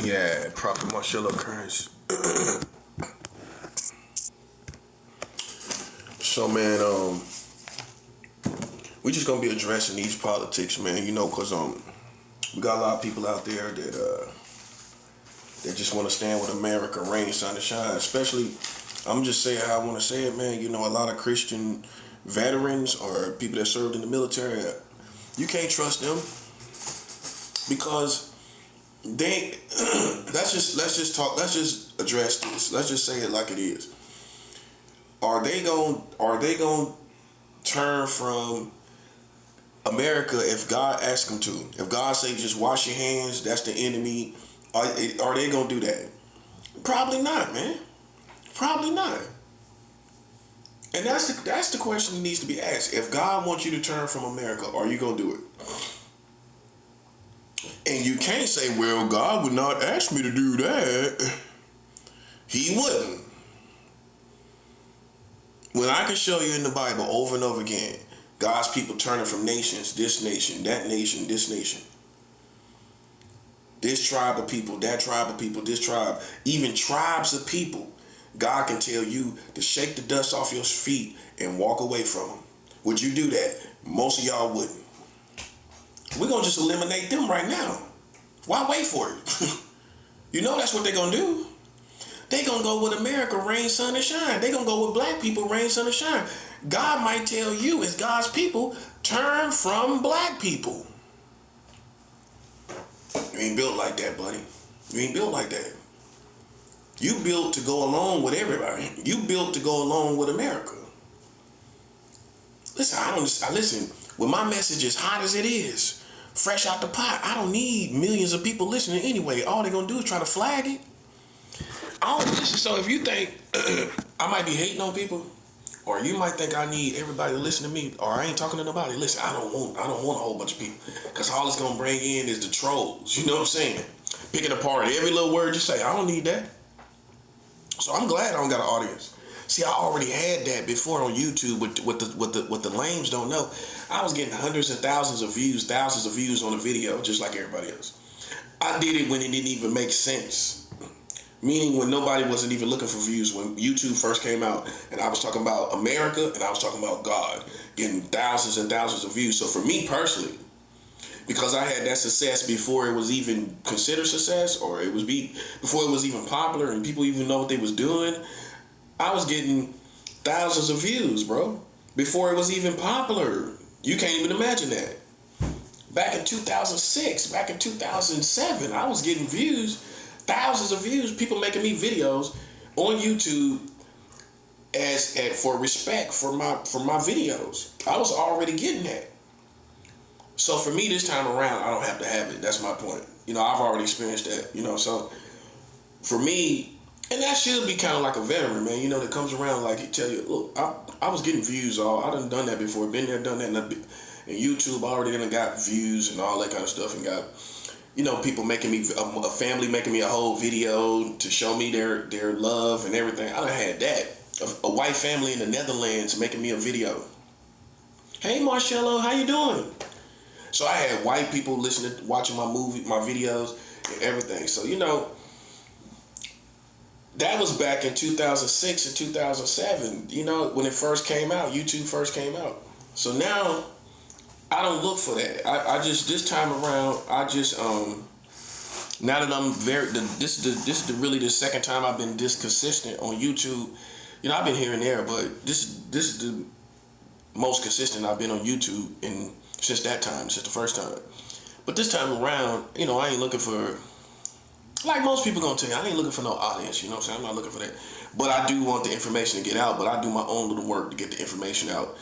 Yeah, Prophet Marcelo Kearns. So man, we just gonna be addressing these politics, man. You know, cause we got a lot of people out there that just want to stand with America, rain, sun, and shine. Especially, I'm just saying how I want to say it, man. You know, a lot of Christian veterans or people that served in the military, you can't trust them because they. let's just talk. Let's just address this. Let's just say it like it is. Are they going turn from America if God asks them to? If God say just wash your hands, that's the enemy. Are they gonna do that? Probably not, man. Probably not. And that's the question that needs to be asked. If God wants you to turn from America, are you gonna do it? And you can't say, well, God would not ask me to do that. He wouldn't. When I can show you in the Bible over and over again, God's people turning from nations, this nation, that nation, this nation. This tribe of people, that tribe of people, this tribe, even tribes of people, God can tell you to shake the dust off your feet and walk away from them. Would you do that? Most of y'all wouldn't. We're going to just eliminate them right now. Why wait for it? You know that's what they're going to do. They're going to go with America, rain, sun, and shine. They're going to go with black people, rain, sun, and shine. God might tell you, as God's people, turn from black people. You ain't built like that, buddy. You ain't built like that. You built to go along with everybody. You built to go along with America. Listen, listen, when my message is hot as it is, fresh out the pot, I don't need millions of people listening anyway. All they're going to do is try to flag it. Listen, so if you think I might be hating on people, or you might think I need everybody to listen to me, or I ain't talking to nobody, listen, I don't want a whole bunch of people, because all it's gonna bring in is the trolls. You know what I'm saying? Picking apart every little word you say. I don't need that. So I'm glad I don't got an audience. See, I already had that before on YouTube. What the lames don't know, I was getting hundreds and thousands of views on a video, just like everybody else. I did it when it didn't even make sense. Meaning when nobody wasn't even looking for views, when YouTube first came out, and I was talking about America and I was talking about God, getting thousands and thousands of views. So for me personally, because I had that success before it was even considered success, or before it was even popular and people even know what they was doing, I was getting thousands of views, bro, before it was even popular. You can't even imagine that. Back in 2006, back in 2007, I was getting views. Thousands of views, people making me videos on YouTube for respect for my videos. I was already getting that. So for me this time around, I don't have to have it. That's my point. You know, I've already experienced that. You know, so for me, and that should be kind of like a veteran, man. You know, that comes around like he tell you, look, I was getting views. I done that before. Been there, done that. And YouTube already done got views and all that kind of stuff, and got, you know, people making me, a family making me a whole video to show me their love and everything. I done had that. A white family in the Netherlands making me a video. Hey, Marcelo, how you doing? So I had white people watching my videos and everything. So, you know, that was back in 2006 and 2007, you know, when it first came out, YouTube first came out. So now, I don't look for that. I just, this time around, I just, now that I'm this is really the second time I've been this consistent on YouTube. You know, I've been here and there, but this is the most consistent I've been on YouTube since that time, since the first time. But this time around, you know, I ain't looking for, like most people gonna tell you, I ain't looking for no audience, you know what I'm saying? I'm not looking for that. But I do want the information to get out, but I do my own little work to get the information out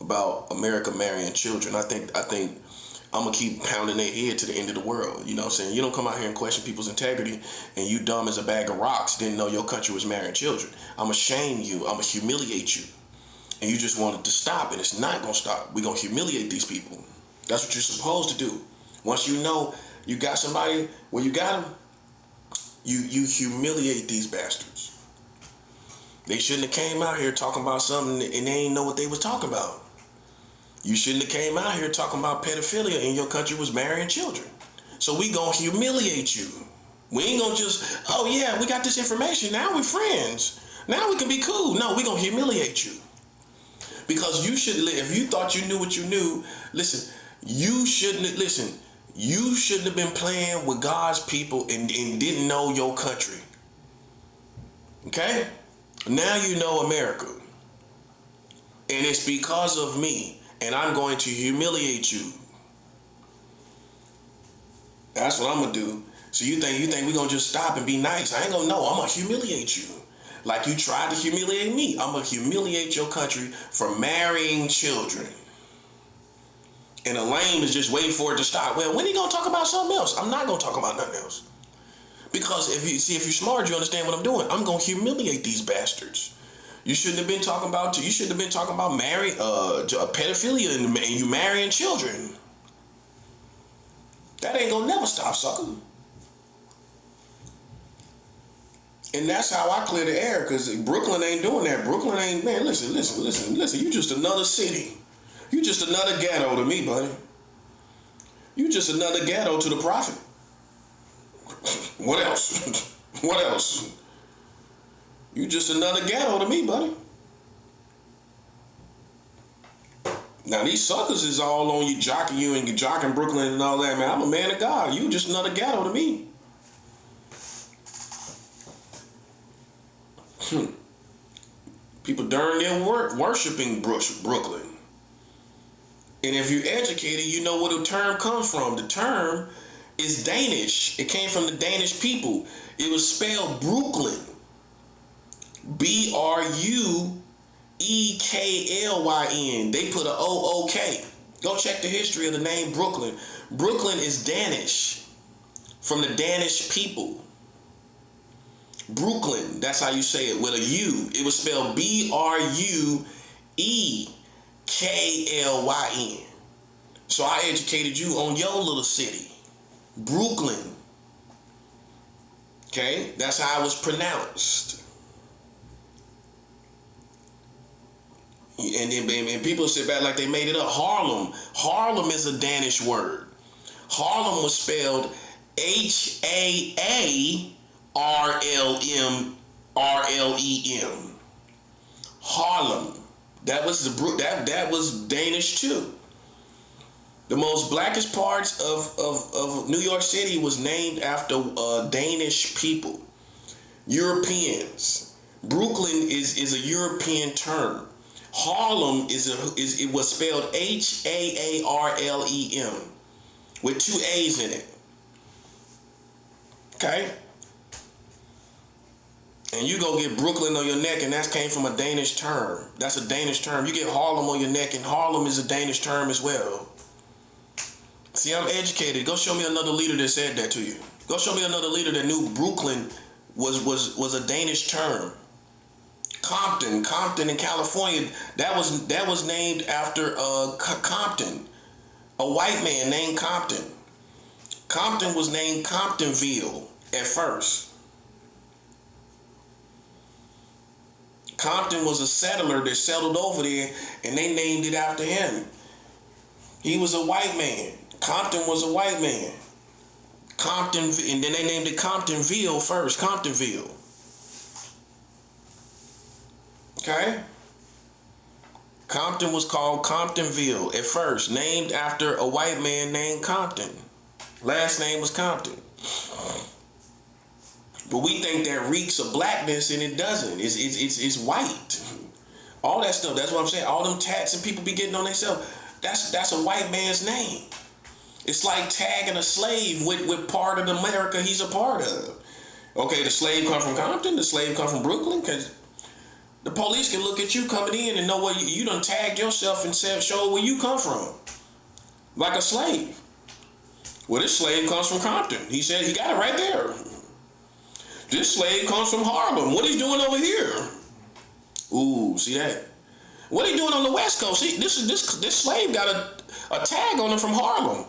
about America marrying children. I think I'm gonna keep pounding their head to the end of the world. You know what I'm saying? You don't come out here and question people's integrity and you dumb as a bag of rocks didn't know your country was marrying children. I'm gonna shame you. I'm gonna humiliate you. And you just want it to stop, and it's not gonna stop. We're gonna humiliate these people. That's what you're supposed to do. Once you know you got somebody where you got them, you humiliate these bastards. They shouldn't have came out here talking about something and they ain't know what they was talking about. You shouldn't have came out here talking about pedophilia and your country was marrying children. So we gonna humiliate you. We ain't gonna just, oh yeah, we got this information, now we're friends. Now we can be cool. No, we're gonna humiliate you. Because you should, if you thought you knew what you knew, listen, you shouldn't have been playing with God's people and didn't know your country. Okay? Now you know America. And it's because of me. And I'm going to humiliate you. That's what I'm gonna do. So you think we're gonna just stop and be nice? I ain't gonna know. I'm gonna humiliate you. Like you tried to humiliate me. I'm gonna humiliate your country for marrying children. And Elaine is just waiting for it to stop. Well, when are you gonna talk about something else? I'm not gonna talk about nothing else. Because if you're smart, you understand what I'm doing. I'm gonna humiliate these bastards. You shouldn't have been talking about marrying, pedophilia and you marrying children. That ain't gonna never stop, sucker. And that's how I clear the air, because Brooklyn ain't doing that. Brooklyn ain't, man, listen. You just another city. You just another ghetto to me, buddy. You just another ghetto to the prophet. What else? What else? You just another ghetto to me, buddy. Now these suckers is all on you, jocking you and jocking Brooklyn and all that, man. I'm a man of God. You just another ghetto to me. People darn near worshiping Brooklyn. And if you're educated, you know where the term comes from. The term is Danish. It came from the Danish people. It was spelled Brooklyn. Brueklyn. They put a O-O-K. Go check the history of the name Brooklyn. Brooklyn is Danish. From the Danish people. Brooklyn, that's how you say it, with a U. It was spelled Brueklyn. So I educated you on your little city. Brooklyn. Okay? That's how it was pronounced. And people sit back like they made it up. Harlem. Harlem is a Danish word. Harlem was spelled H-A-A-R-L-M-R-L-E-M. Harlem. That was Danish too. The most blackest parts of New York City was named after Danish people. Europeans. Brooklyn is a European term. Harlem it was spelled H-A-A-R-L-E-M with 2 A's in it. Okay? And you go get Brooklyn on your neck, and that came from a Danish term. That's a Danish term. You get Harlem on your neck, and Harlem is a Danish term as well. See, I'm educated. Go show me another leader that said that to you. Go show me another leader that knew Brooklyn was a Danish term. Compton in California, that was named after Compton, a white man named Compton. Compton was named Comptonville at first. Compton was a settler that settled over there, and they named it after him. He was a white man. Compton was a white man. Compton, and then they named it Comptonville first, Comptonville. Okay? Compton was called Comptonville at first, named after a white man named Compton. Last name was Compton. But we think that reeks of blackness, and it doesn't. It's white. All that stuff, that's what I'm saying. All them tats and people be getting on themselves, that's a white man's name. It's like tagging a slave with part of America he's a part of. Okay, the slave come from Compton, the slave come from Brooklyn, because the police can look at you coming in and know where you done tagged yourself and said, show where you come from. Like a slave. Well, this slave comes from Compton. He said he got it right there. This slave comes from Harlem. What he doing over here? Ooh, see that? What he doing on the West Coast? See, this slave got a tag on him from Harlem.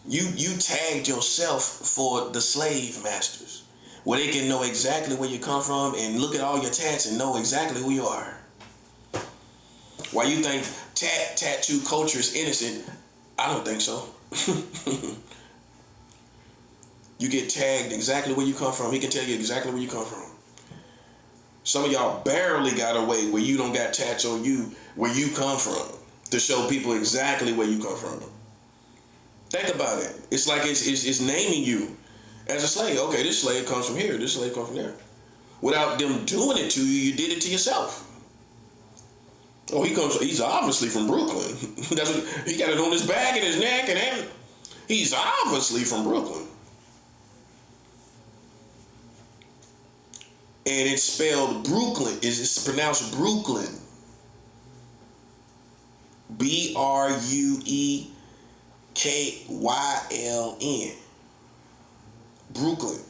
You tagged yourself for the slave masters, where they can know exactly where you come from and look at all your tats and know exactly who you are. Why you think tattoo culture is innocent? I don't think so. You get tagged exactly where you come from. He can tell you exactly where you come from. Some of y'all barely got away where you don't got tats on you where you come from to show people exactly where you come from. Think about it. It's like it's naming you as a slave. Okay, this slave comes from here. This slave comes from there. Without them doing it to you, you did it to yourself. Oh, he's obviously from Brooklyn. That's what, he got it on his back and his neck and everything. He's obviously from Brooklyn. And it's spelled Brooklyn. It's pronounced Brooklyn. Bruekeyln. Brooklyn.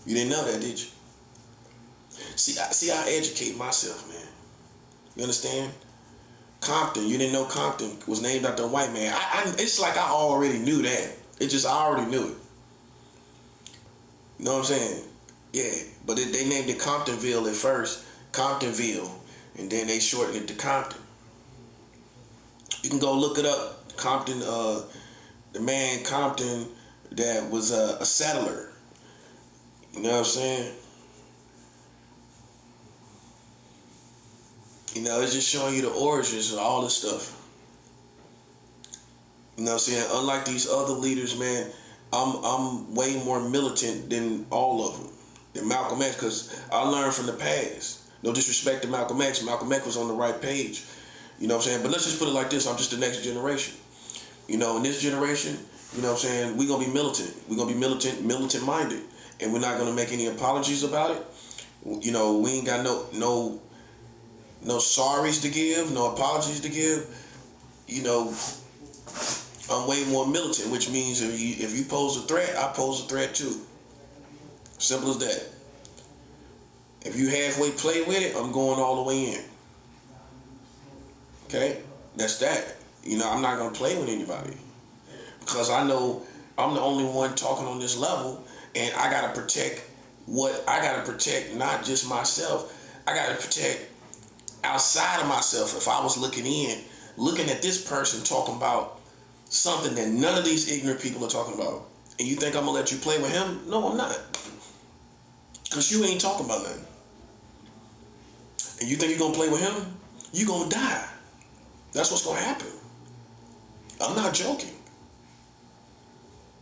You didn't know that, did you? See, I educate myself, man. You understand? Compton. You didn't know Compton was named after a white man. It's like I already knew that. I already knew it. You know what I'm saying? Yeah, but they named it Comptonville at first, Comptonville, and then they shortened it to Compton. You can go look it up. Compton, the man Compton that was a settler. You know what I'm saying? You know, it's just showing you the origins of all this stuff. You know what I'm saying? Unlike these other leaders, man, I'm way more militant than all of them. Than Malcolm X, because I learned from the past. No disrespect to Malcolm X. Malcolm X was on the right page. You know what I'm saying? But let's just put it like this. I'm just the next generation. You know, in this generation, you know what I'm saying, we're going to be militant. We're going to be militant-minded. And we're not going to make any apologies about it. You know, we ain't got no sorries to give, no apologies to give. You know, I'm way more militant, which means if you pose a threat, I pose a threat too. Simple as that. If you halfway play with it, I'm going all the way in. Okay? That's that. You know, I'm not going to play with anybody. Because I know I'm the only one talking on this level, and I got to protect not just myself. I got to protect outside of myself. If I was looking at this person talking about something that none of these ignorant people are talking about, and you think I'm going to let you play with him? No, I'm not. Because you ain't talking about nothing. And you think you're going to play with him? You're going to die. That's what's going to happen. I'm not joking.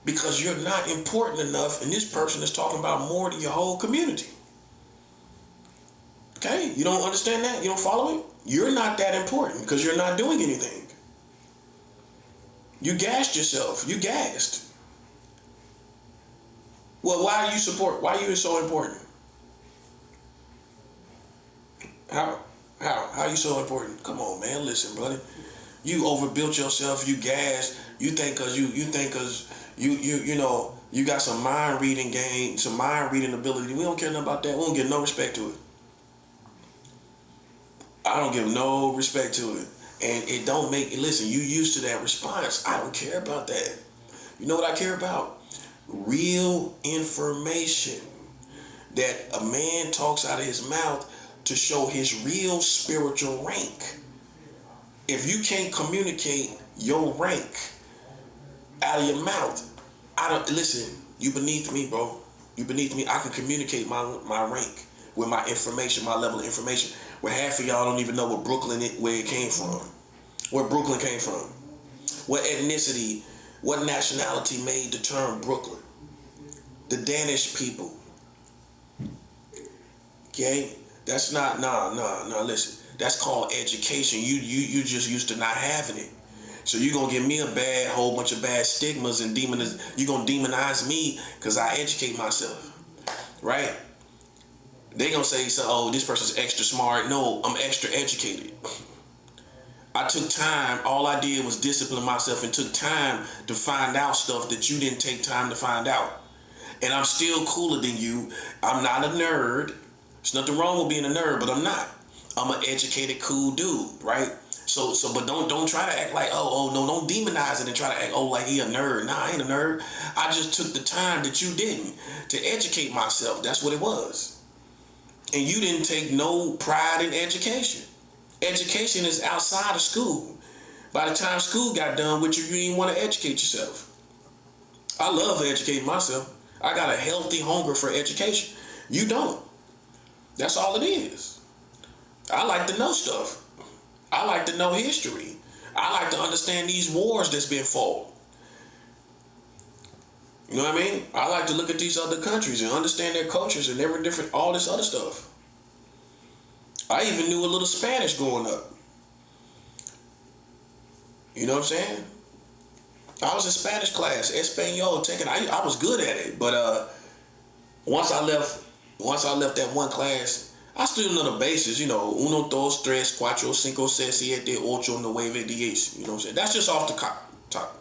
Because you're not important enough, and this person is talking about more than your whole community. Okay? You don't understand that? You don't follow it? You're not that important because you're not doing anything. You gassed yourself. You gassed. Well, why are you so important? How are you so important? Come on, man. Listen, brother. You overbuilt yourself. You gassed. You think cause you know you got some mind reading ability. We don't care nothing about that. We don't give no respect to it. I don't give no respect to it. And it don't make listen, you used to that response. I don't care about that. You know what I care about? Real information that a man talks out of his mouth to show his real spiritual rank. If you can't communicate your rank out of your mouth, you beneath me, bro. You beneath me. I can communicate my rank with my information, my level of information. Where half of y'all don't even know where it came from. Where Brooklyn came from. What ethnicity, what nationality made the term Brooklyn? The Danish people. Okay? That's not, listen. That's called education. You just used to not having it. So you're going to give me a whole bunch of bad stigmas and you're going to demonize me because I educate myself. Right? They're going to say, oh, this person's extra smart. No, I'm extra educated. I took time. All I did was discipline myself and took time to find out stuff that you didn't take time to find out. And I'm still cooler than you. I'm not a nerd. There's nothing wrong with being a nerd, but I'm not. I'm an educated, cool dude, right? But don't try to act like, no, don't demonize it and try to act, like he a nerd. Nah, I ain't a nerd. I just took the time that you didn't to educate myself. That's what it was. And you didn't take no pride in education. Education is outside of school. By the time school got done with you, you didn't want to educate yourself. I love educating myself. I got a healthy hunger for education. You don't. That's all it is. I like to know stuff. I like to know history. I like to understand these wars that's been fought. You know what I mean? I like to look at these other countries and understand their cultures and every different, all this other stuff. I even knew a little Spanish growing up. You know what I'm saying? I was in Spanish class, Espanol, I was good at it. But once I left that one class, I still know the basics, you know, 1, 2, 3, 4, 5, 6, 7, 8, 9, 10. You know what I'm saying? That's just off the top.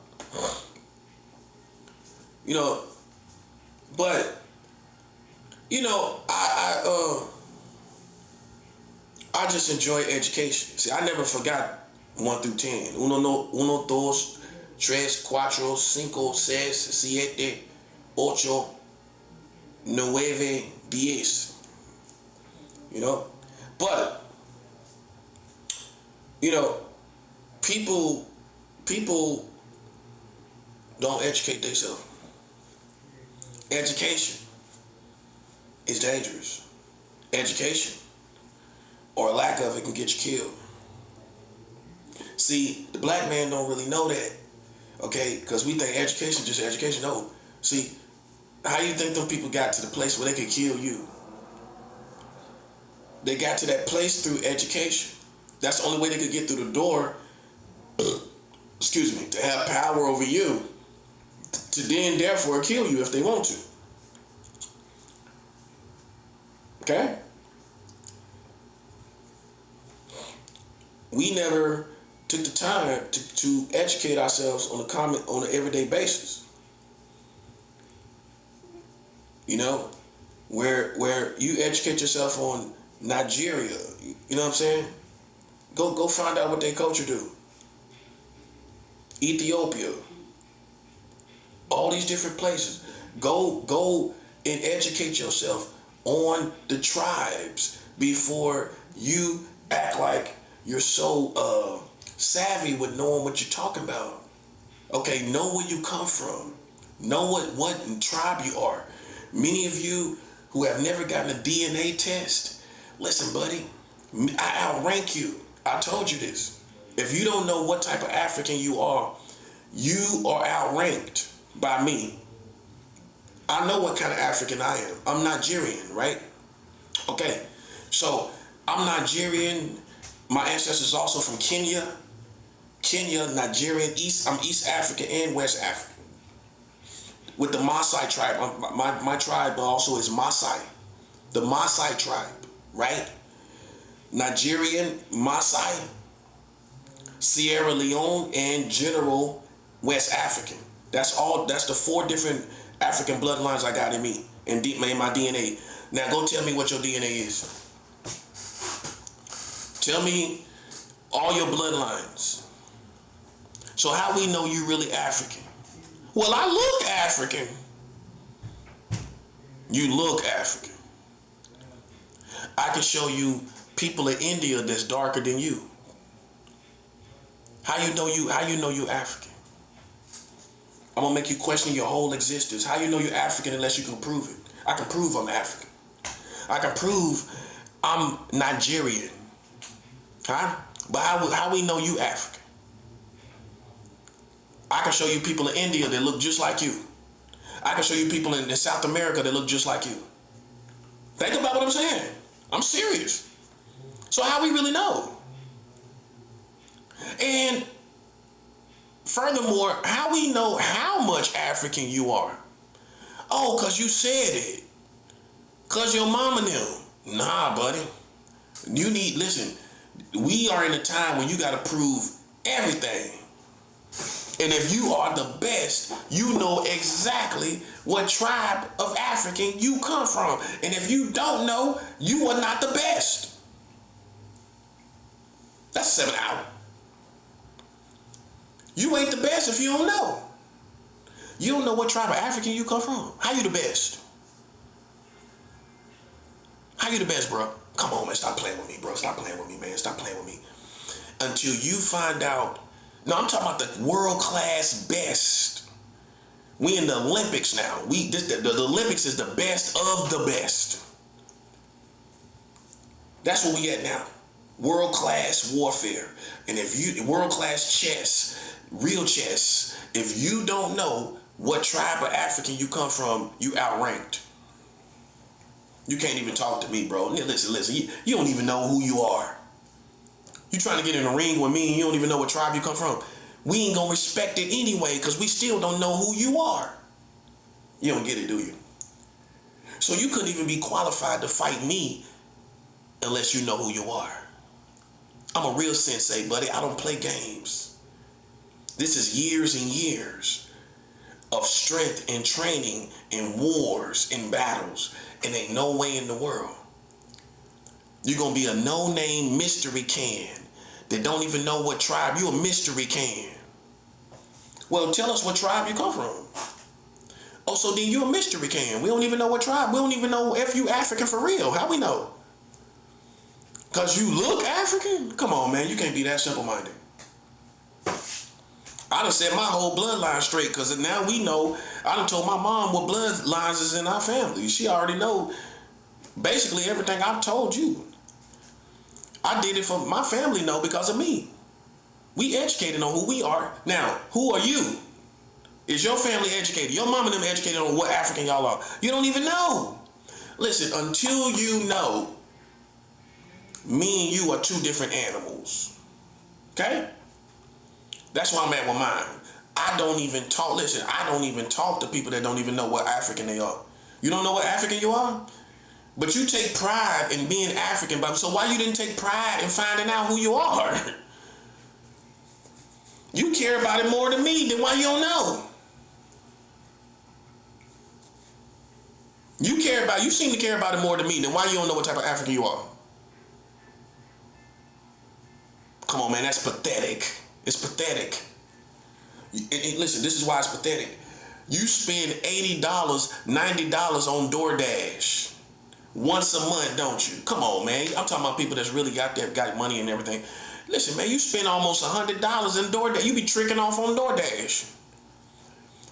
You know, but you know, I just enjoy education. See, I never forgot 1 through 10. 1, 2, 3, 4, 5, 6, 7, 8, 9, 10. You know, but you know, people don't educate themselves. Education is dangerous. Education or lack of it can get you killed. See, the black man don't really know that, okay? Because we think education just education. No. See, how you think them people got to the place where they could kill you? They got to that place through education. That's the only way they could get through the door, excuse me, to have power over you, to then therefore kill you if they want to. Okay? We never took the time to educate ourselves on an everyday basis. You know, where you educate yourself on Nigeria, you know what I'm saying? Go find out what their culture do. Ethiopia, all these different places. Go and educate yourself on the tribes before you act like you're so savvy with knowing what you're talking about. Okay, know where you come from. Know what tribe you are. Many of you who have never gotten a DNA test, listen, buddy, I outrank you. I told you this. If you don't know what type of African you are outranked by me. I know what kind of African I am. I'm Nigerian, right? Okay, so I'm Nigerian. My ancestors also from Kenya, Nigerian, I'm East African and West African. With the Maasai tribe, my tribe also is Maasai. The Maasai tribe, right? Nigerian, Maasai, Sierra Leone, and General West African. That's the 4 different African bloodlines I got in me and in my DNA. Now go tell me what your DNA is. Tell me all your bloodlines. So how we know you really African? Well, I look African. You look African. I can show you people in India that's darker than you. How you know you African? I'm gonna make you question your whole existence. How you know you're African unless you can prove it? I can prove I'm African. I can prove I'm Nigerian. Huh? But how we know you African? I can show you people in India that look just like you. I can show you people in South America that look just like you. Think about what I'm saying. I'm serious. So how we really know? And furthermore, how we know how much African you are? Oh, because you said it. Because your mama knew. Nah, buddy. Listen, we are in a time when you got to prove everything. And if you are the best, you know exactly what tribe of African you come from. And if you don't know, you are not the best. That's 7 out. You ain't the best if you don't know. You don't know what tribe of African you come from. How you the best? How you the best, bro? Come on, man. Stop playing with me, bro. Stop playing with me, man. Stop playing with me. Until you find out. No, I'm talking about the world-class best. We in the Olympics now. The Olympics is the best of the best. That's where we at now. World class warfare. And if you world class chess, real chess, if you don't know what tribe of African you come from, you outranked. You can't even talk to me, bro. Listen. You don't even know who you are. You trying to get in a ring with me and you don't even know what tribe you come from. We ain't gonna respect it anyway because we still don't know who you are. You don't get it, do you? So you couldn't even be qualified to fight me unless you know who you are. I'm a real sensei, buddy. I don't play games. This is years and years of strength and training in wars, in battles, and ain't no way in the world you're gonna be a no-name mystery can that don't even know what tribe. You a mystery can. Well, tell us what tribe you come from. Oh, so then you a mystery can. We don't even know what tribe. We don't even know if you African for real. How we know? Because you look African? Come on, man. You can't be that simple-minded. I done set my whole bloodline straight because now we know. I done told my mom what bloodlines is in our family. She already know basically everything I've told you. I did it for my family know because of me. We educated on who we are. Now, who are you? Is your family educated? Your mom and them educated on what African y'all are? You don't even know. Listen, until you know, me and you are two different animals. Okay? That's where I'm at with mine. I don't even talk to people that don't even know what African they are. You don't know what African you are? But you take pride in being African, but so why you didn't take pride in finding out who you are? You care about it more than me, then why you don't know? You seem to care about it more than me, then why you don't know what type of African you are? Come on, man, that's pathetic. It's pathetic. Listen, this is why it's pathetic. You spend $80, $90 on DoorDash once a month, don't you? Come on, man. I'm talking about people that's really got money and everything. Listen, man, you spend almost $100 in DoorDash. You be tricking off on DoorDash.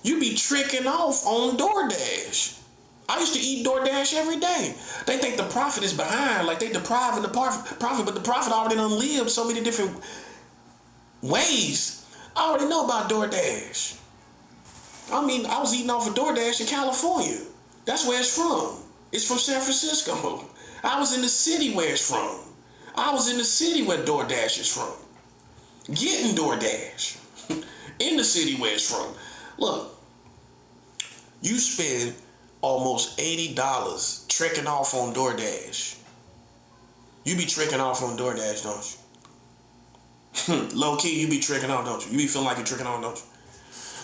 You be tricking off on DoorDash. I used to eat DoorDash every day. They think the prophet is behind, like they depriving the prophet, but the prophet already done lived so many different ways. I already know about DoorDash. I mean, I was eating off of DoorDash in California. That's where it's from. It's from San Francisco. I was in the city where it's from. I was in the city where DoorDash is from. Getting DoorDash. In the city where it's from. Look, you spend almost $80 tricking off on DoorDash. You be tricking off on DoorDash, don't you? Low key, you be tricking off, don't you? You be feeling like you're tricking off, don't you?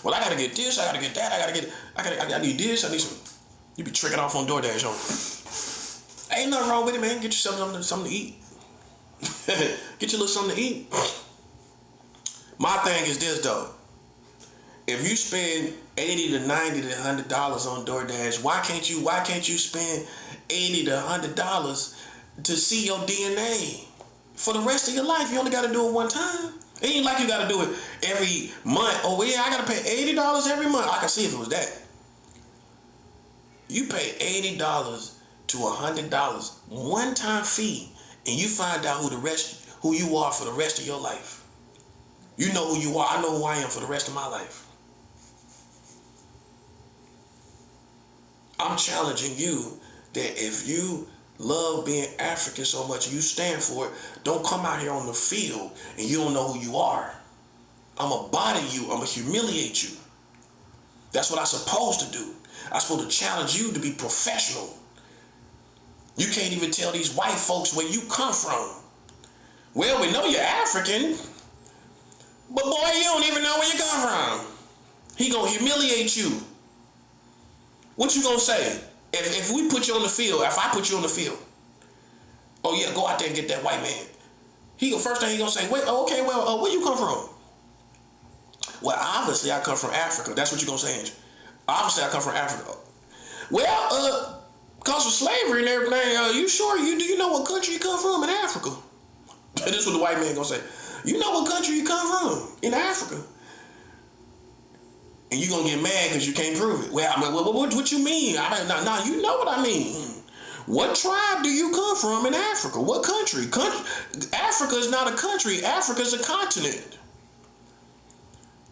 Well, I gotta get this, I gotta get that, I need this, I need some. You be tricking off on DoorDash, don't you? Ain't nothing wrong with it, man. Get yourself something to eat. Get your little something to eat. My thing is this though. If you spend $80 to $90 to $100 on DoorDash, why can't you spend $80 to $100 to see your DNA for the rest of your life? You only got to do it one time. It ain't like you got to do it every month. Oh yeah, I got to pay $80 every month. I can see if it was that. You pay $80 to $100 one-time fee, and you find out who you are for the rest of your life. You know who you are. I know who I am for the rest of my life. I'm challenging you that if you love being African so much and you stand for it, don't come out here on the field and you don't know who you are. I'm going to body you. I'm going to humiliate you. That's what I'm supposed to do. I'm supposed to challenge you to be professional. You can't even tell these white folks where you come from. Well, we know you're African, but boy, you don't even know where you come from. He going to humiliate you. What you gonna say? If we put you on the field, if I put you on the field, oh yeah, go out there and get that white man. First thing he gonna say, wait, okay, well, where you come from? Well, obviously I come from Africa. That's what you gonna say, Angel. Obviously I come from Africa. Well, because of slavery and everything, you sure? Do you know what country you come from in Africa? This is what the white man gonna say. You know what country you come from in Africa? And you gonna get mad because you can't prove it. Well, I mean, what you mean? No, you know what I mean. What tribe do you come from in Africa? What country? Africa is not a country. Africa is a continent.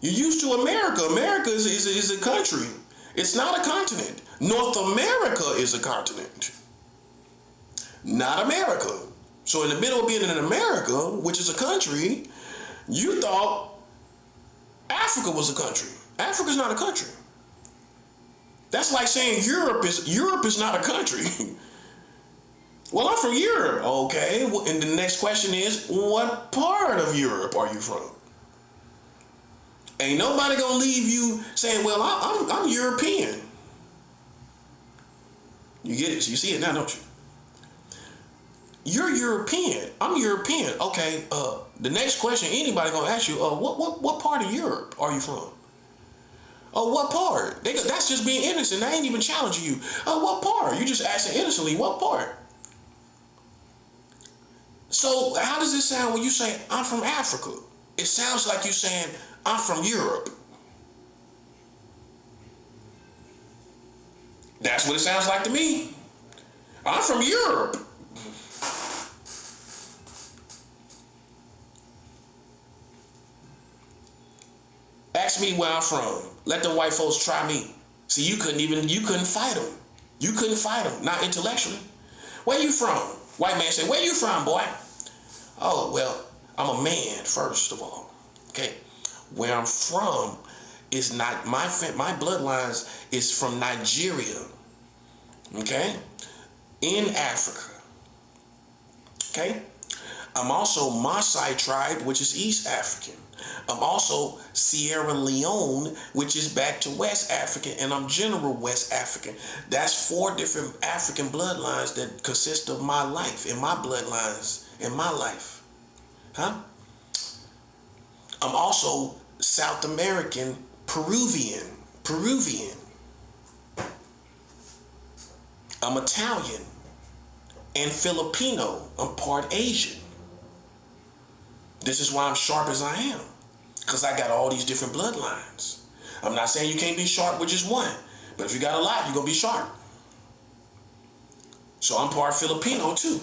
You're used to America. America is a country. It's not a continent. North America is a continent, not America. So in the middle of being in America, which is a country, you thought Africa was a country. Africa is not a country. That's like saying Europe is not a country. Well, I'm from Europe. Okay. And the next question is, what part of Europe are you from? Ain't nobody gonna leave you saying, well, I'm European. You get it? You see it now, don't you? You're European. I'm European. Okay. The next question anybody gonna ask you, what part of Europe are you from? Oh, what part? That's just being innocent. They ain't even challenging you. Oh, what part? You just asking innocently, what part? So how does it sound when you say, I'm from Africa? It sounds like you saying, I'm from Europe. That's what it sounds like to me. I'm from Europe. Ask me where I'm from. Let the white folks try me. See, you couldn't fight them. You couldn't fight them, not intellectually. Where you from? White man said, where you from, boy? Oh, well, I'm a man, first of all. Okay. Where I'm from is not, my bloodlines is from Nigeria. Okay. In Africa. Okay. I'm also Maasai tribe, which is East African. I'm also Sierra Leone, which is back to West African, and I'm General West African. That's 4 different African bloodlines that consist of my life, and my bloodlines in my life. Huh? I'm also South American Peruvian. I'm Italian and Filipino. I'm part Asian. This is why I'm sharp as I am, because I got all these different bloodlines. I'm not saying you can't be sharp with just one, but if you got a lot, you're going to be sharp. So I'm part Filipino too.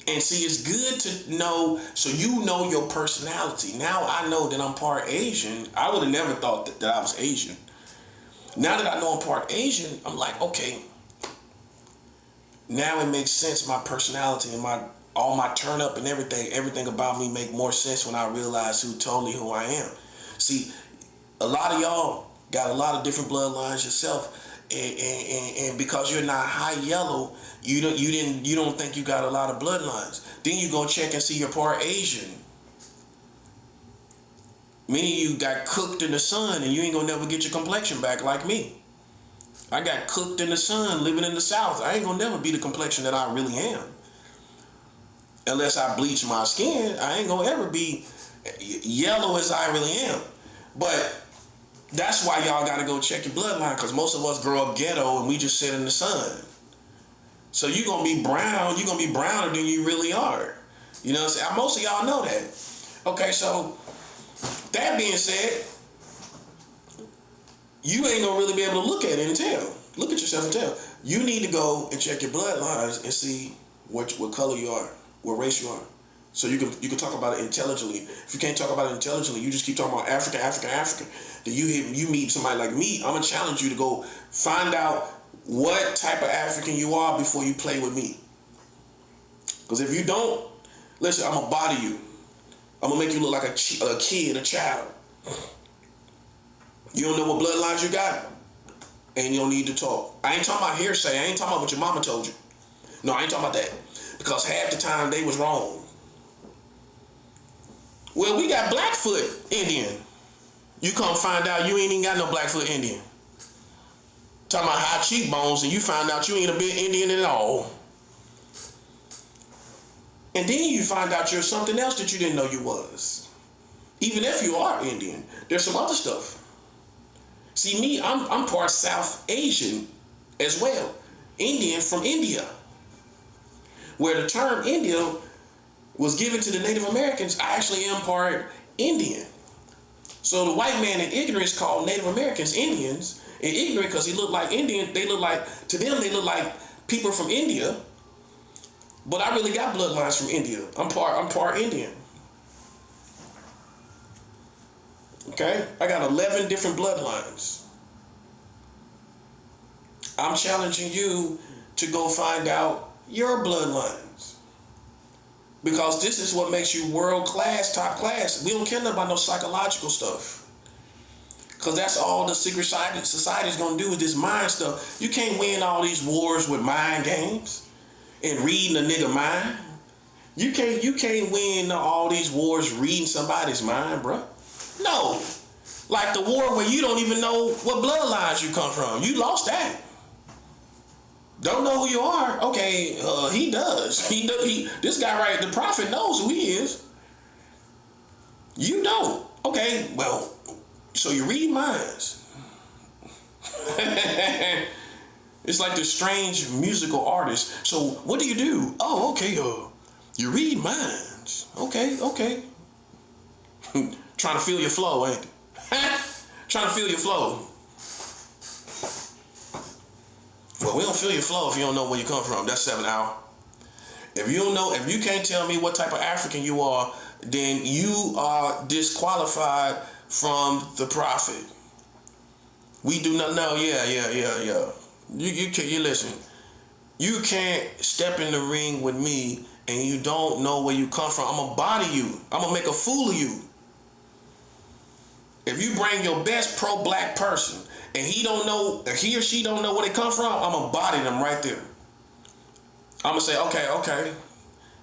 And see, it's good to know, so you know your personality. Now I know that I'm part Asian. I would have never thought that I was Asian. Now that I know I'm part Asian, I'm like, okay, now it makes sense, my personality and all my turn up and everything about me make more sense when I realize who I am. See, a lot of y'all got a lot of different bloodlines yourself, and because you're not high yellow, you don't think you got a lot of bloodlines. Then you go check and see you're part Asian. Many of you got cooked in the sun and you ain't gonna never get your complexion back like me. I got cooked in the sun living in the South. I ain't gonna never be the complexion that I really am. Unless I bleach my skin, I ain't gonna ever be yellow as I really am. But that's why y'all gotta go check your bloodline, because most of us grow up ghetto and we just sit in the sun. So you're gonna be brown, you're gonna be browner than you really are. You know what I'm saying? Most of y'all know that. Okay, so that being said, you ain't gonna really be able to look at it and tell. Look at yourself and tell. You need to go and check your bloodlines and see what color you are, what race you are. So you can talk about it intelligently. If you can't talk about it intelligently, you just keep talking about African. Then you meet somebody like me, I'm gonna challenge you to go find out what type of African you are before you play with me. Because if you don't, listen, I'm gonna body you. I'm gonna make you look like a kid, a child. You don't know what bloodlines you got, and you don't need to talk. I ain't talking about hearsay. I ain't talking about what your mama told you. No, I ain't talking about that. Because half the time they was wrong. Well, we got Blackfoot Indian. You come find out you ain't even got no Blackfoot Indian. Talking about high cheekbones, and you find out you ain't a bit Indian at all. And then you find out you're something else that you didn't know you was. Even if you are Indian, there's some other stuff. See, me, I'm part South Asian as well. Indian from India. Where the term India was given to the Native Americans, I actually am part Indian. So the white man in ignorance called Native Americans Indians, and ignorant because he looked like Indian. They look like, to them, they look like people from India. But I really got bloodlines from India. I'm part Indian. Okay? I got 11 different bloodlines. I'm challenging you to go find out your bloodlines. Because this is what makes you world class, top class. We don't care nothing about no psychological stuff. Because that's all the secret society is going to do with this mind stuff. You can't win all these wars with mind games and reading a nigga mind. You can't win all these wars reading somebody's mind, bro. No. Like the war where you don't even know what bloodlines you come from. You lost that. Don't know who you are? Okay, he does. This guy right, the prophet knows who he is. You don't. Okay, well, so you read minds. It's like this strange musical artist. So what do you do? Oh, okay, you read minds. Okay. Trying to feel your flow, ain't it? Trying to feel your flow. Well, we don't feel your flow if you don't know where you come from. That's 7 hour. If you can't tell me what type of African you are, then you are disqualified from the prophet. We do not know. Yeah. You listen. You can't step in the ring with me and you don't know where you come from. I'm gonna body you. I'm gonna make a fool of you. If you bring your best pro-black person and he or she don't know where they come from, I'm gonna body them right there. I'm gonna say, okay.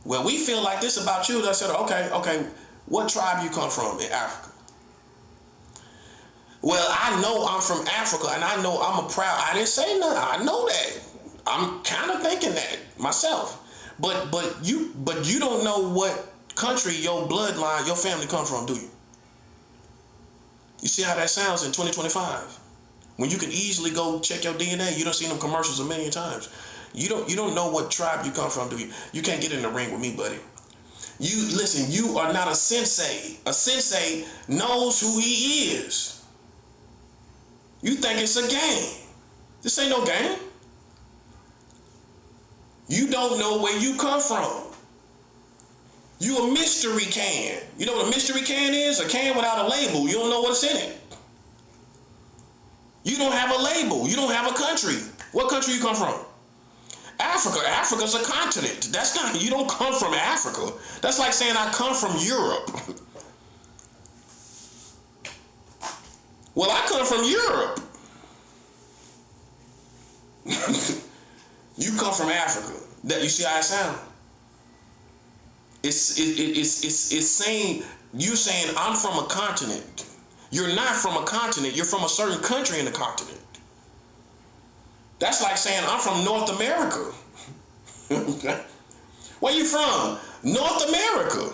Well, we feel like this about you. I said, okay. What tribe you come from in Africa? Well, I know I'm from Africa, and I know I didn't say nothing. I know that. I'm kind of thinking that myself. But you don't know what country your bloodline, your family come from, do you? You see how that sounds in 2025? When you can easily go check your DNA, you done seen them commercials a million times. You don't know what tribe you come from, do you? You can't get in the ring with me, buddy. You are not a sensei. A sensei knows who he is. You think it's a game. This ain't no game. You don't know where you come from. You a mystery can. You know what a mystery can is? A can without a label. You don't know what's in it. You don't have a label. You don't have a country. What country you come from? Africa. Africa's a continent. You don't come from Africa. That's like saying I come from Europe. Well, I come from Europe. You come from Africa. You see how it sounds? It's saying, you saying I'm from a continent. You're not from a continent. You're from a certain country in the continent. That's like saying I'm from North America. Where you from? North America.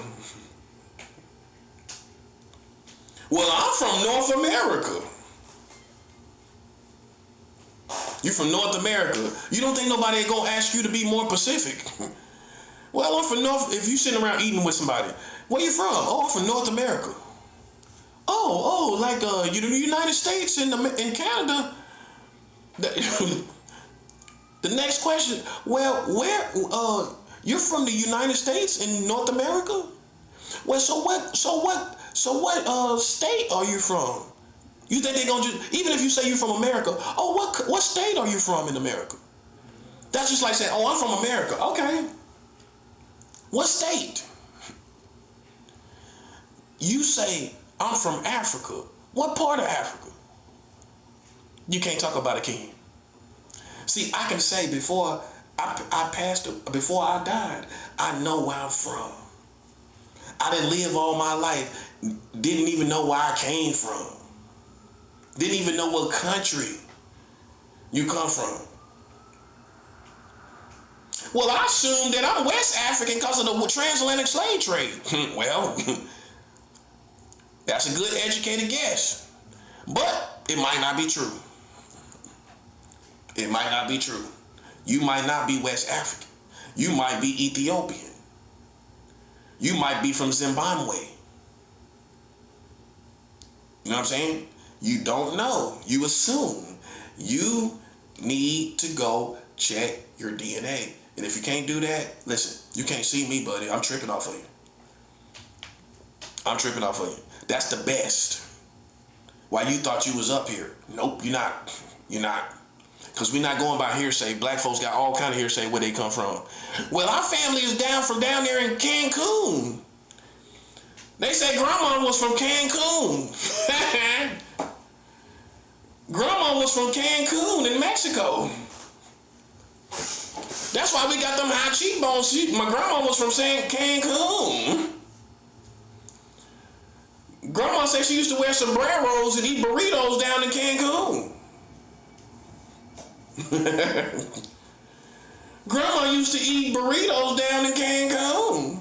Well, I'm from North America. You from North America. You don't think nobody ain't gonna ask you to be more Pacific? Well, I'm from North. If you sitting around eating with somebody, where you from? Oh, I'm from North America. Oh, like the United States and Canada. The next question. Well, where? You're from the United States and North America. Well, so what state are you from? You think they're gonna even if you say you're from America? Oh, what state are you from in America? That's just like saying, oh, I'm from America. Okay. What state? You say, I'm from Africa. What part of Africa? You can't talk about a king. See, I can say before before I died, I know where I'm from. I didn't live all my life, didn't even know where I came from. Didn't even know what country you come from. Well, I assume that I'm West African because of the transatlantic slave trade. Well, that's a good educated guess. But it might not be true. It might not be true. You might not be West African. You might be Ethiopian. You might be from Zimbabwe. You know what I'm saying? You don't know. You assume. You need to go check your DNA. And if you can't do that, listen, you can't see me, buddy. I'm tripping off of you. I'm tripping off of you. That's the best. Why you thought you was up here? Nope, you're not. You're not. Because we're not going by hearsay. Black folks got all kind of hearsay where they come from. Well, our family is down there in Cancun. They say grandma was from Cancun. Grandma was from Cancun in Mexico. That's why we got them high cheekbones. My grandma was from Cancun. Grandma said she used to wear sombreros and eat burritos down in Cancun. Grandma used to eat burritos down in Cancun.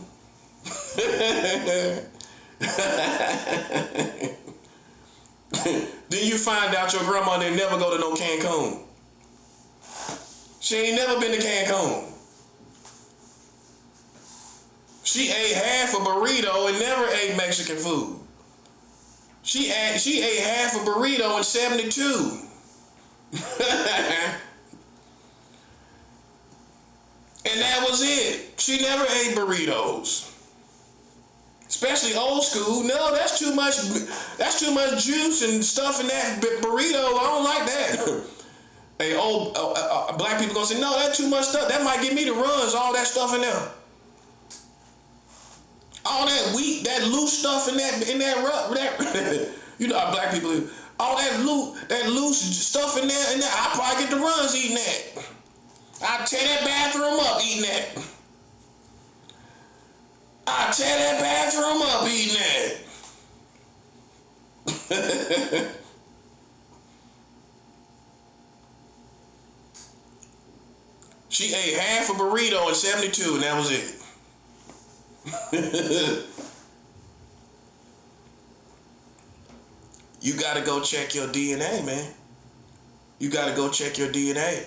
Then you find out your grandma didn't never go to no Cancun. She ain't never been to Cancun. She ate half a burrito and never ate Mexican food. She ate half a burrito in 72. And that was it. She never ate burritos. Especially old school. No, that's too much juice and stuff in that burrito. I don't like that. Hey, black people gonna say, no, that's too much stuff. That might give me the runs, all that stuff in there. All that wheat, that loose stuff in that you know how black people do. All that loose stuff in there, I probably get the runs eating that. I tear that bathroom up eating that. I tear that bathroom up eating that. She ate half a burrito in 72 and that was it. You gotta go check your DNA, man. You gotta go check your DNA.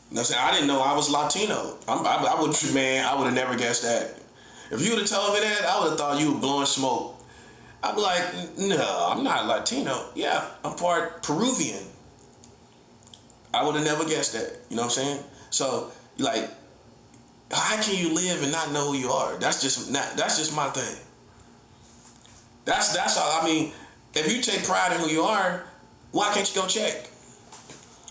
You know what I'm saying? I didn't know I was Latino. I would have never guessed that. If you would have told me that, I would have thought you were blowing smoke. I'd be like, no, I'm not Latino. Yeah, I'm part Peruvian. I would have never guessed that. You know what I'm saying? So, like, how can you live and not know who you are? That's just my thing. That's all. I mean, if you take pride in who you are, why can't you go check?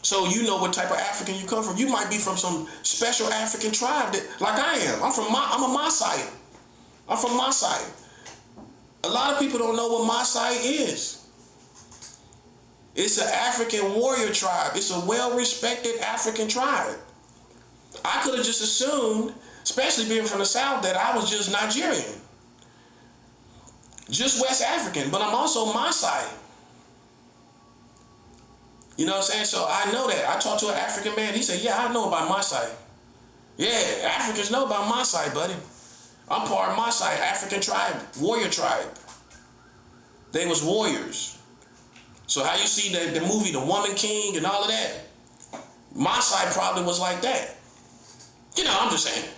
So you know what type of African you come from. You might be from some special African tribe like I am. I'm a Maasai. I'm from Maasai. A lot of people don't know what Maasai is. It's an African warrior tribe. It's a well-respected African tribe. I could have just assumed, especially being from the South, that I was just Nigerian. Just West African, but I'm also Maasai. You know what I'm saying? So I know that. I talked to an African man. He said, yeah, I know about Maasai. Yeah, Africans know about Maasai, buddy. I'm part of Maasai, African tribe, warrior tribe. They was warriors. So how you see the movie The Woman King and all of that? Maasai probably was like that. You know, I'm just saying.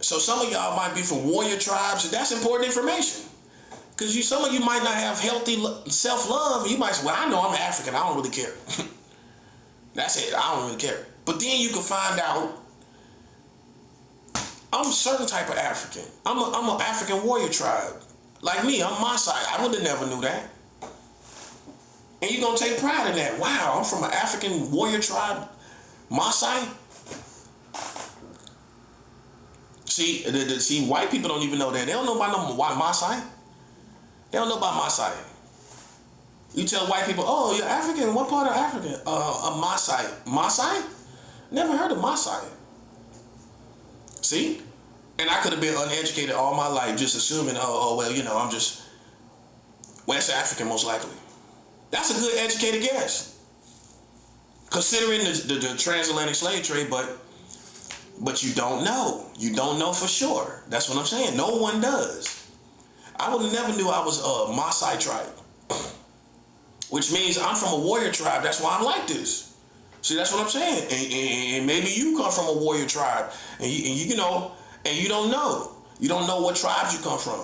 So some of y'all might be from warrior tribes, and that's important information. Because some of you might not have healthy self-love. You might say, well, I know I'm African. I don't really care. That's it. I don't really care. But then you can find out I'm a certain type of African. I'm an African warrior tribe. Like me, I'm Maasai. I would have never knew that. And you're going to take pride in that. Wow, I'm from an African warrior tribe, Maasai. See, white people don't even know that. They don't know about Maasai. They don't know about Maasai. You tell white people, oh, you're African. What part of African? A Maasai. Maasai? Never heard of Maasai. See? And I could have been uneducated all my life, just assuming, well, you know, I'm just West African, most likely. That's a good educated guess. Considering the transatlantic slave trade, but you don't know. You don't know for sure. That's what I'm saying. No one does. I would have never knew I was a Maasai tribe. Which means I'm from a warrior tribe. That's why I'm like this. See, that's what I'm saying. And maybe you come from a warrior tribe. And you know, and you don't know. You don't know what tribes you come from.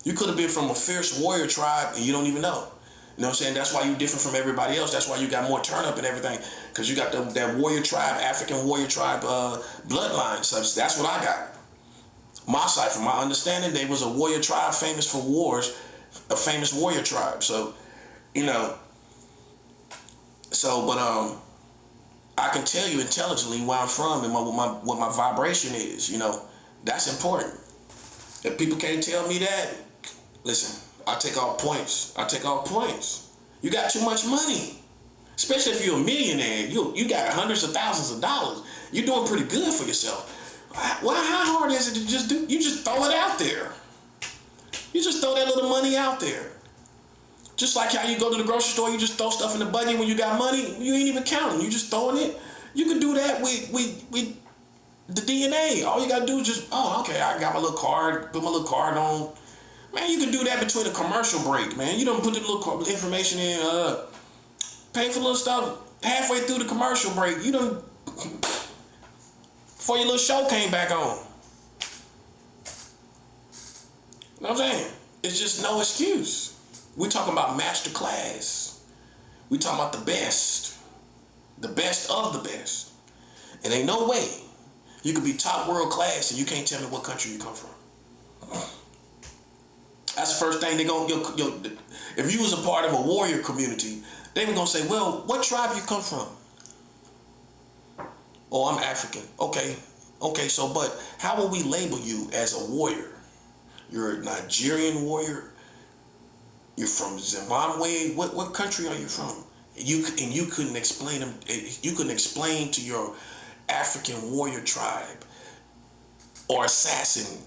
You could have been from a fierce warrior tribe and you don't even know. You know what I'm saying? That's why you're different from everybody else. That's why you got more turn up and everything. Because you got that warrior tribe, African warrior tribe bloodline. So that's what I got. Maasai, from my understanding, they was a warrior tribe famous for wars, a famous warrior tribe. So, you know, but I can tell you intelligently where I'm from and what my vibration is, you know. That's important. If people can't tell me that, listen, I take off points. You got too much money. Especially if you're a millionaire. You got hundreds of thousands of dollars. You're doing pretty good for yourself. Well, how hard is it to just do? You just throw it out there. You just throw that little money out there. Just like how you go to the grocery store, you just throw stuff in the buggy when you got money. You ain't even counting. You just throwing it. You can do that with the DNA. All you gotta do is just, okay, I got my little card, put my little card on. Man, you can do that between a commercial break, man. You don't put the little information in, pay for little stuff halfway through the commercial break. You don't, before your little show came back on. You know what I'm saying? It's just no excuse. We talking about master class. We talking about the best of the best. And ain't no way you could be top world class and you can't tell me what country you come from. That's the first thing they gonna. If you was a part of a warrior community, they were gonna say, "Well, what tribe you come from?" "Oh, I'm African." Okay. So, but how will we label you as a warrior? You're a Nigerian warrior. You're from Zimbabwe. What country are you from? You couldn't explain them. You couldn't explain to your African warrior tribe or assassin,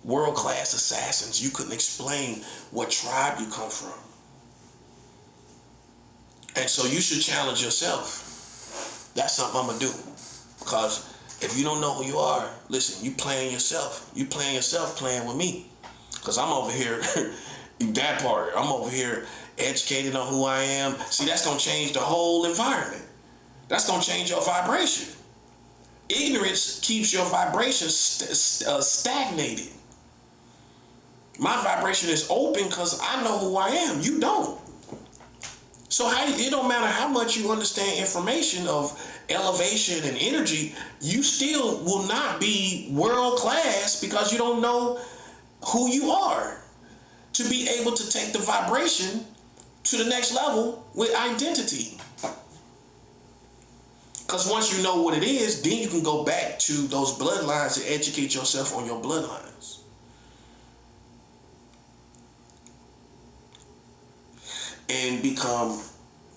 world-class assassins. You couldn't explain what tribe you come from. And so you should challenge yourself. That's something I'm gonna do. Because if you don't know who you are, listen, you playing yourself. You playing yourself playing with me. Because I'm over here, that part, I'm over here educated on who I am. See, that's gonna change the whole environment. That's gonna change your vibration. Ignorance keeps your vibration stagnated. My vibration is open because I know who I am. You don't. So it don't matter how much you understand information of elevation and energy, you still will not be world class because you don't know who you are to be able to take the vibration to the next level with identity. Because once you know what it is, then you can go back to those bloodlines and educate yourself on your bloodlines. And become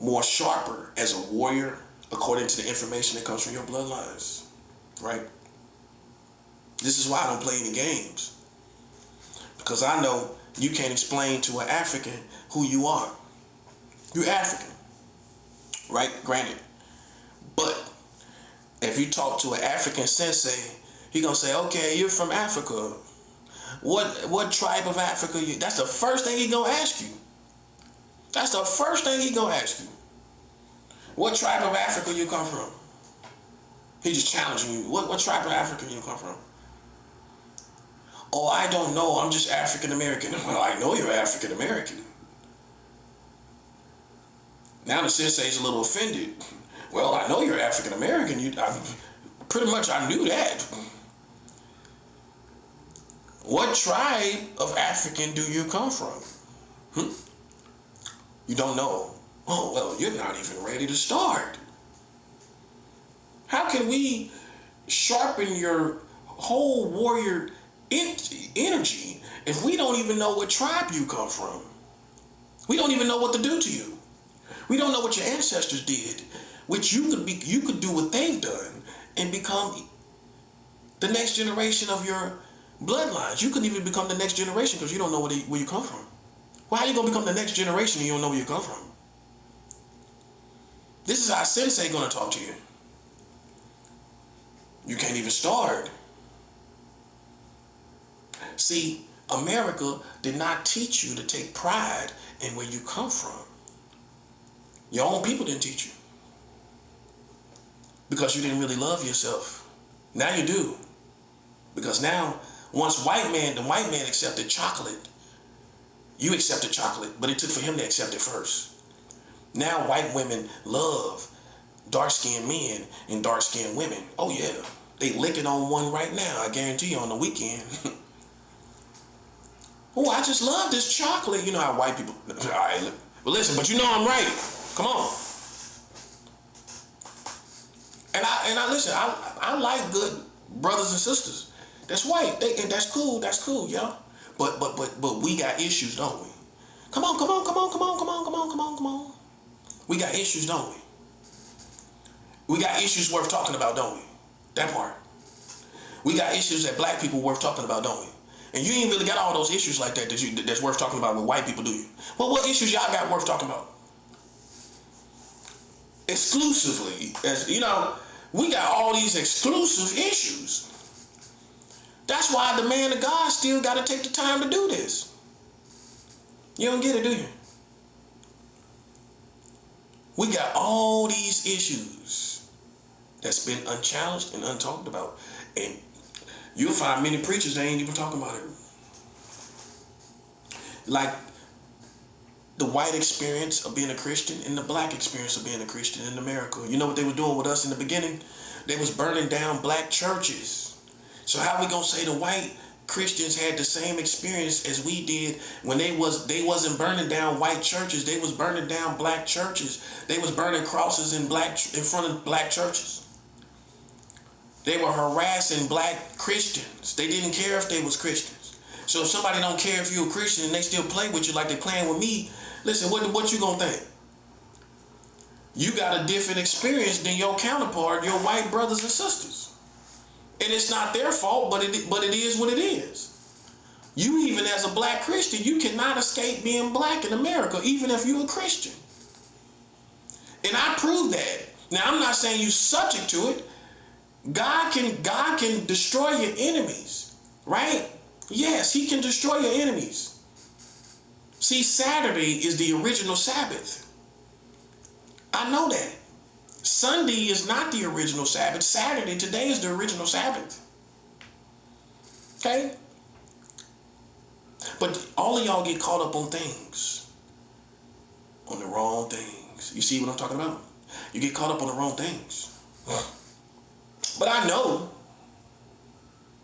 more sharper as a warrior according to the information that comes from your bloodlines. Right? This is why I don't play any games. Because I know you can't explain to an African who you are. You're African. Right? Granted. But if you talk to an African sensei, he gonna say, okay, you're from Africa. What tribe of Africa you? That's the first thing he gonna ask you. That's the first thing he gonna ask you. What tribe of Africa you come from? He just challenging you. What tribe of Africa you come from? Oh, I don't know. I'm just African American. Well, I know you're African American. Now the sensei's a little offended. Well, I know you're African American. Pretty much I knew that. What tribe of African do you come from? You don't know. Oh, well, you're not even ready to start. How can we sharpen your whole warrior energy if we don't even know what tribe you come from? We don't even know what to do to you. We don't know what your ancestors did, which you could do what they've done and become the next generation of your bloodlines. You could even become the next generation because you don't know where you come from. Well, how are you going to become the next generation and you don't know where you come from? This is how sensei going to talk to you. You can't even start. See, America did not teach you to take pride in where you come from. Your own people didn't teach you. Because you didn't really love yourself. Now you do. Because now Once the white man accepted chocolate, you accepted chocolate, but it took for him to accept it first. Now white women love dark-skinned men and dark-skinned women. Oh yeah, they licking on one right now. I guarantee you on the weekend. Oh, I just love this chocolate. You know how white people. All right, but listen, but you know I'm right. Come on. And I listen. I like good brothers and sisters. That's white. And that's cool. That's cool, yo. But we got issues, don't we? Come on. We got issues, don't we? We got issues worth talking about, don't we? That part. We got issues that black people worth talking about, don't we? And you ain't really got all those issues like that that's worth talking about with white people, do you? Well, what issues y'all got worth talking about? Exclusively, as you know, we got all these exclusive issues. That's why the man of God still got to take the time to do this. You don't get it, do you? We got all these issues that's been unchallenged and untalked about. And you'll find many preachers that ain't even talking about it. Like the white experience of being a Christian and the black experience of being a Christian in America. You know what they were doing with us in the beginning? They was burning down black churches. So how we gonna say the white Christians had the same experience as we did when they wasn't burning down white churches? They was burning down black churches. They was burning crosses in front of black churches. They were harassing black Christians. They didn't care if they was Christians. So if somebody don't care if you're a Christian and they still play with you like they playing with me, listen, what you gonna think? You got a different experience than your counterpart, your white brothers and sisters. And it's not their fault, but it is what it is. You, even as a black Christian, you cannot escape being black in America, even if you're a Christian. And I prove that. Now, I'm not saying you subject to it. God can destroy your enemies, right? Yes, he can destroy your enemies. See, Saturday is the original Sabbath. I know that. Sunday is not the original Sabbath. Saturday, today is the original Sabbath. Okay? But all of y'all get caught up on things. On the wrong things. You see what I'm talking about? You get caught up on the wrong things. But I know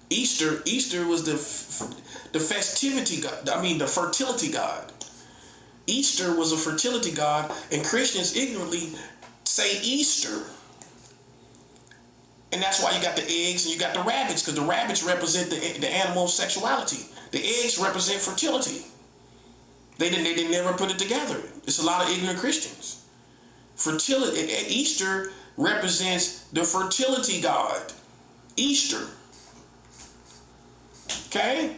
Easter was the festivity god. I mean, the fertility god. Easter was a fertility god, and Christians ignorantly say Easter. And that's why you got the eggs and you got the rabbits, because the rabbits represent the animal sexuality. The eggs represent fertility. They never put it together. It's a lot of ignorant Christians. Fertility. Easter represents the fertility god. Easter. Okay?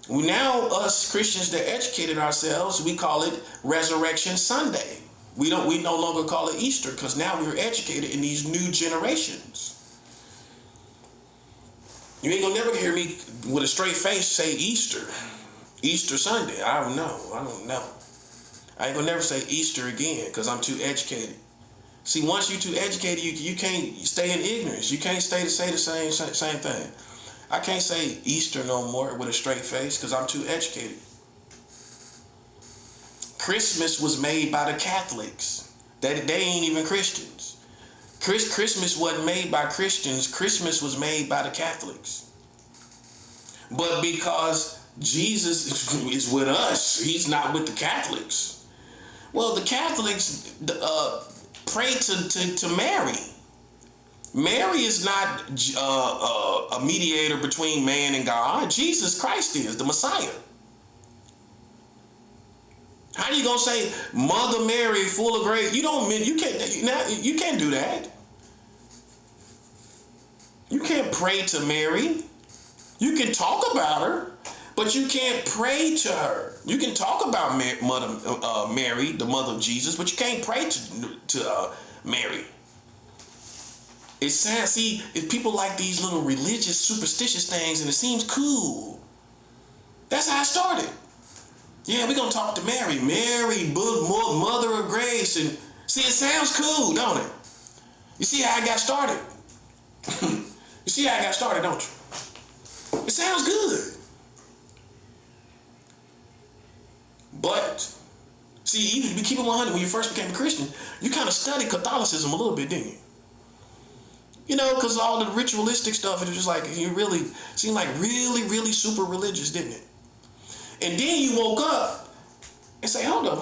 Now us Christians that educated ourselves, we call it Resurrection Sunday. We no longer call it Easter, because now we're educated in these new generations. You ain't gonna never hear me with a straight face say Easter Sunday. I don't know. I ain't gonna never say Easter again, because I'm too educated. See, once you're too educated, you can't stay in ignorance. You can't say the same thing. I can't say Easter no more with a straight face, because I'm too educated. Christmas was made by the Catholics. They ain't even Christians. Christmas wasn't made by Christians. Christmas was made by the Catholics. But because Jesus is with us, he's not with the Catholics. Well, the Catholics pray to Mary. Mary is not a mediator between man and God. Jesus Christ is the Messiah. How you gonna say Mother Mary, full of grace? You can't do that. You can't pray to Mary. You can talk about her, but you can't pray to her. You can talk about Mary, the mother of Jesus, but you can't pray to Mary. It's sad. See, if people like these little religious, superstitious things, and it seems cool. That's how it started. Yeah, we're going to talk to Mary. Mary, mother of grace. And see, it sounds cool, don't it? You see how I got started? You see how I got started, don't you? It sounds good. But, see, even to keep it 100, when you first became a Christian, you kind of studied Catholicism a little bit, didn't you? You know, because all the ritualistic stuff, it was just like, you really seemed like really, really super religious, didn't it? And then you woke up and say, hold up.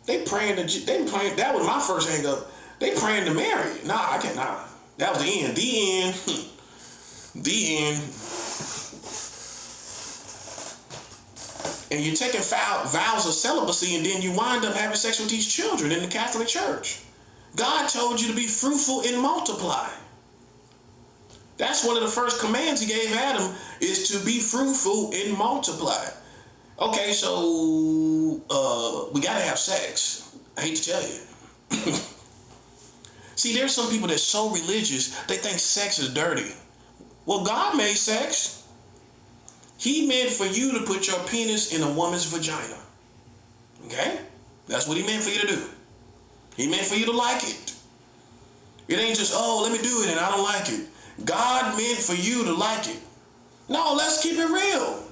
They praying, that was my first hang up. They praying to Mary. Nah, I can't, nah. That was the end. The end. The end. And you're taking vows of celibacy, and then you wind up having sex with these children in the Catholic Church. God told you to be fruitful and multiply. That's one of the first commands he gave Adam, is to be fruitful and multiply. Okay, so we gotta have sex. I hate to tell you. See, there's some people that's so religious, they think sex is dirty. Well, God made sex. He meant for you to put your penis in a woman's vagina. Okay? That's what he meant for you to do. He meant for you to like it. It ain't just, oh, let me do it and I don't like it. God meant for you to like it. No, let's keep it real.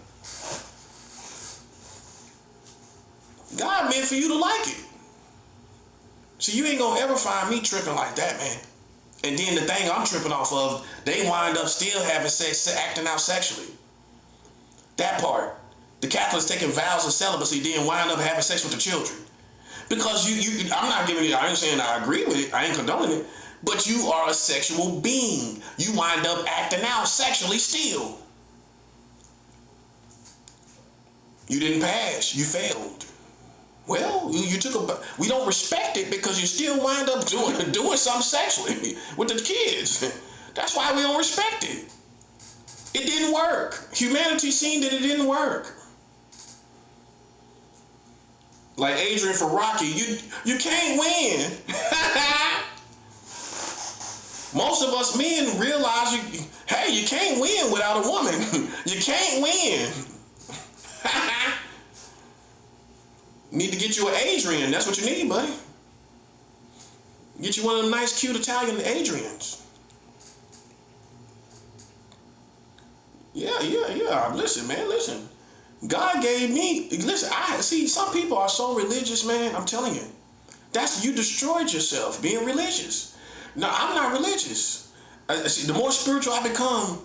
God meant for you to like it. So you ain't gonna ever find me tripping like that, man. And then the thing I'm tripping off of, they wind up still having sex, acting out sexually. That part. The Catholics taking vows of celibacy, then wind up having sex with the children. Because I'm not giving it, I ain't saying I agree with it, I ain't condoning it, but you are a sexual being. You wind up acting out sexually still. You didn't pass, you failed. Well, you took we don't respect it because you still wind up doing something sexually with the kids. That's why we don't respect it. It didn't work. Humanity seen that it didn't work. Like Adrian for Rocky, you can't win. Most of us men realize you can't win without a woman. You can't win. Need to get you an Adrian. That's what you need, buddy. Get you one of them nice, cute Italian Adrians. Yeah. Listen, man, listen. God gave me, listen, I see some people are so religious, man, I'm telling you. You destroyed yourself being religious. No, I'm not religious. See, the more spiritual I become,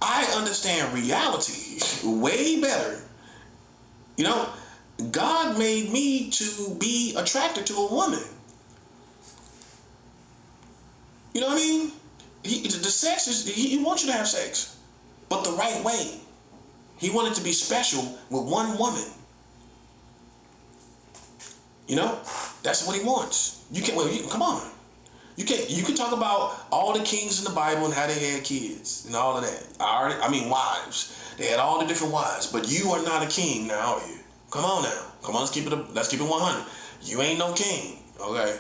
I understand reality way better. You know, God made me to be attracted to a woman. You know what I mean? The sex is, he wants you to have sex, but the right way. He wanted to be special with one woman. You know, that's what he wants. Come on. You can talk about all the kings in the Bible and how they had kids and all of that. Wives. They had all the different wives, but you are not a king now, are you? Come on now. Come on, let's keep it 100. You ain't no king, okay?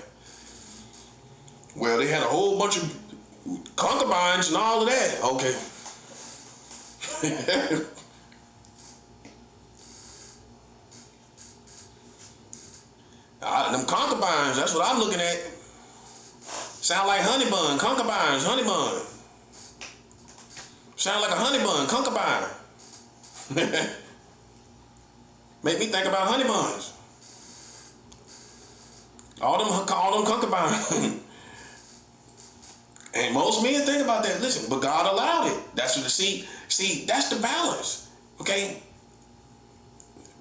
Well, they had a whole bunch of concubines and all of that, okay? Them concubines, that's what I'm looking at. Sound like honey bun, concubines, honey bun. Sound like a honey bun, concubine. Make me think about honey buns. All them concubines. And most men think about that. Listen, but God allowed it. That's what see, that's the balance. Okay?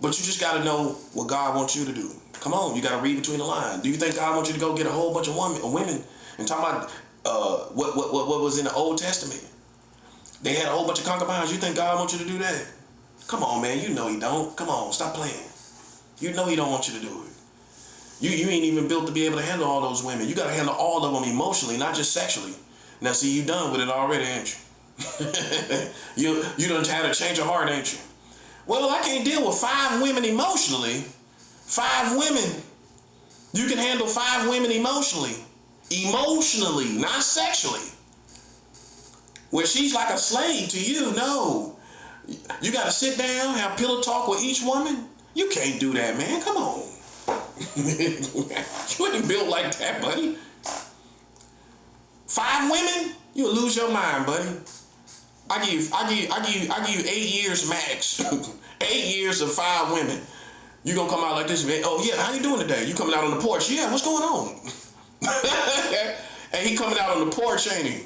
But you just gotta know what God wants you to do. Come on, you gotta read between the lines. Do you think God wants you to go get a whole bunch of women and talk about what was in the Old Testament? They had a whole bunch of concubines. You think God wants you to do that? Come on, man. You know he don't. Come on, stop playing. You know he don't want you to do it. You ain't even built to be able to handle all those women. You gotta handle all of them emotionally, not just sexually. Now, see, you done with it already, ain't you? you done had a change of heart, ain't you? Well, I can't deal with 5 women emotionally. 5 women. You can handle 5 women emotionally. Emotionally, not sexually. Where she's like a slave to you. No. You got to sit down, have pillow talk with each woman. You can't do that, man. Come on. You ain't built like that, buddy. 5 women? You'll lose your mind, buddy. I give you 8 years max. 8 years of 5 women. You gonna come out like this, man? Oh yeah, how you doing today? You coming out on the porch? Yeah, what's going on? And he coming out on the porch, ain't he?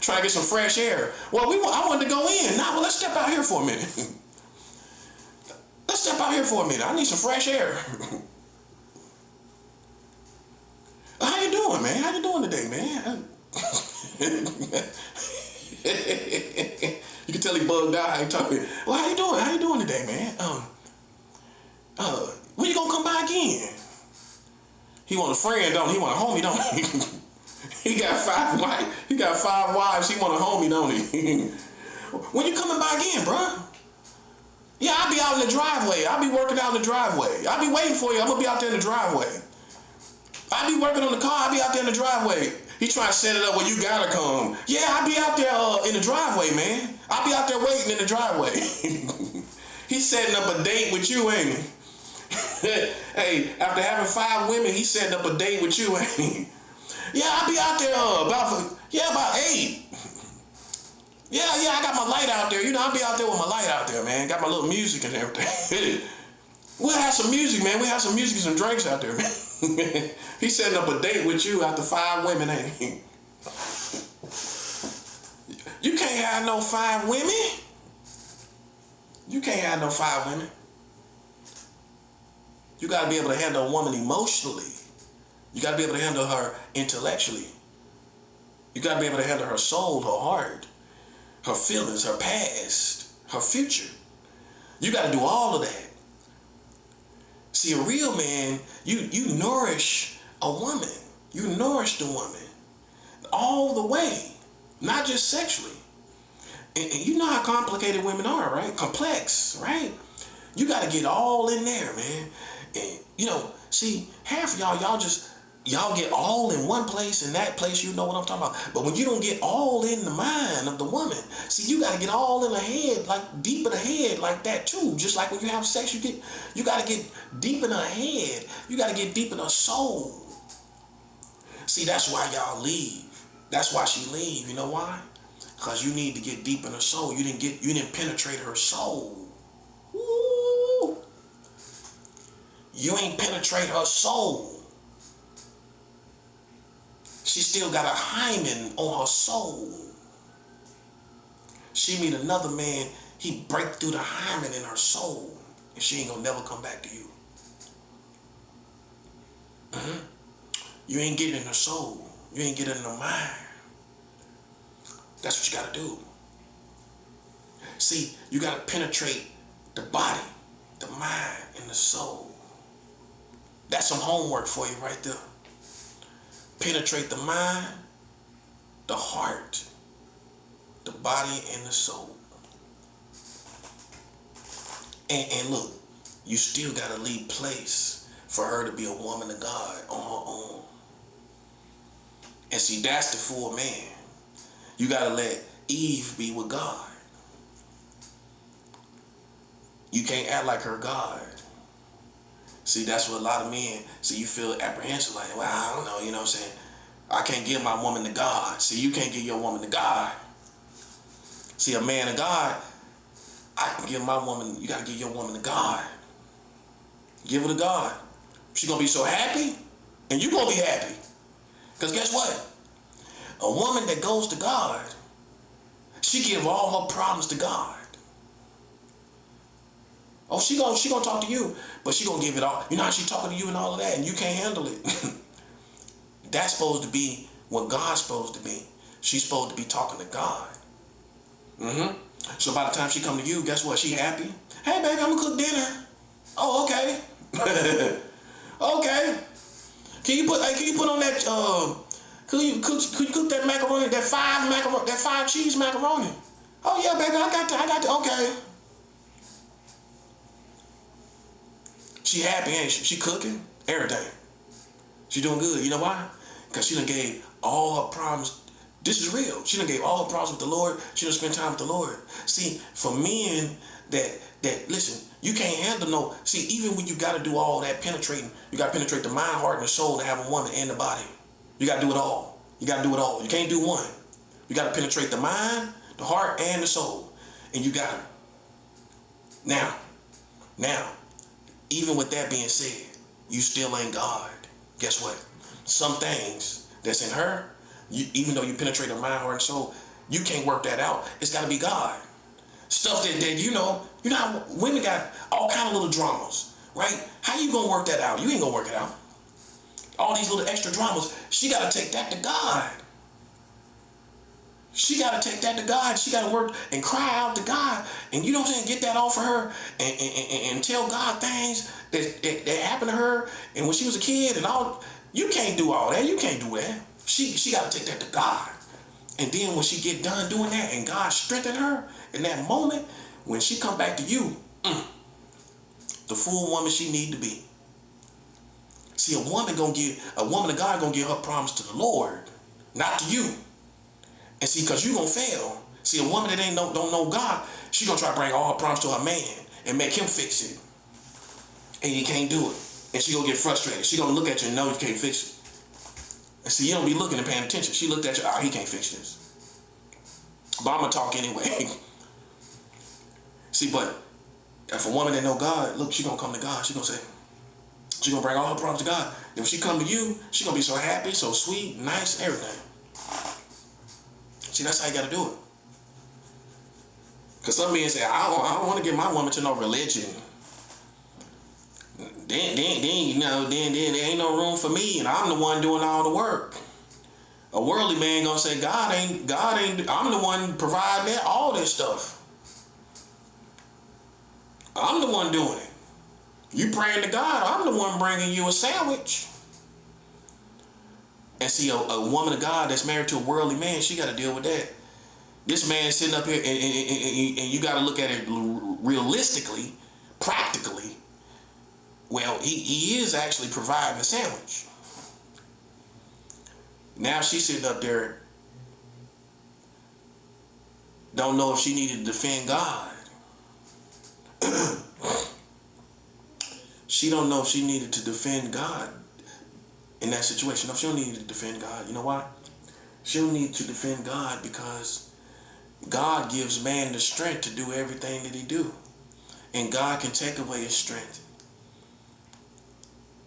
Trying to get some fresh air. Well, I wanted to go in. Nah, well, let's step out here for a minute. Let's step out here for a minute. I need some fresh air. How you doing, man? How you doing today, man? You can tell he bugged out. He talking. Well, how you doing? How you doing today, man? When you gonna come by again? He want a friend, don't he? He want a homie, don't he? He got 5 wives. He got 5 wives. He want a homie, don't he? When you coming by again, bruh? Yeah, I'll be out in the driveway. I'll be working out in the driveway. I'll be waiting for you. I'm gonna be out there in the driveway. I'll be working on the car. I'll be out there in the driveway. He trying to set it up where you gotta come. Yeah, I'll be out there in the driveway, man. I'll be out there waiting in the driveway. He's setting up a date with you, ain't he? Hey, after having 5 women, he's setting up a date with you, ain't he? Yeah, I'll be out there about 8. Yeah, I got my light out there. You know, I'll be out there with my light out there, man. Got my little music and everything. We'll have some music, man. We'll have some music and some drinks out there, man. He's setting up a date with you after 5 women, ain't he? You can't have no 5 women. You can't have no 5 women. You got to be able to handle a woman emotionally. You got to be able to handle her intellectually. You got to be able to handle her soul, her heart, her feelings, her past, her future. You got to do all of that. See, a real man, you nourish a woman. You nourish the woman all the way, not just sexually. And you know how complicated women are, right? Complex, right? You got to get all in there, man. And, you know, see, half of y'all get all in one place, and that place, you know what I'm talking about. But when you don't get all in the mind of the woman, see, you got to get all in the head, like deep in the head like that too. Just like when you have sex, you got to get deep in her head. You got to get deep in her soul. See, that's why y'all leave. That's why she leave. You know why? Because you need to get deep in her soul. You didn't penetrate her soul. Woo. You ain't penetrate her soul. She still got a hymen on her soul. She meet another man, he break through the hymen in her soul, and she ain't gonna never come back to you. You ain't getting in her soul. You ain't getting in her mind. That's what you gotta do. See, you gotta penetrate the body, the mind, and the soul. That's some homework for you right there. Penetrate the mind, the heart, the body, and the soul. And look, you still gotta leave place for her to be a woman of God on her own. And see, that's the full man. You gotta let Eve be with God. You can't act like her God. See, that's what a lot of men, you feel apprehensive, like, well, I don't know, you know what I'm saying? I can't give my woman to God. See, you can't give your woman to God. See, a man of God, I can give my woman, you gotta give your woman to God. Give her to God. She's gonna be so happy, and you gonna be happy. Because guess what? A woman that goes to God, she give all her problems to God. Oh, she gonna talk to you, but she gonna give it all. You know how she talking to you and all of that, and you can't handle it. That's supposed to be what God's supposed to be. She's supposed to be talking to God. So by the time she come to you, guess what? She happy. Hey, baby, I'm gonna cook dinner. Oh, okay. Okay. Can you put on that? Could you cook that macaroni? That 5 cheese macaroni. Oh yeah, baby, I got that. Okay. She happy, ain't she? She cooking everything. She doing good. You know why? Because she done gave all her problems. This is real. She done gave all her problems with the Lord. She done spent time with the Lord. See, for men that listen, you can't handle no. See, even when you got to do all that penetrating, you got to penetrate the mind, heart, and the soul to have a woman and the body. You got to do it all. You got to do it all. You can't do one. You got to penetrate the mind, the heart, and the soul. And you got it. Now, even with that being said, you still ain't God. Guess what? Some things that's in her, even though you penetrate her mind, heart, and soul, you can't work that out. It's got to be God. Stuff that you know how women got all kind of little dramas, right? How you gonna work that out? You ain't gonna work it out. All these little extra dramas, she got to take that to God. She got to take that to God. She got to work and cry out to God. And you know what I'm saying? Get that off of her and tell God things that happened to her and when she was a kid and all. You can't do all that. You can't do that. She got to take that to God. And then when she get done doing that and God strengthen her in that moment, when she come back to you, the full woman she need to be. See, a woman of God gonna give her promise to the Lord, not to you. And see, because you gonna fail. See, a woman that don't know God, she gonna try to bring all her problems to her man and make him fix it. And you can't do it. And she gonna get frustrated. She gonna look at you and know you can't fix it. And see, you don't be looking and paying attention. She looked at you, he can't fix this. But I'm gonna talk anyway. See, but if a woman that know God, look, she gonna come to God. She gonna say, she gonna bring all her problems to God. Then when she come to you, she gonna be so happy, so sweet, nice, everything. See, that's how you got to do it. Because some men say, I don't want to get my woman to no religion. Then there ain't no room for me, and I'm the one doing all the work. A worldly man gonna say, God ain't, I'm the one providing all this stuff. I'm the one doing it. You praying to God, I'm the one bringing you a sandwich. And see, a woman of God that's married to a worldly man, she got to deal with that. This man sitting up here, and you got to look at it realistically, practically. Well, he is actually providing a sandwich. Now she's sitting up there, don't know if she needed to defend God. She don't know if she needed to defend God in that situation. No, she don't need to defend God. You know why? She don't need to defend God because God gives man the strength to do everything that he do. And God can take away his strength.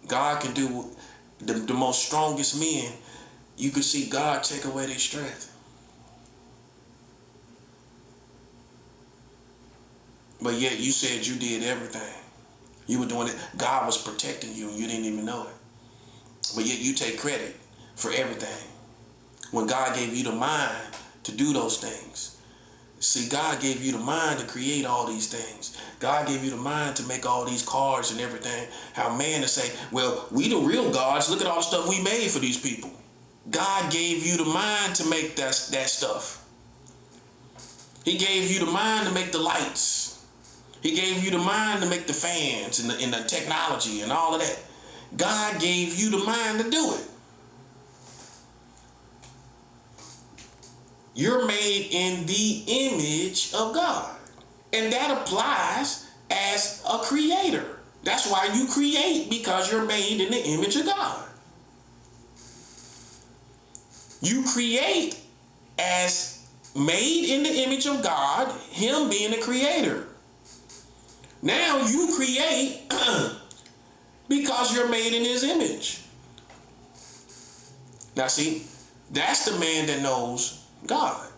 God can do the most strongest men. You can see God take away their strength. But yet you said you did everything. You were doing it. God was protecting you and you didn't even know it. But yet you take credit for everything. When God gave you the mind to do those things. See, God gave you the mind to create all these things. God gave you the mind to make all these cars and everything. How man to say, well, we the real gods. Look at all the stuff we made for these people. God gave you the mind to make that stuff. He gave you the mind to make the lights. He gave you the mind to make the fans and the technology and all of that. God gave you the mind to do it. You're made in the image of God. And that applies as a creator. That's why you create, because you're made in the image of God. You create as made in the image of God, him being the creator. Now you create because you're made in his image. Now see, that's the man that knows God.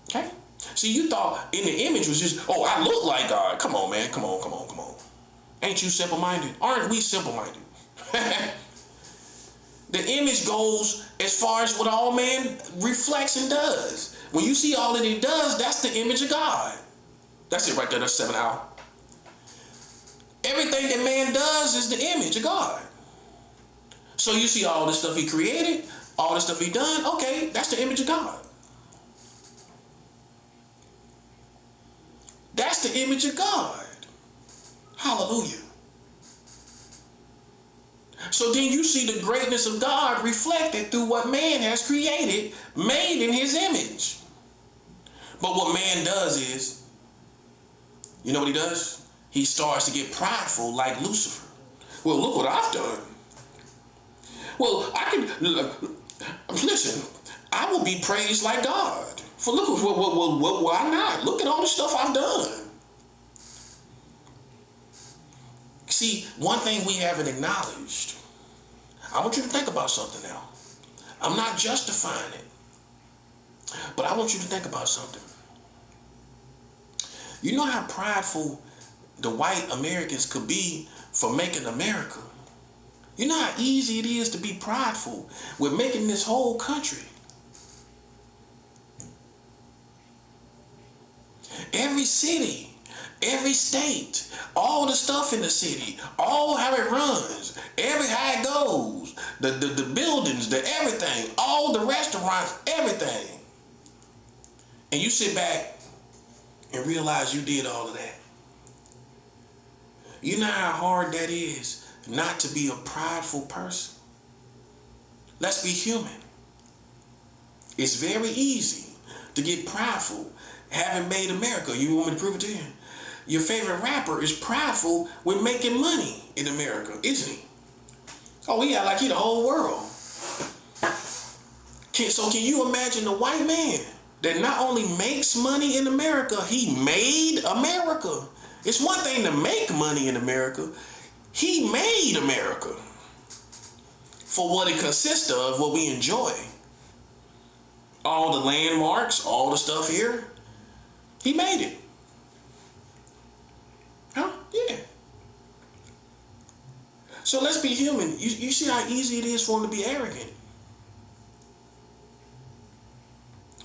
Okay? See, you thought in the image was just, oh, I look like God. Come on, man. Come on. Ain't you simple-minded? Aren't we simple-minded? The image goes as far as what all man reflects and does. When you see all that he does, that's the image of God. That's it right there. That's 7 hours. Everything that man does is the image of God. So you see all this stuff he created, all this stuff he done. Okay, that's the image of God. That's the image of God. Hallelujah. So then you see the greatness of God reflected through what man has created, made in his image. But what man does is, you know what he does? He starts to get prideful like Lucifer. Well, look what I've done. Well, I can, listen, I will be praised like God. For look, why not? Look at all the stuff I've done. See, one thing we haven't acknowledged, I want you to think about something now. I'm not justifying it, but I want you to think about something. You know how prideful the white Americans could be for making America? You know how easy it is to be prideful with making this whole country? Every city, every state, all the stuff in the city, all how it runs, how it goes, the buildings, the everything, all the restaurants, everything. And you sit back and realize you did all of that. You know how hard that is not to be a prideful person? Let's be human. It's very easy to get prideful having made America. You want me to prove it to you? Your favorite rapper is prideful with making money in America, isn't he? Oh, he act like he the whole world. So can you imagine the white man that not only makes money in America, he made America. It's one thing to make money in America. He made America for what it consists of, what we enjoy. All the landmarks, all the stuff here, he made it. Huh? Yeah. So let's be human. You see how easy it is for him to be arrogant.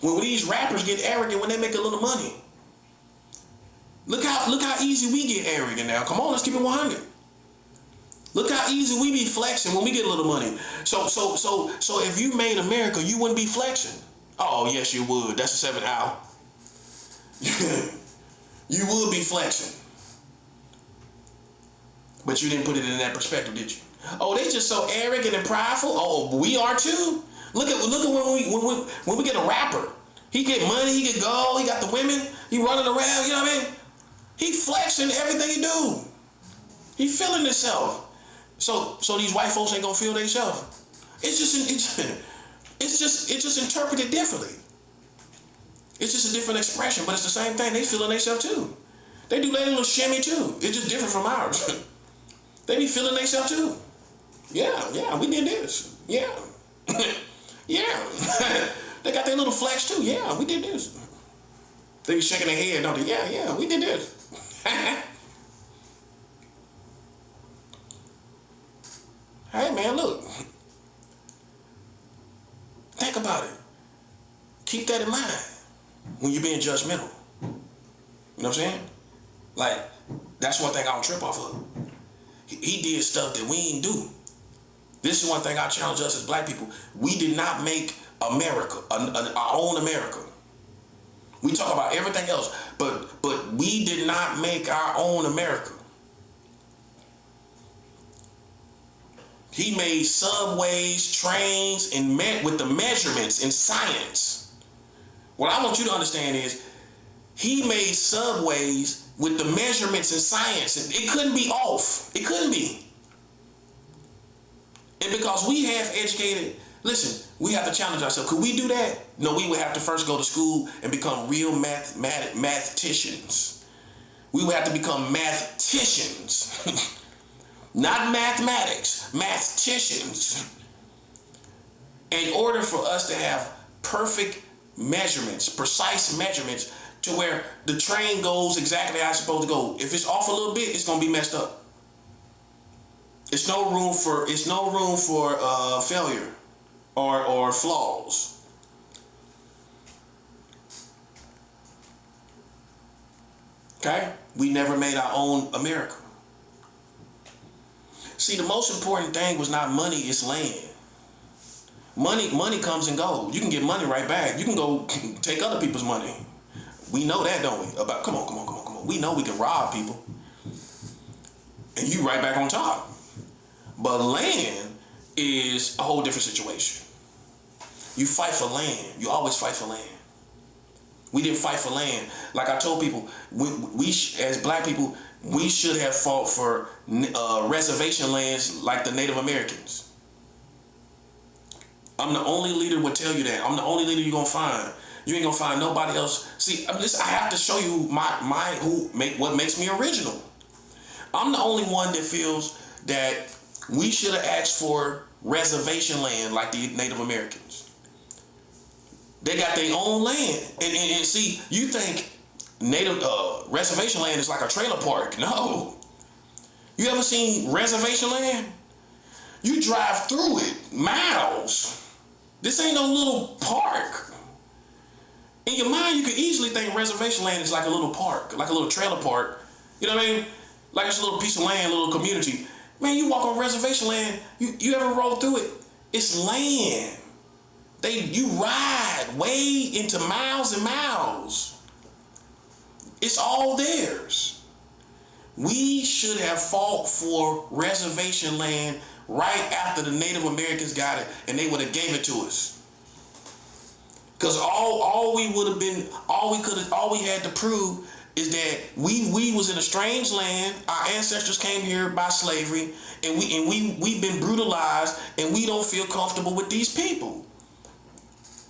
When these rappers get arrogant when they make a little money. Look how easy we get arrogant now. Come on, let's keep it 100. Look how easy we be flexing when we get a little money. So if you made America, you wouldn't be flexing. Oh, yes, you would. That's the 7th hour. You would be flexing. But you didn't put it in that perspective, did you? Oh, they just so arrogant and prideful. Oh, we are too. Look at when we get a rapper. He get money, he get gold, he got the women, he running around, you know what I mean? He flexing everything he do. He feeling himself. So these white folks ain't gonna feel themselves. It's just interpreted differently. It's just a different expression, but it's the same thing. They feeling themselves too. They do that little shimmy too. It's just different from ours. They be feeling themselves too. Yeah, we did this. Yeah. Yeah. They got their little flex too. Yeah, we did this. They be shaking their head, don't they? Yeah, we did this. Hey man, look. Think about it. Keep that in mind when you're being judgmental. You know what I'm saying? Like, that's one thing I don't trip off of. He did stuff that we ain't do. This is one thing I challenge us as black people. We did not make America, our own America. We talk about everything else, but we did not make our own America. He made subways, trains, and met with the measurements in science. What I want you to understand is he made subways with the measurements in science. It couldn't be off. It couldn't be. And because we have educated, listen, we have to challenge ourselves. Could we do that? No, we would have to first go to school and become real mathematicians. We would have to become mathematicians. Not mathematics, mathematicians. In order for us to have perfect measurements, precise measurements, to where the train goes exactly how it's supposed to go. If it's off a little bit, it's gonna be messed up. It's no room for failure or flaws. Okay? We never made our own America. See, the most important thing was not money, it's land. Money comes and goes. You can get money right back. You can go take other people's money. We know that, don't we? Come on. We know we can rob people. And you right back on top. But land is a whole different situation. You fight for land. You always fight for land. We didn't fight for land. Like I told people, we as black people, we should have fought for reservation lands like the Native Americans. I'm the only leader would tell you that. I'm the only leader you're gonna find. You ain't gonna find nobody else. See, I have to show you what makes me original. I'm the only one that feels that we should have asked for reservation land like the Native Americans. They got their own land. And see, you think native reservation land is like a trailer park. No. You ever seen reservation land? You drive through it miles. This ain't no little park. In your mind, you could easily think reservation land is like a little park, like a little trailer park. You know what I mean? Like it's a little piece of land, a little community. Man, you walk on reservation land, you ever roll through it? It's land. You ride way into miles and miles. It's all theirs. We should have fought for reservation land right after the Native Americans got it, and they would have gave it to us. Because all we had to prove is that we was in a strange land. Our ancestors came here by slavery, and we've been brutalized, and we don't feel comfortable with these people.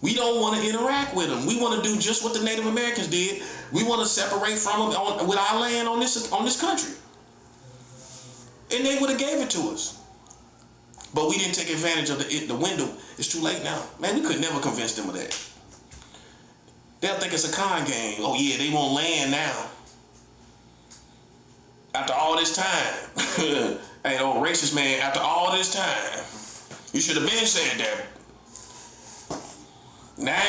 We don't want to interact with them. We want to do just what the Native Americans did. We want to separate from them with our land on this country. And they would have gave it to us. But we didn't take advantage of the window. It's too late now. Man, we could never convince them of that. They'll think it's a con game. Oh yeah, they want land now. After all this time. Hey, old racist man, after all this time. You should have been said that. Now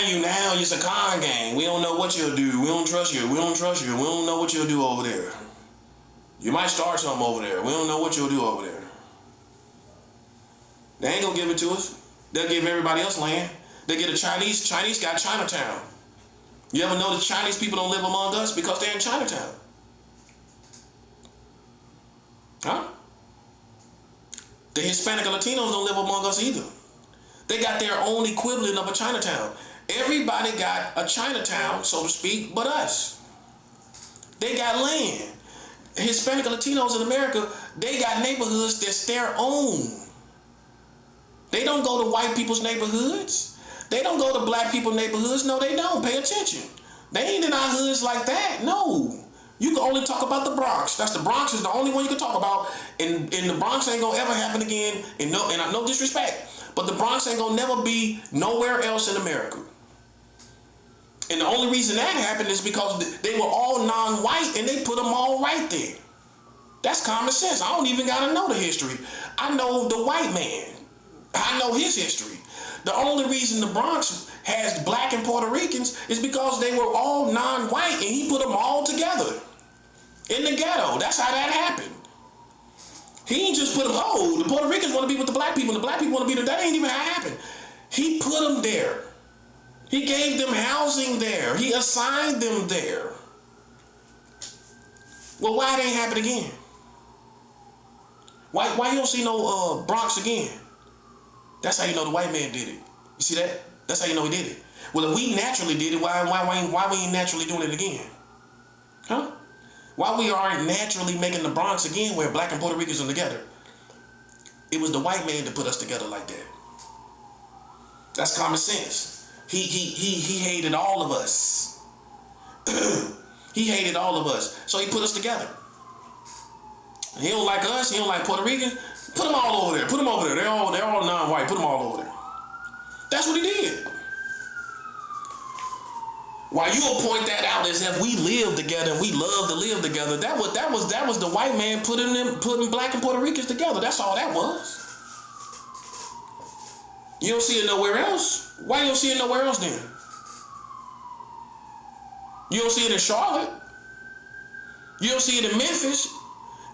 it's a con game. We don't know what you'll do. We don't trust you. We don't know what you'll do over there. You might start something over there. We don't know what you'll do over there. They ain't gonna give it to us. They'll give everybody else land. They get a Chinese got Chinatown. You ever know the Chinese people don't live among us because they're in Chinatown? Huh? The Hispanic or Latinos don't live among us either. They got their own equivalent of a Chinatown. Everybody got a Chinatown, so to speak, but us. They got land. Hispanic or Latinos in America, they got neighborhoods that's their own. They don't go to white people's neighborhoods. They don't go to black people's neighborhoods. No, they don't. Pay attention. They ain't in our hoods like that. No. You can only talk about the Bronx. The Bronx is the only one you can talk about. And the Bronx ain't gonna ever happen again. And no disrespect. But the Bronx ain't gonna never be nowhere else in America. And the only reason that happened is because they were all non-white and they put them all right there. That's common sense. I don't even gotta know the history. I know the white man. I know his history. The only reason the Bronx has black and Puerto Ricans is because they were all non-white and he put them all together in the ghetto. That's how that happened. He ain't just put them, the Puerto Ricans want to be with the black people and the black people want to be there. That ain't even how it happened. He put them there. He gave them housing there. He assigned them there. Well, why it ain't happen again? Why you don't see no Bronx again? That's how you know the white man did it. You see that? That's how you know he did it. Well, if we naturally did it, why we ain't naturally doing it again? Huh? Why we aren't naturally making the Bronx again where black and Puerto Ricans are together? It was the white man that put us together like that. That's common sense. He hated all of us. He hated all of us. So he put us together. He don't like us. He don't like Puerto Ricans. Put them all over there. Put them over there. They're all non-white. Put them all over there. That's what he did. Why you'll point that out as if we live together and we love to live together. That was the white man putting black and Puerto Ricans together. That's all that was. You don't see it nowhere else. Why you don't see it nowhere else then? You don't see it in Charlotte. You don't see it in Memphis.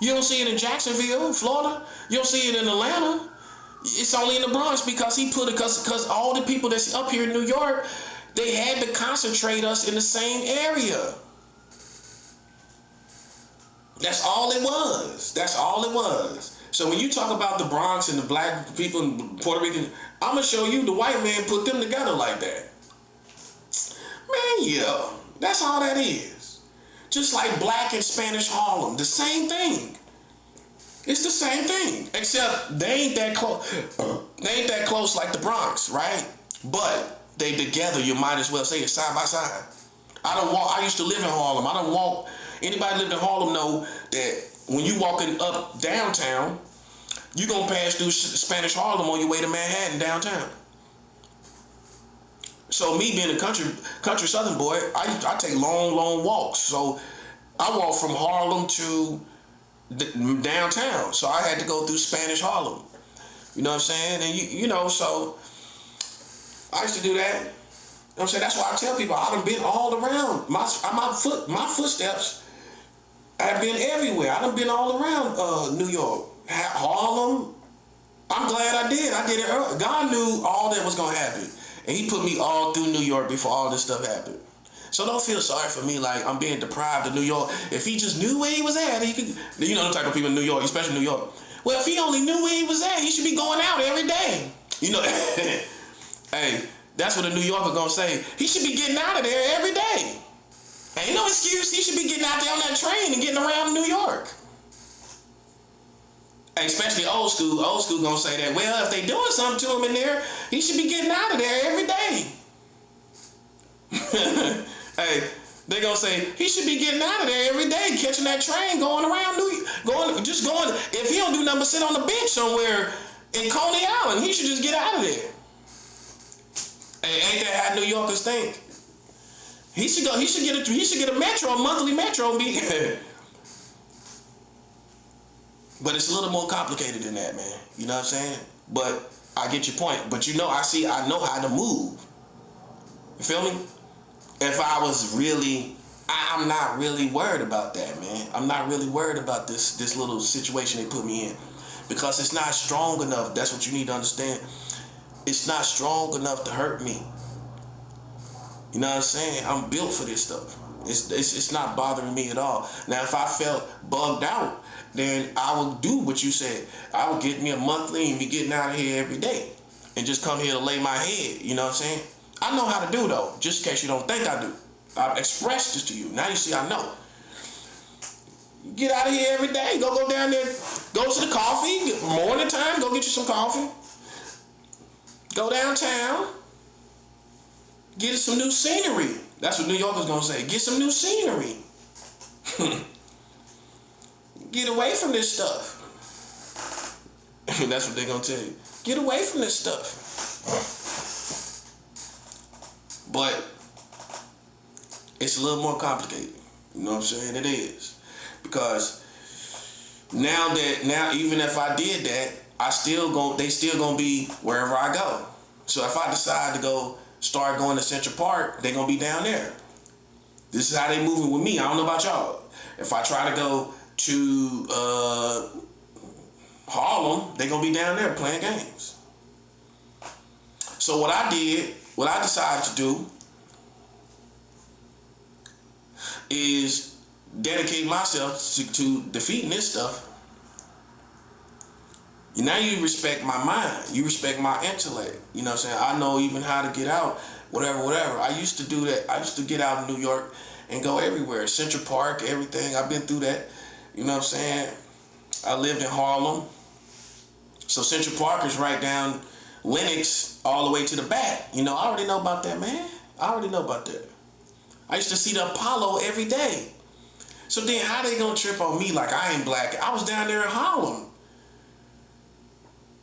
You don't see it in Jacksonville, Florida. You don't see it in Atlanta. It's only in the Bronx because because all the people that's up here in New York, they had to concentrate us in the same area. That's all it was. That's all it was. So when you talk about the Bronx and the black people and Puerto Rican, I'm going to show you the white man put them together like that. Man, yeah. That's all that is. Just like black and Spanish Harlem. The same thing. It's the same thing, except they ain't that close. They ain't that close like the Bronx, right? But they together. You might as well say it side by side. I used to live in Harlem. I don't walk. Anybody lived in Harlem know that when you walking up downtown, you gonna pass through Spanish Harlem on your way to Manhattan downtown. So me being a country Southern boy, I take long walks. So I walk from Harlem to downtown, so I had to go through Spanish Harlem. You know what I'm saying? And you know, so I used to do that. You know what I'm saying? That's why I tell people I done been all around. My footsteps have been everywhere. I done been all around New York, Harlem. I'm glad I did. I did it early. God knew all that was gonna happen, and He put me all through New York before all this stuff happened. So don't feel sorry for me like I'm being deprived of New York. If He just knew where He was at, He could. You know the type of people in New York, especially New York. Well, if He only knew where He was at, He should be going out every day. You know, hey, that's what a New Yorker gonna say. He should be getting out of there every day. Ain't no excuse. He should be getting out there on that train and getting around New York. Hey, especially old school. Old school gonna say that. Well, if they doing something to him in there, he should be getting out of there every day. Hey, they gonna say he should be getting out of there every day, catching that train, going around going. If he don't do nothing but sit on the bench somewhere in Coney Island, he should just get out of there. Hey, ain't that how New Yorkers think? He should go. He should get a metro, a monthly metro, and be. But it's a little more complicated than that, man. You know what I'm saying? But I get your point. But you know, I know how to move. You feel me? If I was really, I'm not really worried about that, man. I'm not really worried about this little situation they put me in, because it's not strong enough. That's what you need to understand. It's not strong enough to hurt me. You know what I'm saying? I'm built for this stuff. It's not bothering me at all. Now, if I felt bugged out, then I would do what you said. I would get me a monthly and be getting out of here every day and just come here to lay my head. You know what I'm saying? I know how to do, though, just in case you don't think I do. I've expressed this to you. Now you see I know. Get out of here every day. Go down there. Go to the coffee. Morning time. Go get you some coffee. Go downtown. Get some new scenery. That's what New Yorkers gonna say. Get some new scenery. Get away from this stuff. That's what they're gonna tell you. Get away from this stuff. But it's a little more complicated. You know what I'm saying? It is. Because now even if I did that, they still gonna be wherever I go. So if I decide to start going to Central Park, they're gonna be down there. This is how they moving with me. I don't know about y'all. If I try to go to Harlem, they're gonna be down there playing games. So what I decided to do is dedicate myself to defeating this stuff. Now you respect my mind. You respect my intellect. You know what I'm saying? I know even how to get out, whatever. I used to do that. I used to get out in New York and go everywhere. Central Park, everything. I've been through that. You know what I'm saying? I lived in Harlem. So Central Park is right down Lenox all the way to the back. You know, I already know about that, man. I already know about that. I used to see the Apollo every day. So then how they gonna trip on me like I ain't black? I was down there in Harlem,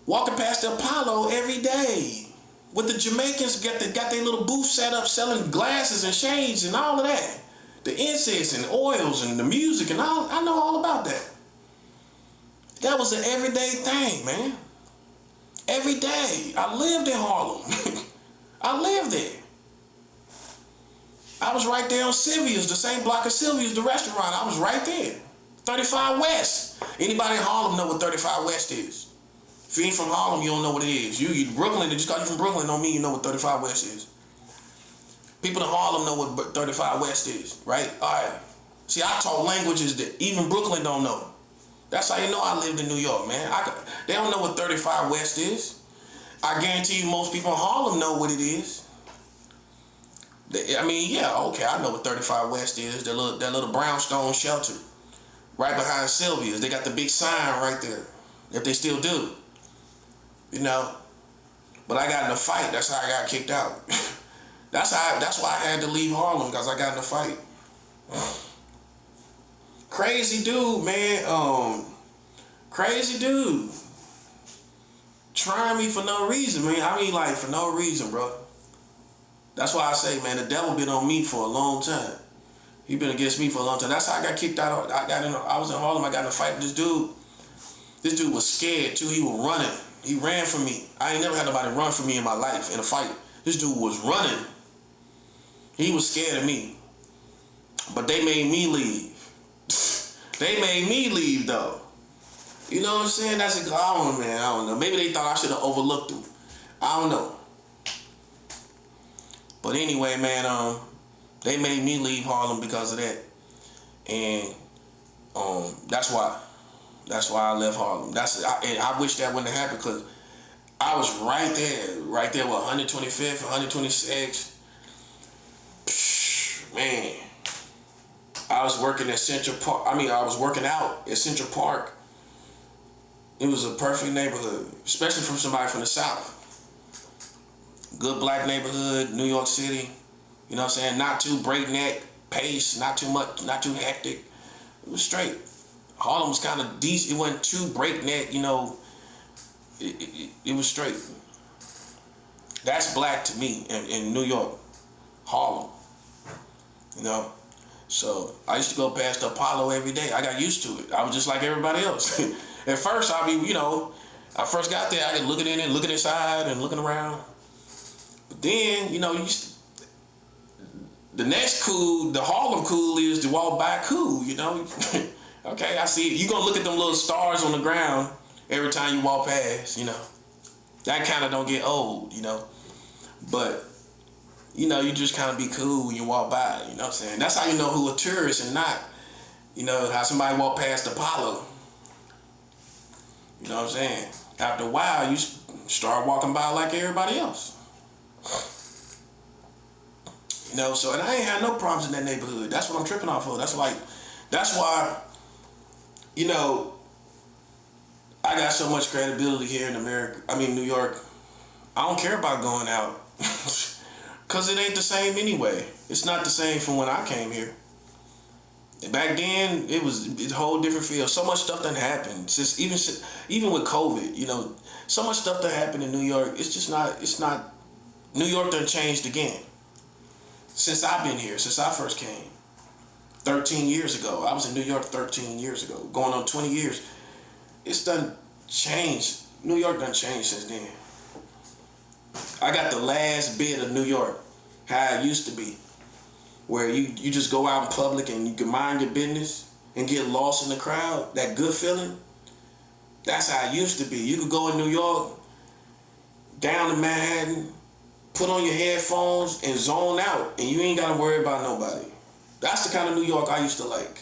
walking past the Apollo every day with the Jamaicans got their little booth set up selling glasses and shades and all of that. The incense and oils and the music and all. I know all about that. That was an everyday thing, man. Every day. I lived in Harlem. I lived there. I was right there on Sylvia's, the same block as Sylvia's, the restaurant. I was right there. 35 West. Anybody in Harlem know what 35 West is? If you ain't from Harlem, you don't know what it is. You Brooklyn, just because you from Brooklyn don't mean you know what 35 West is. People in Harlem know what 35 West is, right? All right. See, I taught languages that even Brooklyn don't know. That's how you know I lived in New York, man. They don't know what 35 West is. I guarantee you most people in Harlem know what it is. I mean, yeah, okay, I know what 35 West is. That little brownstone shelter right behind Sylvia's. They got the big sign right there, if they still do. You know, but I got in a fight. That's how I got kicked out. That's why I had to leave Harlem, because I got in a fight. Crazy dude, man. Crazy dude. Trying me for no reason, man. I mean, like, for no reason, bro. That's why I say, man, the devil been on me for a long time. He been against me for a long time. That's how I got kicked out. I was in Harlem. I got in a fight with this dude. This dude was scared, too. He was running. He ran from me. I ain't never had nobody run from me in my life in a fight. This dude was running. He was scared of me. But they made me leave. They made me leave, though. You know what I'm saying? I don't know. Maybe they thought I should have overlooked him. I don't know. But anyway, man, they made me leave Harlem because of that. And that's why. That's why I left Harlem. And I wish that wouldn't have happened, because I was right there with 125th, 126th. Man, I was working at Central Park. I was working out at Central Park. It was a perfect neighborhood, especially from somebody from the South. Good black neighborhood, New York City. You know what I'm saying? Not too breakneck pace, not too much, not too hectic. It was straight. Harlem was kind of decent. It wasn't too breakneck, you know. It was straight. That's black to me in New York, Harlem. You know? So I used to go past the Apollo every day. I got used to it. I was just like everybody else. At first, I first got there, I was looking in and looking inside and looking around. But then, you know, the next cool, the Harlem cool is to walk by cool, you know? Okay, I see it. You're going to look at them little stars on the ground every time you walk past, you know? That kind of don't get old, you know? But, you know, you just kind of be cool when you walk by, you know what I'm saying? That's how you know who a tourist and not. You know, how somebody walk past Apollo. You know what I'm saying? After a while, you start walking by like everybody else. You know, so, and I ain't had no problems in that neighborhood. That's what I'm tripping off of. That's why, you know, I got so much credibility here in New York. I don't care about going out. Because it ain't the same anyway. It's not the same from when I came here. Back then, it's a whole different feel. So much stuff done happened. Even with COVID, you know, so much stuff that happened in New York. It's not, New York done changed again. Since I've been here, since I first came, 13 years ago. I was in New York 13 years ago, going on 20 years. It's done changed. New York done changed since then. I got the last bit of New York, how it used to be, where you just go out in public and you can mind your business and get lost in the crowd, that good feeling. That's how it used to be. You could go in New York, down to Manhattan, put on your headphones and zone out, and you ain't got to worry about nobody. That's the kind of New York I used to like.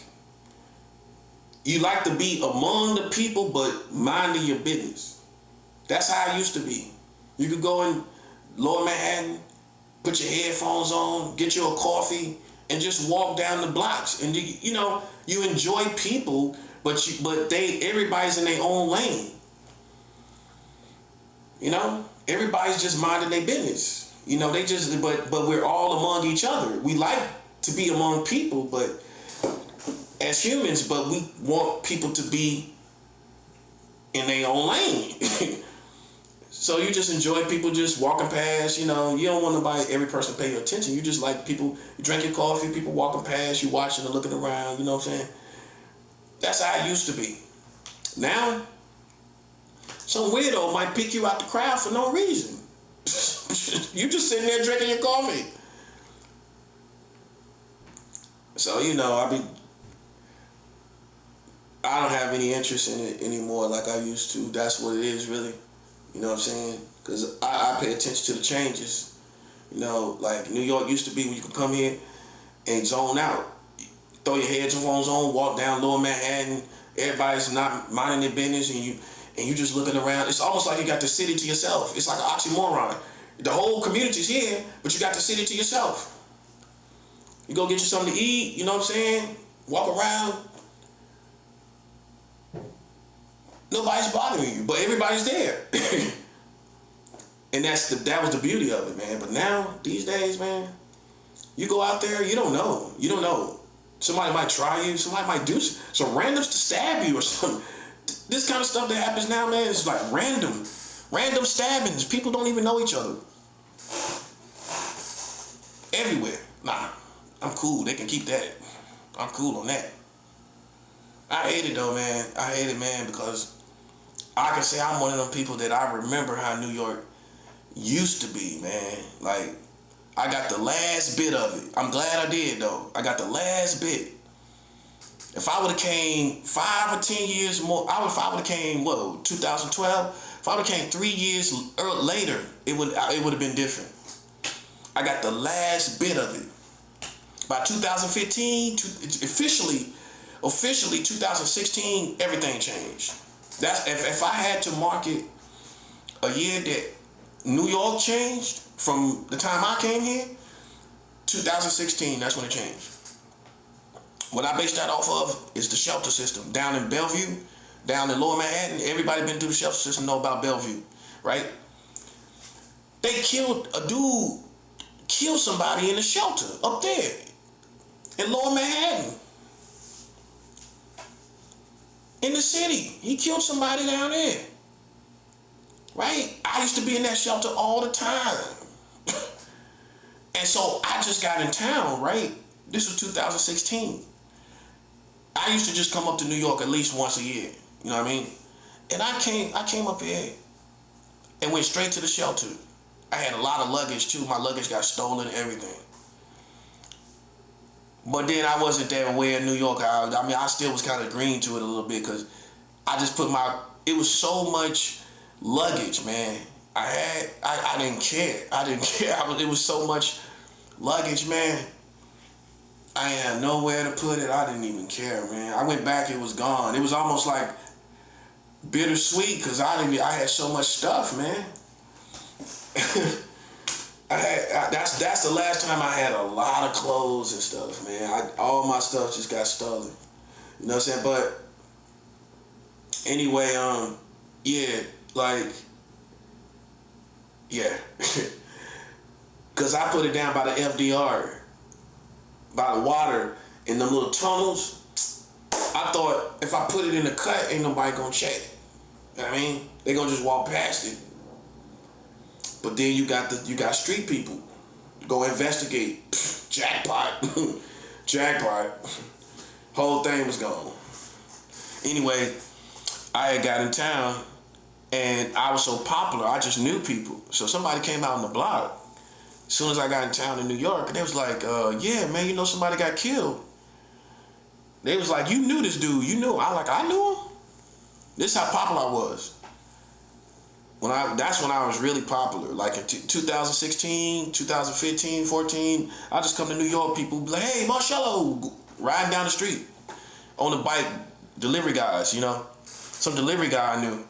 You like to be among the people, but minding your business. That's how it used to be. You could go in Lower Manhattan, put your headphones on, get you a coffee, and just walk down the blocks. And you enjoy people, but everybody's in their own lane. You know, everybody's just minding their business. You know, but we're all among each other. We like to be among people, but as humans, but we want people to be in their own lane. So you just enjoy people just walking past, you know. You don't want every person to pay your attention. You just like people, you drink your coffee, people walking past, you watching and looking around, you know what I'm saying? That's how it used to be. Now, some weirdo might pick you out the crowd for no reason. You just sitting there drinking your coffee. So, you know, I don't have any interest in it anymore like I used to. That's what it is, really. You know what I'm saying? Because I pay attention to the changes. You know, like New York used to be where you could come here and zone out. Throw your headphones on, walk down Lower Manhattan. Everybody's not minding their business, and you just looking around. It's almost like you got the city to yourself. It's like an oxymoron. The whole community's here, but you got the city to yourself. You go get you something to eat, you know what I'm saying? Walk around. Nobody's bothering you, but everybody's there. And that was the beauty of it, man. But now, these days, man, you go out there, you don't know. You don't know. Somebody might try you. Somebody might do some randoms to stab you or something. This kind of stuff that happens now, man, is like random stabbings. People don't even know each other. Everywhere. Nah, I'm cool. They can keep that. I'm cool on that. I hate it though, man. I hate it, man, because I can say I'm one of them people that I remember how New York used to be, man. Like, I got the last bit of it. I'm glad I did, though. I got the last bit. If I would have came 5 or 10 years more, if I would have came, 2012? If I would have came 3 years later, it would have been different. I got the last bit of it. By 2015, officially 2016, everything changed. That's if I had to market a year that New York changed from the time I came here, 2016, that's when it changed. What I base that off of is the shelter system. Down in Bellevue, down in Lower Manhattan, everybody been through the shelter system know about Bellevue, right? They killed somebody in the shelter up there in Lower Manhattan. In the city, he killed somebody down there. Right? I used to be in that shelter all the time. And so I just got in town, right? This was 2016. I used to just come up to New York at least once a year. You know what I mean? And I came up here and went straight to the shelter. I had a lot of luggage too. My luggage got stolen and everything. But then I wasn't that aware of New York. I still was kind of green to it a little bit because I just it was so much luggage, man. I didn't care. It was so much luggage, man. I ain't had nowhere to put it. I didn't even care, man. I went back, it was gone. It was almost like bittersweet because I had so much stuff, man. That's the last time I had a lot of clothes and stuff, man. All my stuff just got stolen. You know what I'm saying? But anyway, yeah, like, yeah. Cause I put it down by the FDR, by the water in them little tunnels. I thought if I put it in the cut, ain't nobody gonna check. You know what I mean? They gonna just walk past it. But then you got street people. Go investigate. Jackpot. Jackpot. Whole thing was gone. Anyway, I had got in town and I was so popular, I just knew people. So somebody came out on the block. As soon as I got in town in New York, and they was like, yeah, man, you know somebody got killed. They was like, you knew this dude. You knew him. I knew him. This is how popular I was. That's when I was really popular. Like in 2016, 2015, 14, I just come to New York, people be like, hey, Marcello, riding down the street on the bike, delivery guys, you know. Some delivery guy I knew.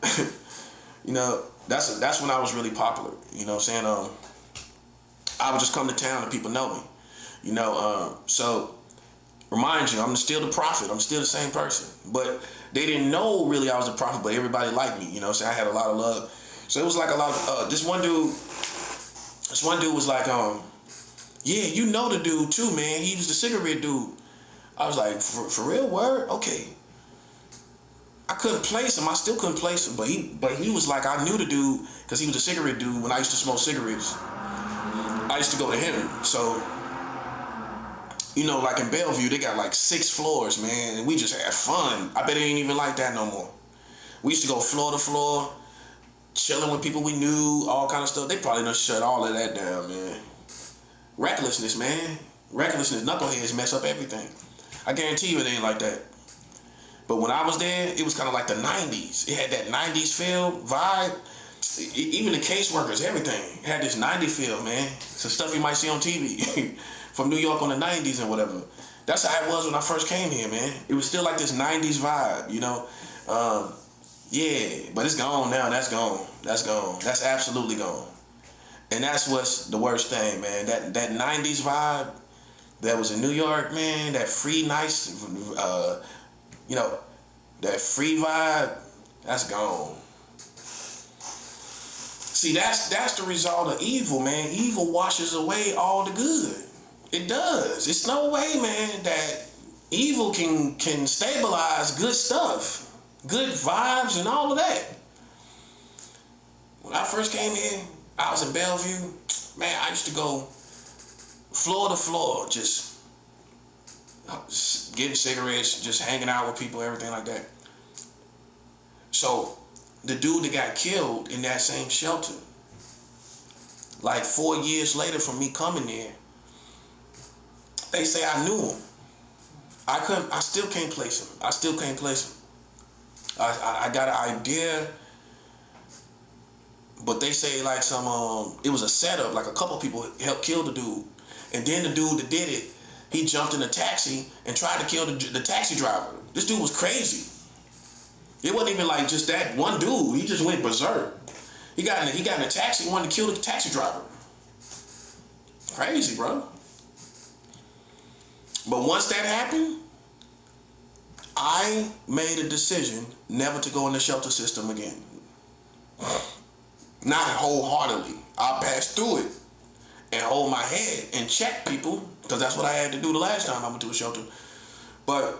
You know, that's when I was really popular. You know what I'm saying? I would just come to town and people know me. You know, so remind you, I'm still the prophet. I'm still the same person. But they didn't know really I was the prophet, but everybody liked me. You know what I'm saying? I had a lot of love. So it was like a lot of, this one dude was like, yeah, you know the dude too, man. He was the cigarette dude. I was like, for real, word? Okay. I couldn't place him. I still couldn't place him. But he was like, I knew the dude because he was a cigarette dude when I used to smoke cigarettes. I used to go to him. So, you know, like in Bellevue, they got like 6 floors, man. And we just had fun. I bet it ain't even like that no more. We used to go floor to floor, chilling with people we knew, all kind of stuff. They probably done shut all of that down, man. Recklessness, man. Recklessness. Knuckleheads mess up everything. I guarantee you it ain't like that. But when I was there, it was kind of like the 90s. It had that 90s feel, vibe. Even the caseworkers, everything had this 90s feel, man. Some stuff you might see on TV from New York on the 90s and whatever. That's how it was when I first came here, man. It was still like this 90s vibe, you know. Yeah, but it's gone now. That's gone. That's gone. That's absolutely gone. And that's what's the worst thing, man. That 90s vibe that was in New York, man. That free, nice, you know, that free vibe. That's gone. See, that's the result of evil, man. Evil washes away all the good. It does. It's no way, man, that evil can stabilize good stuff, good vibes, and all of that. When I first came here, I was in Bellevue. Man, I used to go floor to floor, just getting cigarettes, just hanging out with people, everything like that. So the dude that got killed in that same shelter, like 4 years later from me coming there, they say I knew him. I still can't place him. I got an idea, but they say like it was a setup, like a couple people helped kill the dude. And then the dude that did it, he jumped in a taxi and tried to kill the taxi driver. This dude was crazy. It wasn't even like just that one dude. He just went berserk. He got in a taxi, wanted to kill the taxi driver. Crazy, bro. But once that happened, I made a decision never to go in the shelter system again. Not wholeheartedly. I'll pass through it and hold my head and check people, because that's what I had to do the last time I went to a shelter. But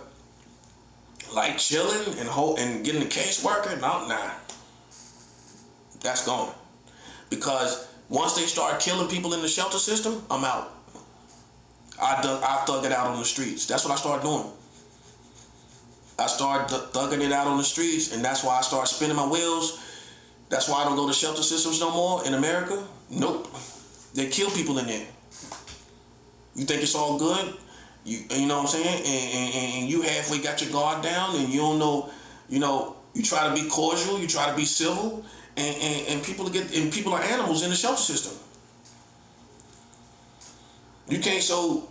like chilling and getting a caseworker, nah. That's gone. Because once they start killing people in the shelter system, I'm out. I thug it out on the streets. That's what I started doing. I started thugging it out on the streets, and that's why I started spinning my wheels. That's why I don't go to shelter systems no more in America. Nope. They kill people in there. You think it's all good? You know what I'm saying? And you halfway got your guard down, and you don't know, you try to be cordial, you try to be civil, and people are animals in the shelter system. You can't, so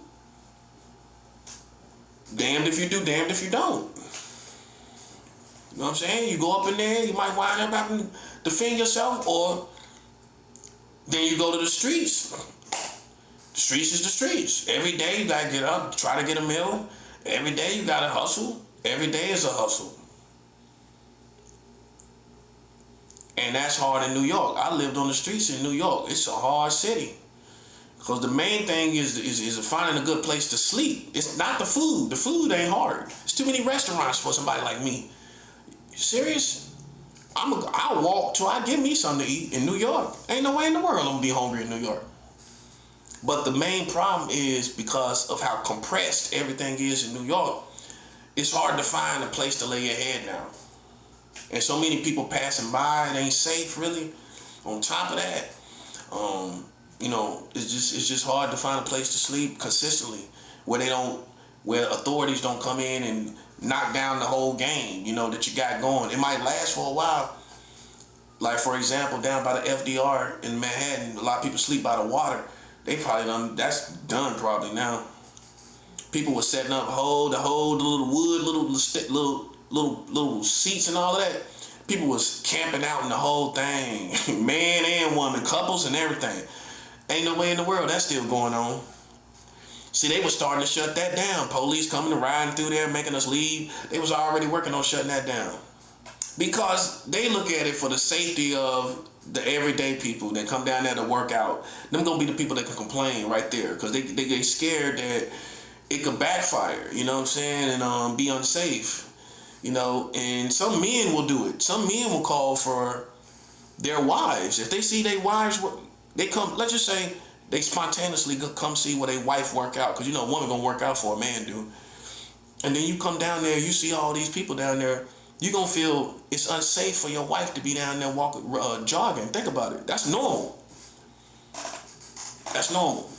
damned if you do, damned if you don't. You know what I'm saying? You go up in there, you might wind up having to defend yourself, or then you go to the streets. The streets is the streets. Every day you gotta get up, try to get a meal. Every day you gotta hustle. Every day is a hustle. And that's hard in New York. I lived on the streets in New York. It's a hard city. Because the main thing is finding a good place to sleep. It's not the food. The food ain't hard. There's too many restaurants for somebody like me. You serious? I'll walk till I get me something to eat in New York. Ain't no way in the world I'm gonna be hungry in New York. But the main problem is because of how compressed everything is in New York, it's hard to find a place to lay your head now. And so many people passing by, it ain't safe really. On top of that, it's just hard to find a place to sleep consistently where authorities don't come in and knock down the whole game, that you got going. It might last for a while. Like, for example, down by the FDR in Manhattan, a lot of people sleep by the water. They probably that's done probably now. People were setting up the little wood, little seats and all of that. People was camping out in the whole thing. Man and woman, couples and everything. Ain't no way in the world that's still going on. See, they was starting to shut that down. Police coming and riding through there, making us leave. They was already working on shutting that down. Because they look at it for the safety of the everyday people that come down there to work out. Them gonna be the people that can complain right there. Because they scared that it could backfire, you know what I'm saying, and be unsafe. And some men will do it. Some men will call for their wives. If they see their wives, they come, let's just say, they spontaneously come see where their wife work out. Because a woman gonna work out for a man, dude. And then you come down there, you see all these people down there, you gonna feel it's unsafe for your wife to be down there jogging. Think about it. That's normal. That's normal.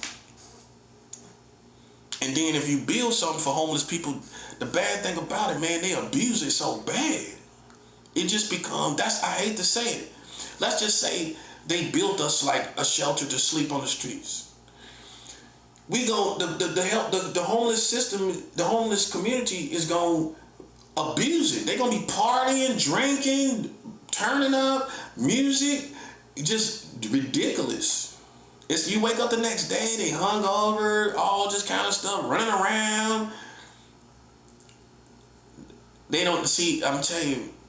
And then if you build something for homeless people, the bad thing about it, man, they abuse it so bad. It just I hate to say it. Let's just say they built us like a shelter to sleep on the streets. We go, the homeless system, the homeless community is going to abuse it. They're going to be partying, drinking, turning up, music, just ridiculous. You wake up the next day, they hungover, all this kind of stuff, running around. They don't see, I'm telling you,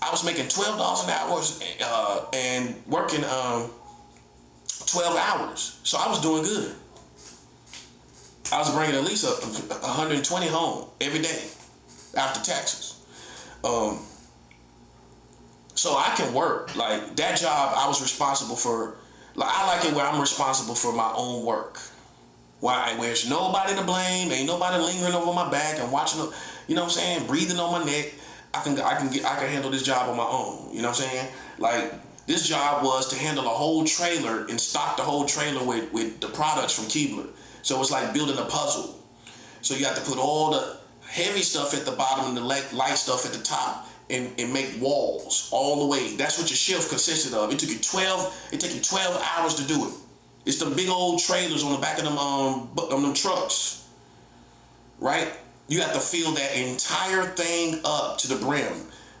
I was making $12 an hour and working 12 hours. So I was doing good. I was bringing at least 120 home every day after taxes. So I can work. Like that job, I was responsible for. Like I like it where I'm responsible for my own work. Why? Where there's nobody to blame, ain't nobody lingering over my back and watching, you know what I'm saying, breathing on my neck. I can handle this job on my own. You know what I'm saying? Like this job was to handle a whole trailer and stock the whole trailer with the products from Keebler. So it's like building a puzzle. So you have to put all the heavy stuff at the bottom and the light stuff at the top and make walls all the way. That's what your shift consisted of. It took you 12 hours to do it. It's the big old trailers on the back of them trucks, right? You have to fill that entire thing up to the brim,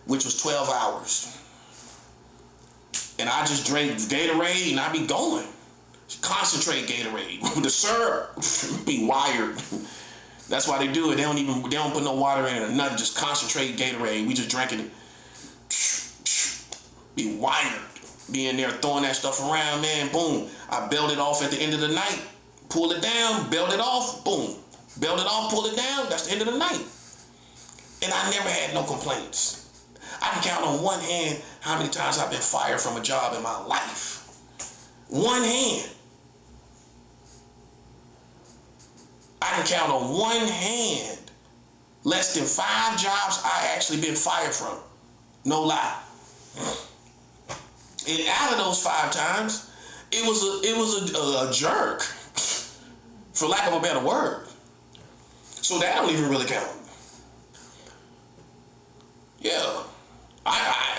which was 12 hours. And I just drink Gatorade and I be going. Concentrate Gatorade. The syrup be wired. That's why they do it. They don't put no water in it or nothing. Just concentrate Gatorade. We just drinking it. Be wired. Be in there throwing that stuff around, man. Boom. I belt it off at the end of the night. Pull it down. Belt it off. Boom. Belt it off. Pull it down. That's the end of the night. And I never had no complaints. I can count on one hand how many times I've been fired from a job in my life. One hand. I can count on one hand less than 5 jobs I actually been fired from. No lie. And out of those 5 times, it was a jerk, for lack of a better word. So that don't even really count. Yeah,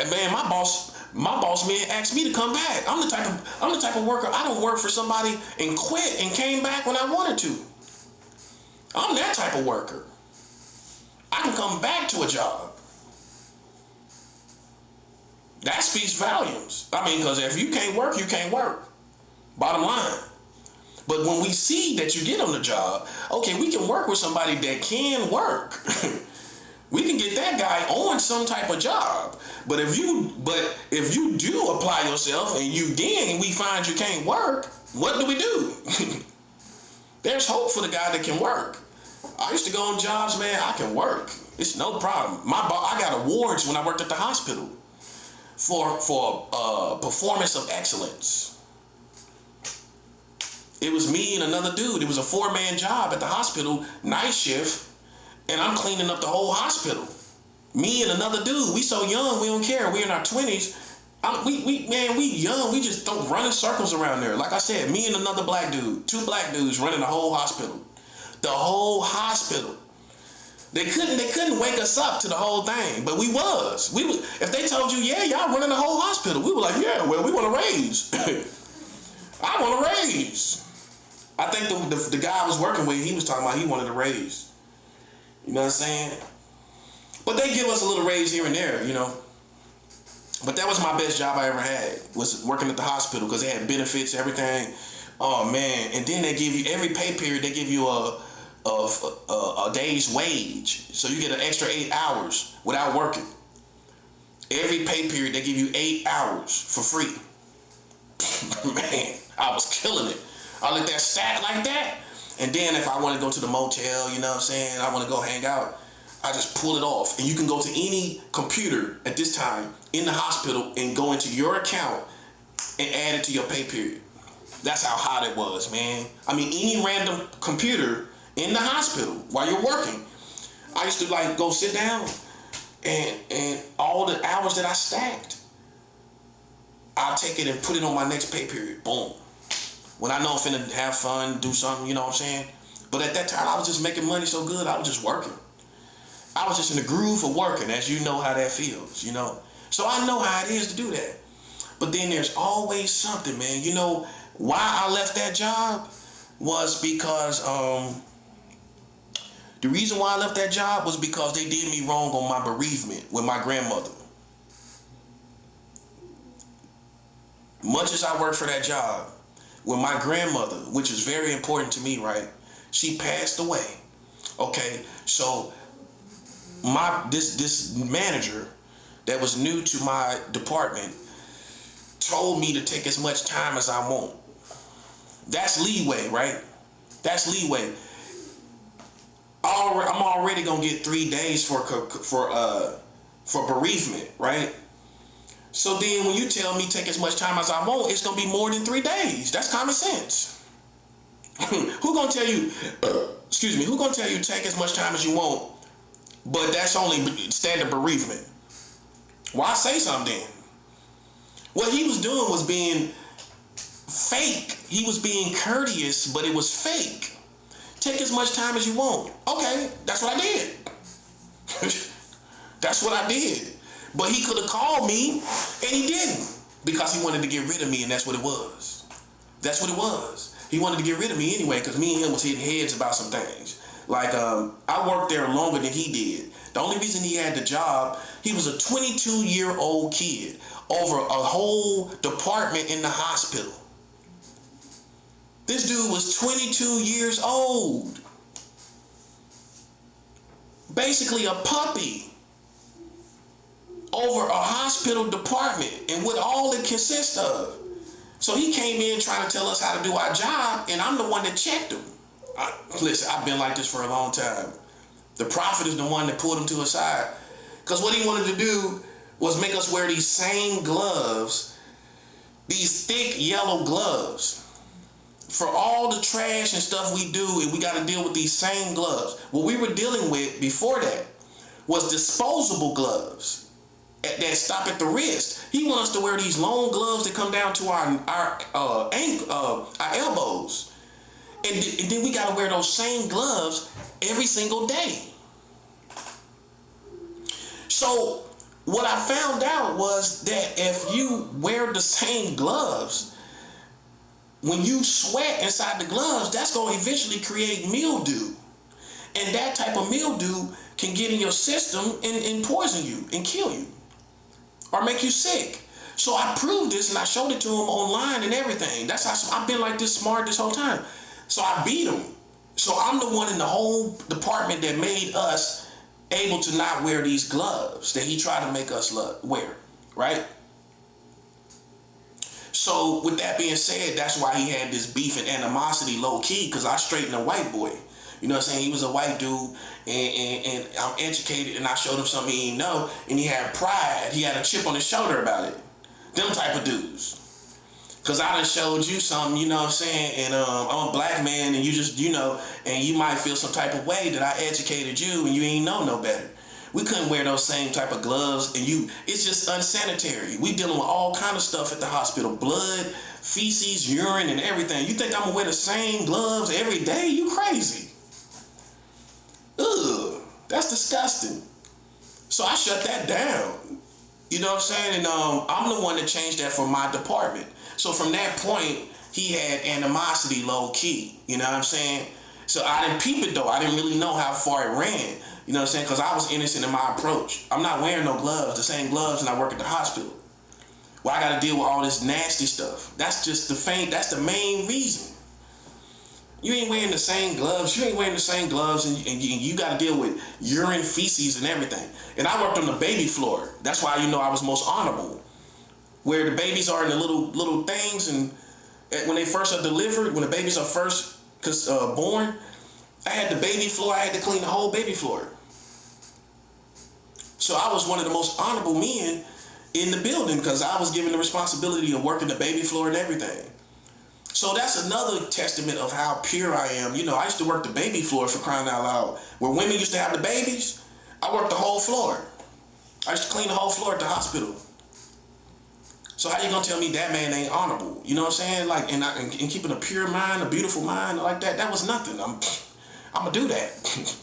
man, my boss man asked me to come back. I'm the type of worker. I don't work for somebody and quit and came back when I wanted to. I'm that type of worker. I can come back to a job. That speaks volumes. I mean, because if you can't work, you can't work. Bottom line. But when we see that you get on the job, okay, we can work with somebody that can work. We can get that guy on some type of job. But if you do apply yourself and we find you can't work, what do we do? There's hope for the guy that can work. I used to go on jobs, man, I can work. It's no problem. I got awards when I worked at the hospital for performance of excellence. It was me and another dude. It was a 4-man job at the hospital, night shift, and I'm cleaning up the whole hospital. Me and another dude. We so young, we don't care. We in our 20s. We young. We just don't run in circles around there. Like I said, me and another black dude, 2 black dudes running the whole hospital. The whole hospital. They couldn't wake us up to the whole thing, but we was. If they told you, yeah, y'all running the whole hospital, we were like, yeah, well, we want a raise. I want a raise. I think the guy I was working with, he was talking about he wanted a raise. You know what I'm saying? But they give us a little raise here and there, you know. But that was my best job I ever had, was working at the hospital, because they had benefits, everything. Oh man! And then they give you every pay period. They give you a day's wage, so you get an extra 8 hours without working. Every pay period they give you 8 hours for free. Man, I was killing it. I let that stack like that, and then if I want to go to the motel, you know what I'm saying, I want to go hang out, I just pull it off. And you can go to any computer at this time in the hospital and go into your account and add it to your pay period. That's how hot it was, man. I mean, any random computer in the hospital while you're working. I used to like go sit down and all the hours that I stacked, I'll take it and put it on my next pay period. Boom. When I know I'm finna have fun, do something, you know what I'm saying? But at that time, I was just making money so good, I was just working. I was just in the groove of working, as you know how that feels, you know? So I know how it is to do that. But then there's always something, man. You know, why I left that job was because, the reason why I left that job was because they did me wrong on my bereavement with my grandmother. Much as I worked for that job, with my grandmother, which is very important to me, right? She passed away. Okay, so this manager that was new to my department told me to take as much time as I want. That's leeway, right? That's leeway. I'm already gonna get 3 days for bereavement, right? So then when you tell me take as much time as I want, it's gonna be more than 3 days. That's common sense. Who gonna tell you? Who gonna tell you take as much time as you want, but that's only standard bereavement? Why say something then? What he was doing was being fake. He was being courteous, but it was fake. Take as much time as you want. Okay, that's what I did. That's what I did. But he could have called me, and he didn't, because he wanted to get rid of me, and that's what it was. That's what it was. He wanted to get rid of me anyway, because me and him was hitting heads about some things. Like, I worked there longer than he did. The only reason he had the job, he was a 22-year-old kid over a whole department in the hospital. This dude was 22 years old. Basically a puppy over a hospital department and what all it consists of. So he came in trying to tell us how to do our job, and I'm the one that checked him. Listen, I've been like this for a long time. The prophet is the one that pulled him to his side. Because what he wanted to do was make us wear these same gloves, these thick yellow gloves. For all the trash and stuff we do, and we got to deal with these same gloves. What we were dealing with before that was disposable gloves that stop at the wrist. He wants us to wear these long gloves that come down to our elbows. And then we got to wear those same gloves every single day. So what I found out was that if you wear the same gloves, when you sweat inside the gloves, that's going to eventually create mildew. And that type of mildew can get in your system and poison you and kill you or make you sick. So I proved this and I showed it to him online and everything. That's how I've been like this smart this whole time. So I beat him. So I'm the one in the whole department that made us able to not wear these gloves that he tried to make us wear, right? So with that being said, that's why he had this beef and animosity low key, because I straightened a white boy. You know what I'm saying? He was a white dude, and I'm educated, and I showed him something he didn't know, and he had pride. He had a chip on his shoulder about it. Them type of dudes. Because I done showed you something, you know what I'm saying? And I'm a black man, and you just, you know, and you might feel some type of way that I educated you, and you ain't know no better. We couldn't wear those same type of gloves, and it's just unsanitary. We dealing with all kind of stuff at the hospital. Blood, feces, urine, and everything. You think I'm gonna wear the same gloves every day? You crazy. Ugh, that's disgusting. So I shut that down. You know what I'm saying? And I'm the one that changed that for my department. So from that point, he had animosity low key. You know what I'm saying? So I didn't peep it though. I didn't really know how far it ran. You know what I'm saying? Because I was innocent in my approach. I'm not wearing no gloves, the same gloves, and I work at the hospital. Well, I got to deal with all this nasty stuff. That's just that's the main reason. You ain't wearing the same gloves. You ain't wearing the same gloves, and you got to deal with urine, feces, and everything. And I worked on the baby floor. That's why you know I was most honorable. Where the babies are in the little things, and when they first are delivered, when the babies are first born, I had the baby floor. I had to clean the whole baby floor. So I was one of the most honorable men in the building because I was given the responsibility of working the baby floor and everything. So that's another testament of how pure I am. You know, I used to work the baby floor, for crying out loud. Where women used to have the babies, I worked the whole floor. I used to clean the whole floor at the hospital. So how you gonna tell me that man ain't honorable? You know what I'm saying? Like, and keeping a pure mind, a beautiful mind like that was nothing. I'm gonna do that.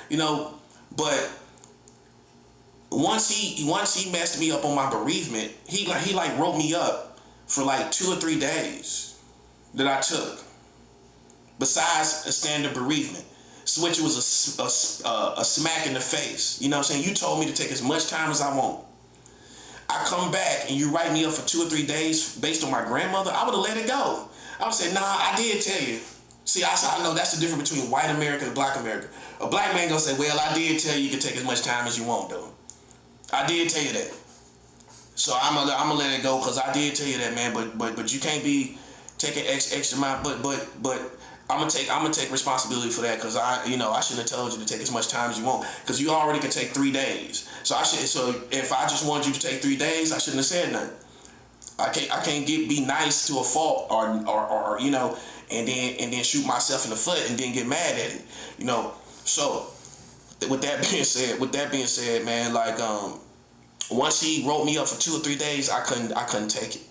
You know, but once he messed me up on my bereavement, he wrote me up for like 2 or 3 days that I took. Besides a standard bereavement, which was a smack in the face. You know what I'm saying? You told me to take as much time as I want. I come back and you write me up for 2 or 3 days based on my grandmother. I would have let it go. I would say, nah, I did tell you. See, I know that's the difference between white America and black America. A black man gonna say, well, I did tell you you could take as much time as you want, though. I did tell you that. So I'm gonna let it go because I did tell you that, man. But you can't be taking extra amount. But I'm gonna take responsibility for that because I shouldn't have told you to take as much time as you want because you already can take 3 days. So if I just wanted you to take 3 days, I shouldn't have said nothing. I can't be nice to a fault or and then shoot myself in the foot and then get mad at it. So with that being said, man, like once he wrote me up for 2 or 3 days, I couldn't take it.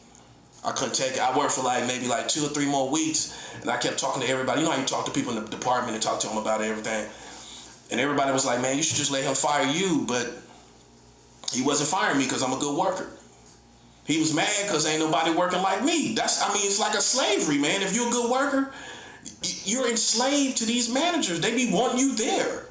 I couldn't take it. I worked for maybe 2 or 3 more weeks, and I kept talking to everybody. You know how you talk to people in the department and talk to them about everything. And everybody was like, man, you should just let him fire you. But he wasn't firing me because I'm a good worker. He was mad because ain't nobody working like me. It's like a slavery, man. If you're a good worker, you're enslaved to these managers. They be wanting you there.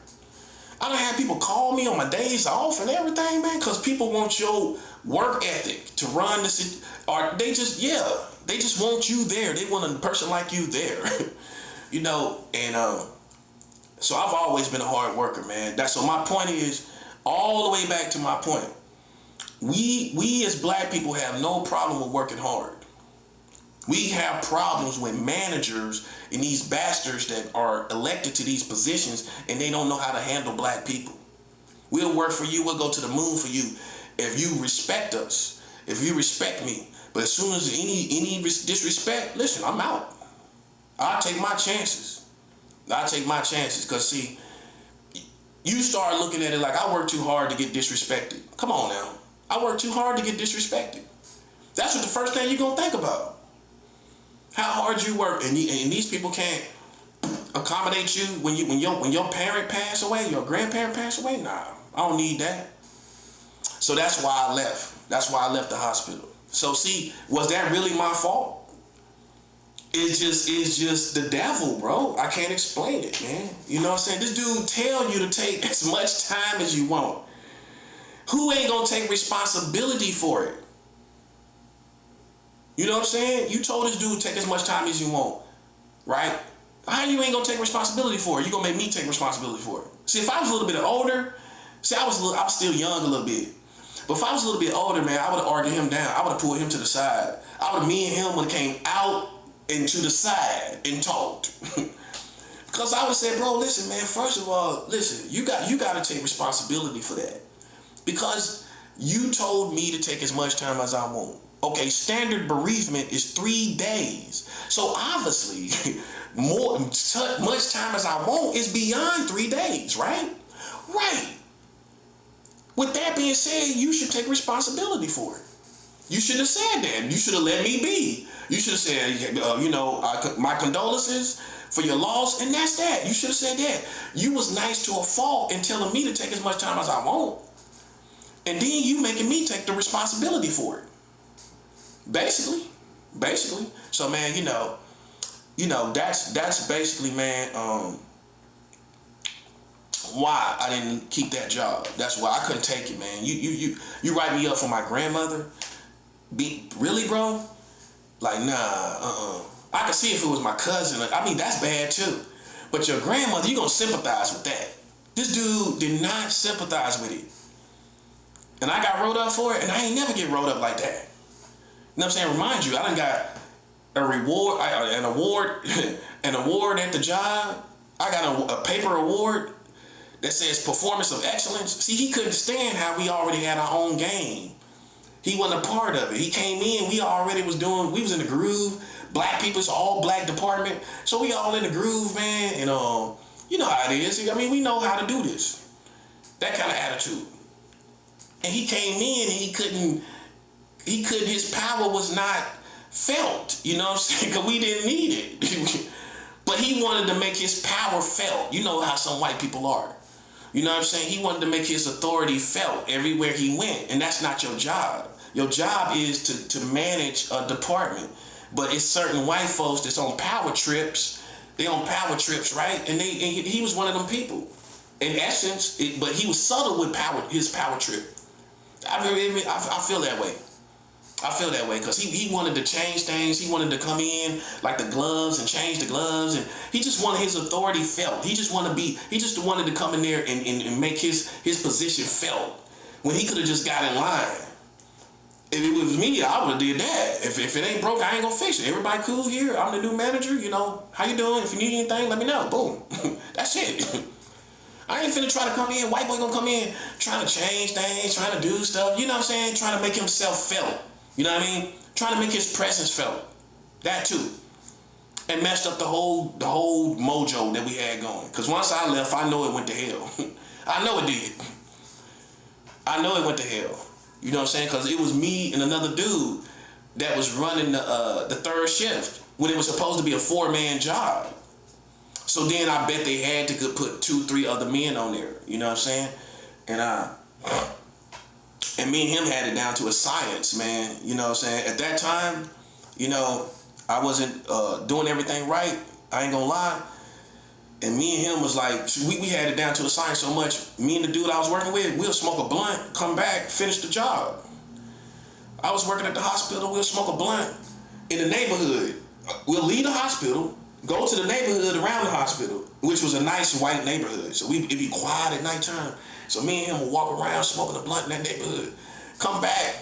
I done had people call me on my days off and everything, man, because people want your work ethic to run this, or they just want you there. They want a person like you there, and so I've always been a hard worker, man. So my point is, all the way back to my point, we as black people have no problem with working hard. We have problems with managers and these bastards that are elected to these positions and they don't know how to handle black people. We'll work for you. We'll go to the moon for you if you respect us, if you respect me. But as soon as any disrespect, listen, I'm out. I'll take my chances. Because, see, you start looking at it like I work too hard to get disrespected. Come on now. I work too hard to get disrespected. That's what the first thing you're going to think about. How hard you work, and these people can't accommodate you when your parent passed away, your grandparent passed away. Nah, I don't need that. So that's why I left. That's why I left the hospital. So see, was that really my fault? It's just the devil, bro. I can't explain it, man. You know what I'm saying? This dude tell you to take as much time as you want. Who ain't gonna take responsibility for it? You know what I'm saying? You told this dude take as much time as you want, right? How you ain't gonna take responsibility for it? You gonna make me take responsibility for it? See, if I was a little bit older, I was still young a little bit, but if I was a little bit older, man, I would have argued him down. I would have pulled him to the side. Me and him would have came out and to the side and talked. Because I would say, bro, listen, man. First of all, listen, you got to take responsibility for that, because you told me to take as much time as I want. Okay, standard bereavement is 3 days. So obviously, much time as I want is beyond 3 days, right? Right. With that being said, you should take responsibility for it. You should have said that. You should have let me be. You should have said, my condolences for your loss, and that's that. You should have said that. You was nice to a fault in telling me to take as much time as I want. And then you making me take the responsibility for it. Basically. So, man, that's basically, man, why I didn't keep that job. That's why I couldn't take it, man. You write me up for my grandmother? Really, bro? Like, nah, I could see if it was my cousin. That's bad too. But your grandmother, you gonna sympathize with that. This dude did not sympathize with it. And I got wrote up for it, and I ain't never get wrote up like that. You know what I'm saying? Remind you, I done got an award at the job. I got a paper award that says performance of excellence. See, he couldn't stand how we already had our own game. He wasn't a part of it. He came in, we was in the groove. Black people, it's an all black department. So we all in the groove, man. And you know how it is. We know how to do this. That kind of attitude. And he came in and he couldn't, his power was not felt, you know what I'm saying? Because we didn't need it. But he wanted to make his power felt. You know how some white people are. You know what I'm saying? He wanted to make his authority felt everywhere he went. And that's not your job. Your job is to manage a department. But it's certain white folks that's on power trips. They on power trips, right? And he was one of them people. In essence, but he was subtle with his power trip. I feel that way. I feel that way because he wanted to change things. He wanted to come in like the gloves and change the gloves, and he just wanted his authority felt. He just wanted to come in there and make his position felt when he could have just got in line. If it was me, I would have did that. If it ain't broke, I ain't gonna fix it. Everybody cool here. I'm the new manager. You know, how you doing? If you need anything, let me know. Boom. That's it. I ain't finna try to come in. White boy gonna come in trying to change things, trying to do stuff. You know what I'm saying? Trying to make himself felt. You know what I mean? Trying to make his presence felt. That too. And messed up the whole mojo that we had going. Cause once I left, I know it went to hell. I know it did. I know it went to hell. You know what I'm saying? Cause it was me and another dude that was running the third shift when it was supposed to be a 4-man job. So then I bet they had to put 2-3 other men on there. You know what I'm saying? And me and him had it down to a science, man. You know what I'm saying? At that time, you know, I wasn't doing everything right. I ain't gonna lie. And me and him was like, we had it down to a science so much. Me and the dude I was working with, we'll smoke a blunt, come back, finish the job. I was working at the hospital, we'll smoke a blunt in the neighborhood. We'll leave the hospital, go to the neighborhood around the hospital, which was a nice white neighborhood. So it'd be quiet at nighttime. So me and him would walk around smoking a blunt in that neighborhood. Come back,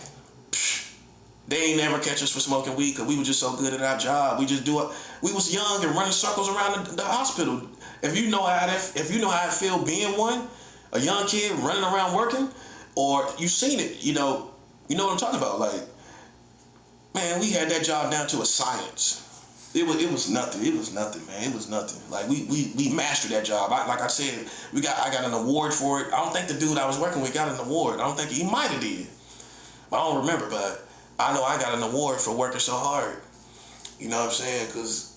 they ain't never catch us for smoking weed because we were just so good at our job. We just do it. We was young and running circles around the hospital. If you know how it feel being a young kid running around working, or you seen it, you know what I'm talking about. Like, man, we had that job down to a science. It was nothing. It was nothing, man. It was nothing. Like we mastered that job. Like I said, I got an award for it. I don't think the dude I was working with got an award. I don't think he might have did. I don't remember, but I know I got an award for working so hard. You know what I'm saying? Because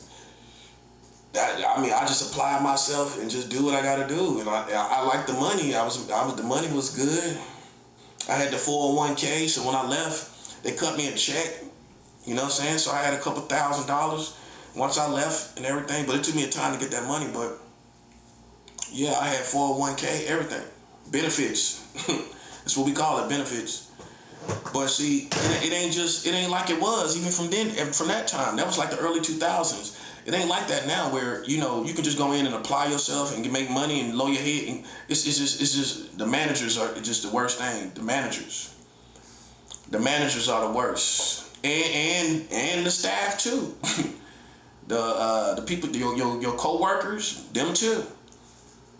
I just apply myself and just do what I gotta do. And I like the money. The money was good. I had the 401k, so when I left, they cut me a check. You know what I'm saying? So I had a couple $1,000s once I left and everything. But it took me a time to get that money. But yeah, I had 401k, everything. Benefits. That's what we call it, benefits. But see, it ain't like it was even from that time. That was like the early 2000s. It ain't like that now where, you know, you can just go in and apply yourself and make money and lower your head. And it's just the managers are just the worst thing. The managers are the worst. And the staff too. the people, your co-workers, them too.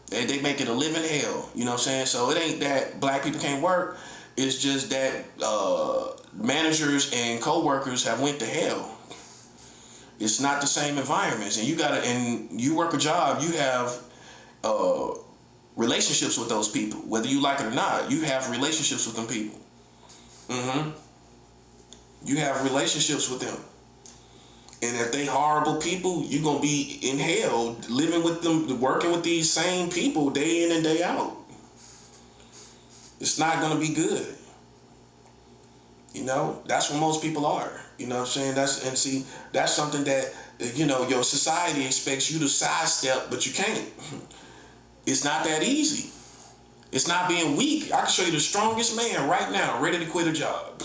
They make it a living hell. You know what I'm saying? So it ain't that black people can't work. It's just that managers and co-workers have went to hell. It's not the same environments, and you work a job, you have relationships with those people, whether you like it or not. You have relationships with them people. You have relationships with them, and if they horrible people, you're gonna be in hell living with them, working with these same people day in and day out. It's not gonna be good. You know, that's what most people are. You know what I'm saying? That's something that, you know, your society expects you to sidestep, but you can't. It's not that easy. It's not being weak. I can show you the strongest man right now, ready to quit a job.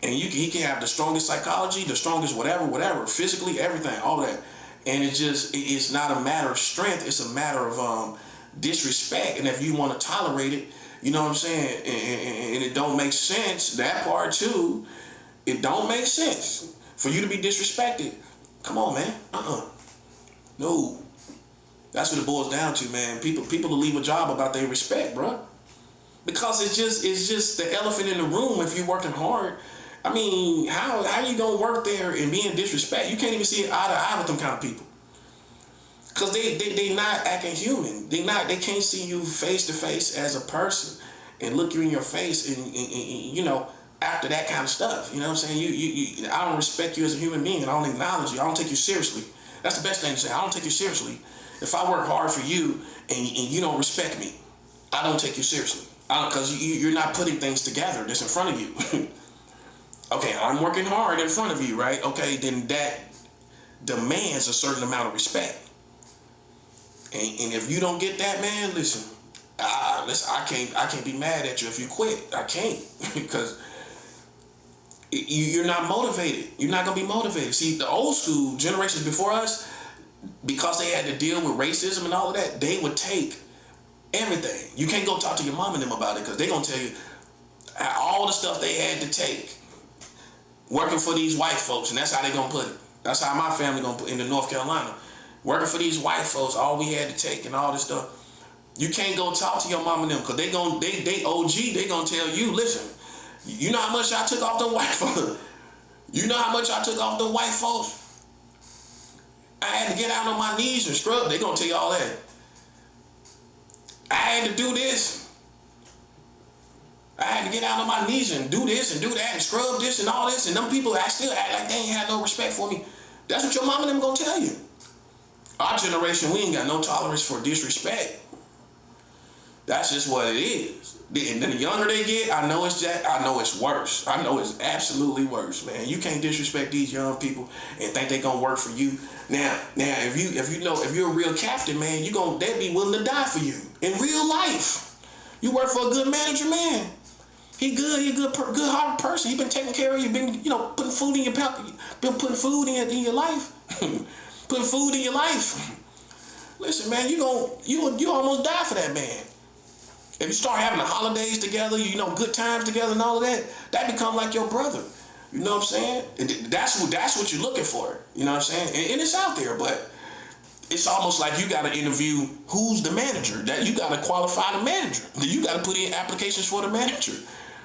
And he can have the strongest psychology, the strongest whatever, physically, everything, all that. And it's not a matter of strength, it's a matter of disrespect. And if you want to tolerate it, you know what I'm saying? And it don't make sense. That part too, it don't make sense for you to be disrespected. Come on, man. No. That's what it boils down to, man. People will leave a job about their respect, bro. Because it's just the elephant in the room if you're working hard. I mean, how you gonna work there and be in disrespect? You can't even see it eye to eye with them kind of people. Cause they not acting human. They can't see you face to face as a person and look you in your face and you know, after that kind of stuff. You know what I'm saying? You I don't respect you as a human being. I don't acknowledge you. I don't take you seriously. That's the best thing to say. I don't take you seriously. If I work hard for you and you don't respect me, I don't take you seriously. Because you're not putting things together that's in front of you. Okay, I'm working hard in front of you, right? Okay, then that demands a certain amount of respect. And if you don't get that, man, listen, I can't be mad at you if you quit. I can't, because you're not motivated. You're not gonna be motivated. See, the old school generations before us, because they had to deal with racism and all of that, they would take everything. You can't go talk to your mom and them about it because they're gonna tell you, all the stuff they had to take working for these white folks, and that's how they gonna put it. That's how my family gonna put it in North Carolina. Working for these white folks, all we had to take and all this stuff. You can't go talk to your mom and them because they OG, they gonna tell you, listen, you know how much I took off them white folks? You know how much I took off them white folks? I had to get out on my knees and scrub. They gonna tell you all that. I had to do this. I had to get out on my knees and do this and do that and scrub this and all this, and them people still act like they ain't had no respect for me. That's what your mama and them gonna tell you. Our generation, we ain't got no tolerance for disrespect. That's just what it is. And then the younger they get, I know it's worse. I know it's absolutely worse, man. You can't disrespect these young people and think they gonna work for you. Now, if you're a real captain, man, they'd be willing to die for you in real life. You work for a good manager, man. He good-hearted person. He been taking care of you. Been, putting food in your been putting food in your life. Putting food in your life. Listen, man, you almost die for that man. If you start having the holidays together, good times together and all of that, that become like your brother. You know what I'm saying? And that's what you're looking for. You know what I'm saying? And it's out there, but it's almost like you got to interview who's the manager. That you got to qualify the manager. You got to put in applications for the manager,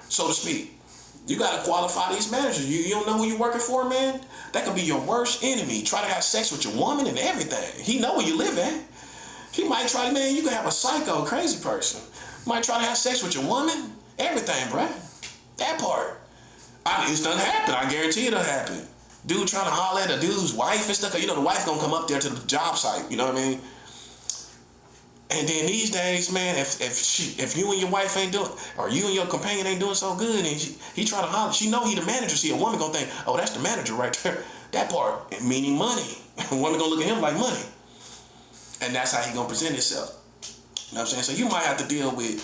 so to speak. You got to qualify these managers. You don't know who you're working for, man? That could be your worst enemy. Try to have sex with your woman and everything. He know where you live at. He might try to, man, you can have a psycho, crazy person. Might try to have sex with your woman. Everything, bruh. That part. It's done happen. I guarantee it'll happen. Dude trying to holler at a dude's wife and stuff. Cause the wife gonna come up there to the job site. You know what I mean? And then these days, man, if you and your wife ain't doing, or you and your companion ain't doing so good, and he trying to holler, she know he the manager. See, a woman gonna think, oh, that's the manager right there. That part, meaning money. A woman gonna look at him like money. And that's how he gonna present himself. You know what I'm saying? So you might have to deal with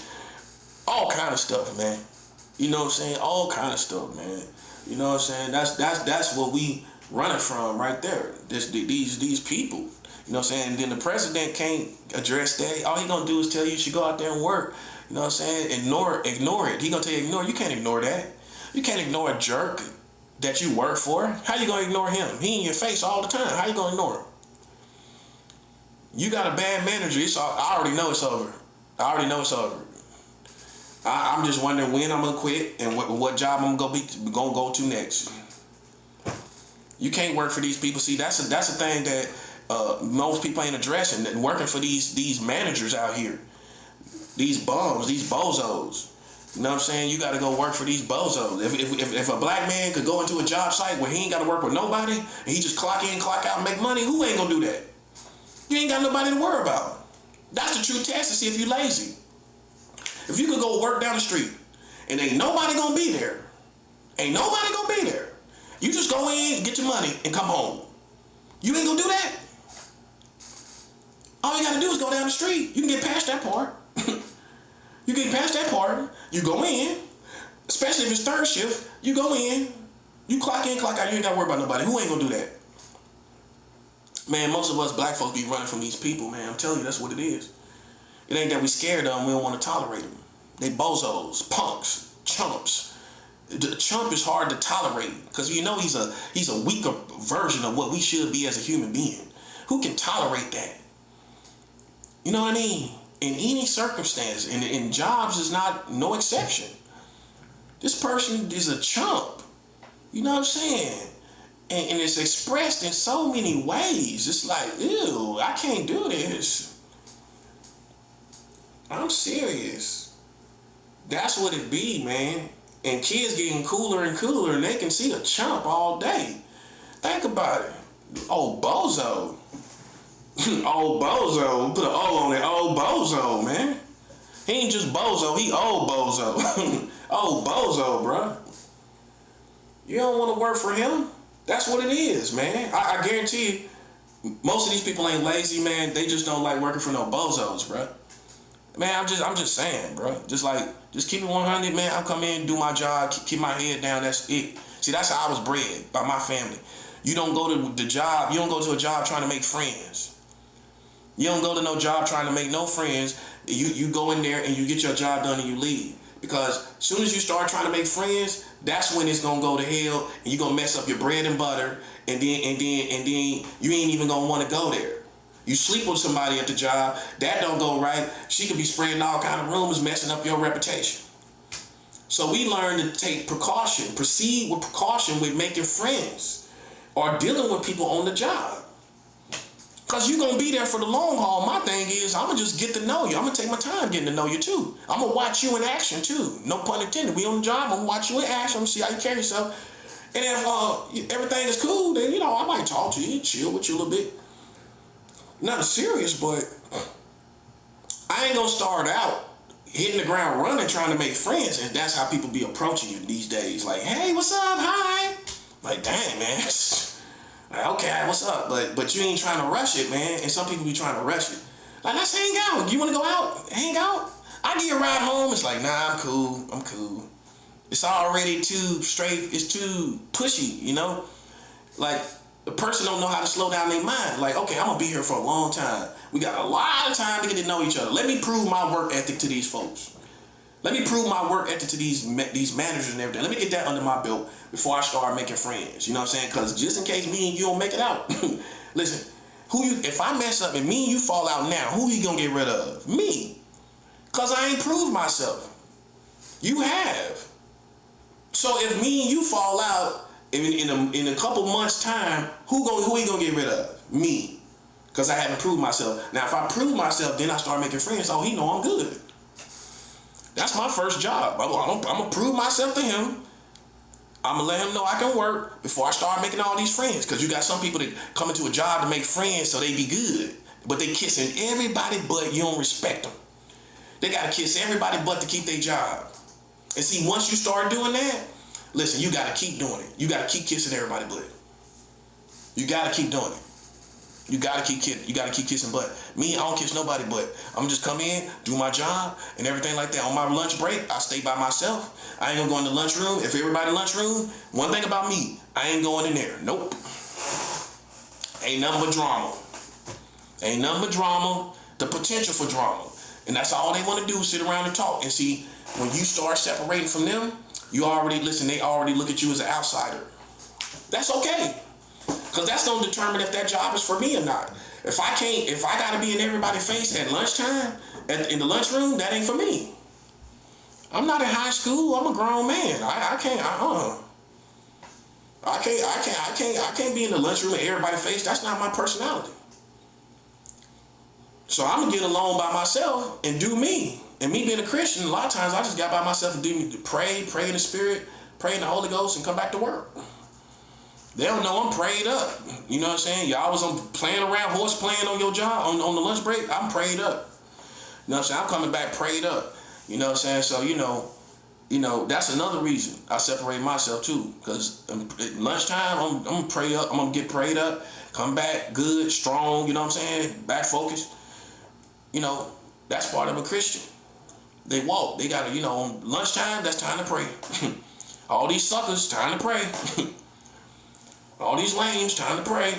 all kind of stuff, man. You know what I'm saying? All kind of stuff, man. You know what I'm saying? That's what we running from right there. These people. You know what I'm saying? And then the president can't address that. All he gonna do is tell you should go out there and work. You know what I'm saying? Ignore it. He gonna tell you ignore it. You can't ignore that. You can't ignore a jerk that you work for. How you gonna ignore him? He in your face all the time. How you gonna ignore him? You got a bad manager. I already know it's over. I'm just wondering when I'm gonna quit and what job I'm gonna go to next. You can't work for these people. See, that's a thing that most people ain't addressing. That working for these managers out here, these bums, these bozos. You know what I'm saying? You got to go work for these bozos. If a black man could go into a job site where he ain't got to work with nobody and he just clock in, clock out, and make money, who ain't gonna do that? You ain't got nobody to worry about. That's the true test to see if you lazy. If you could go work down the street and ain't nobody gonna be there, you just go in, get your money, and come home. You ain't gonna do that. All you gotta do is go down the street. You can get past that part. You get past that part, you go in, especially if it's third shift, you go in, you clock in, clock out, you ain't gotta worry about nobody. Who ain't gonna do that? Man, most of us black folks be running from these people, man. I'm telling you, that's what it is. It ain't that we scared of them, we don't want to tolerate them. They bozos, punks, chumps. The chump is hard to tolerate because he's a weaker version of what we should be as a human being. Who can tolerate that? You know what I mean? In any circumstance, and jobs is no exception. This person is a chump. You know what I'm saying? And it's expressed in so many ways. It's like, ew, I can't do this. I'm serious. That's what it be, man. And kids getting cooler and cooler, and they can see a chump all day. Think about it. Old bozo. Old bozo. Put an O on it. Old bozo, man. He ain't just bozo, he old bozo. Old bozo, bro. You don't want to work for him? That's what it is, man. I guarantee you, most of these people ain't lazy, man. They just don't like working for no bozos, bro. Man, I'm just saying, bro. Just keep it 100, man. I'll come in, do my job, keep my head down. That's it. See, that's how I was bred by my family. You don't go to the job. You don't go to a job trying to make friends. You don't go to no job trying to make no friends. You go in there and you get your job done and you leave. Because as soon as you start trying to make friends, that's when it's gonna go to hell, and you're gonna mess up your bread and butter, and then you ain't even gonna want to go there. You sleep with somebody at the job, that don't go right. She could be spreading all kind of rumors, messing up your reputation. So we learn to take precaution, proceed with precaution with making friends or dealing with people on the job. Because you're going to be there for the long haul. My thing is, I'm going to just get to know you. I'm going to take my time getting to know you too. I'm going to watch you in action too. No pun intended. We on the job, I'm going to watch you in action. I'm going to see how you carry yourself. And if everything is cool, then, I might talk to you, chill with you a little bit. Nothing serious, but I ain't going to start out hitting the ground running trying to make friends. And that's how people be approaching you these days. Like, hey, what's up? Hi. Like, dang, man. Like, okay, what's up? But you ain't trying to rush it, man. And some people be trying to rush it. Like, let's hang out. You want to go out? Hang out? I give you a ride home. It's like, nah, I'm cool. It's already too straight. It's too pushy, Like, the person don't know how to slow down their mind. Like, okay, I'm going to be here for a long time. We got a lot of time to get to know each other. Let me prove my work ethic to these folks. Let me prove my work ethic to these managers and everything. Let me get that under my belt before I start making friends. You know what I'm saying? Because just in case me and you don't make it out. Listen, if I mess up and me and you fall out now, who you going to get rid of? Me. Because I ain't proved myself. You have. So if me and you fall out in a couple months' time, who you going to get rid of? Me. Because I haven't proved myself. Now, if I prove myself, then I start making friends. Oh, he know I'm good. That's my first job. I'm going to prove myself to him. I'm going to let him know I can work before I start making all these friends. Because you got some people that come into a job to make friends so they be good. But they kissing everybody but you don't respect them. They got to kiss everybody but to keep their job. And see, once you start doing that, listen, you got to keep doing it. You got to keep kissing everybody but. You got to keep doing it. You gotta keep kissing butt. Me, I don't kiss nobody but. I'm just come in, do my job, and everything like that. On my lunch break, I stay by myself. I ain't gonna go in the lunchroom. If everybody in the lunchroom, one thing about me, I ain't going in there. Nope. Ain't nothing but drama. Ain't nothing but drama, the potential for drama. And that's all they want to do, sit around and talk. And see, when you start separating from them, they already look at you as an outsider. That's okay. Because that's going to determine if that job is for me or not. If I got to be in everybody's face at lunchtime, in the lunchroom, that ain't for me. I'm not in high school. I'm a grown man. I can't be in the lunchroom at everybody's face. That's not my personality. So I'm going to get along by myself and do me. And me being a Christian, a lot of times I just got by myself and pray in the Spirit, pray in the Holy Ghost, and come back to work. They don't know I'm prayed up. You know what I'm saying? Y'all was playing around, horse playing on your job, on the lunch break. I'm prayed up. You know what I'm saying? I'm coming back prayed up. You know what I'm saying? So, that's another reason I separate myself too. Because at lunchtime, I'm going to pray up. I'm going to get prayed up. Come back good, strong, you know what I'm saying? Back focused. That's part of a Christian. They walk. They got to, on lunchtime, that's time to pray. All these suckers, time to pray. All these lames, time to pray.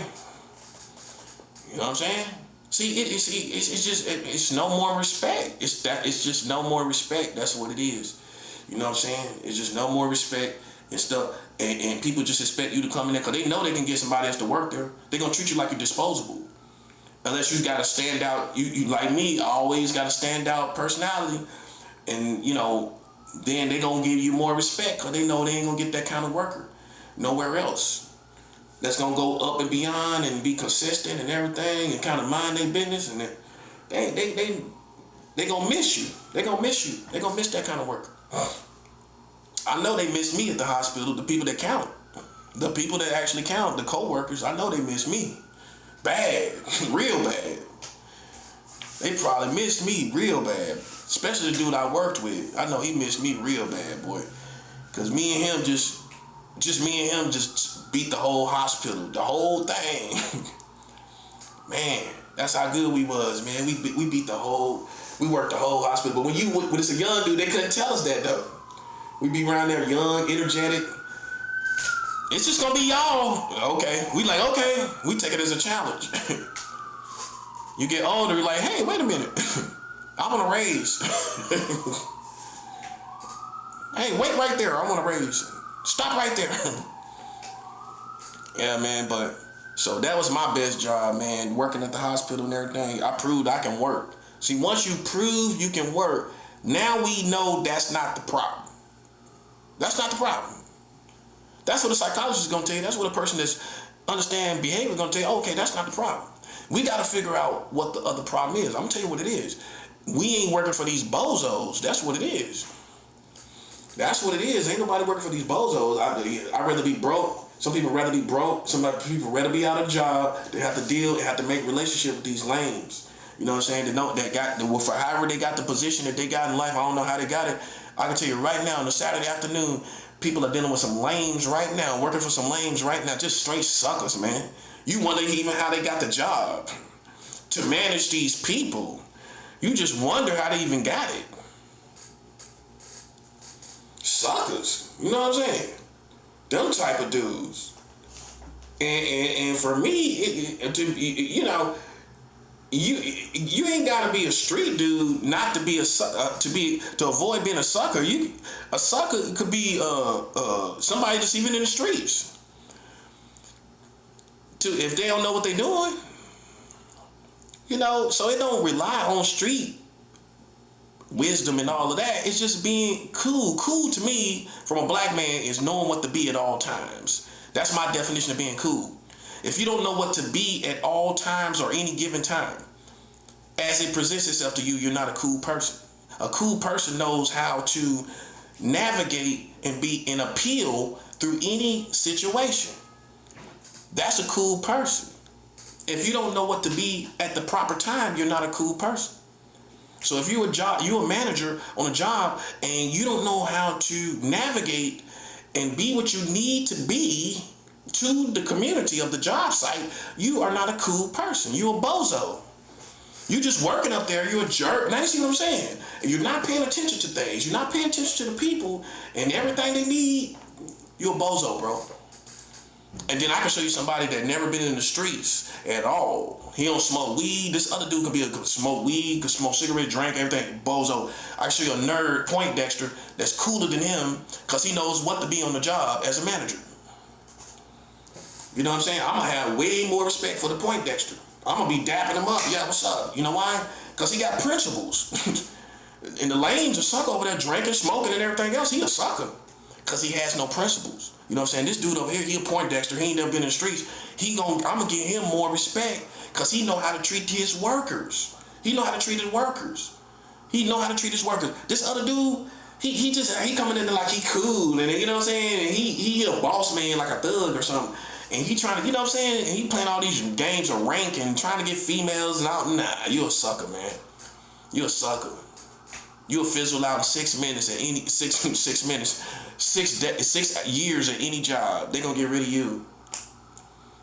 You know what I'm saying? See, it's no more respect. It's just no more respect. That's what it is. You know what I'm saying? It's just no more respect and stuff. And people just expect you to come in there because they know they can get somebody else to work there. They're going to treat you like you're disposable. Unless you got to stand out. You like me, I always got a stand out personality. And, then they're going to give you more respect because they know they ain't going to get that kind of worker nowhere else. That's gonna go up and beyond and be consistent and everything and kind of mind their business, and they gonna miss you. They gonna miss you. They gonna miss that kind of work. I know they miss me at the hospital. The people that count, the people that actually count, the co-workers. I know they miss me, bad, real bad. They probably missed me real bad, especially the dude I worked with. I know he missed me real bad, boy, because me and him just beat the whole hospital, the whole thing. Man, that's how good we was, man. We beat we worked the whole hospital. But when it's a young dude, they couldn't tell us that though. We be around there young, energetic. It's just gonna be y'all. Okay, we take it as a challenge. You get older, you're like, hey, wait a minute. I want a raise. Hey, wait right there. I want to raise. Stop right there. Yeah, man, but so that was my best job, man, working at the hospital and everything. I proved I can work. See, once you prove you can work, now we know that's not the problem. That's not the problem. That's what a psychologist is going to tell you. That's what a person that's understand behavior is going to tell you. Okay, that's not the problem. We got to figure out what the other problem is. I'm going to tell you what it is. We ain't working for these bozos. That's what it is. That's what it is. Ain't nobody working for these bozos. I'd rather be broke. Some people rather be broke. Some people rather be out of a job. They have to make relationship with these lames. You know what I'm saying? They know that for however they got the position that they got in life. I don't know how they got it. I can tell you right now on a Saturday afternoon, people are dealing with some lames right now, working for some lames right now, just straight suckers, man. You wonder even how they got the job to manage these people. You just wonder how they even got it. Suckers, you know what I'm saying? Them type of dudes. And for me, you ain't gotta be a street dude not to be to avoid being a sucker. A sucker could be somebody that's even in the streets. If they don't know what they're doing, so it don't rely on street wisdom and all of that. It's just being cool. Cool to me from a black man is knowing what to be at all times. That's my definition of being cool. If you don't know what to be at all times or any given time, as it presents itself to you, you're not a cool person. A cool person knows how to navigate and appeal through any situation. That's a cool person. If you don't know what to be at the proper time, you're not a cool person. So if you're a manager on a job and you don't know how to navigate and be what you need to be to the community of the job site, you are not a cool person. You're a bozo. You just working up there, you're a jerk. Now you see what I'm saying? And you're not paying attention to things. You're not paying attention to the people and everything they need. You're a bozo, bro. And then I can show you somebody that never been in the streets at all. He don't smoke weed. This other dude could smoke weed, could smoke cigarette, drink, everything. Bozo. I can show you a nerd, Poindexter, that's cooler than him because he knows what to be on the job as a manager. You know what I'm saying? I'm going to have way more respect for the Poindexter. I'm going to be dapping him up. Yeah, what's up? You know why? Because he got principles. And the lame's a sucker over there drinking, smoking, and everything else. He a sucker because he has no principles. You know what I'm saying? This dude over here, he a Poindexter. He ain't never been in the streets. I'm going to give him more respect because he know how to treat his workers. He know how to treat his workers. This other dude, he coming in there like he cool. And you know what I'm saying? And he a boss man like a thug or something. And he trying to, you know what I'm saying? And he playing all these games of rank and trying to get females and all. Nah, you a sucker, man. You a sucker. You'll fizzle out in 6 minutes at any 6 minutes. 6 years at any job. They're gonna get rid of you.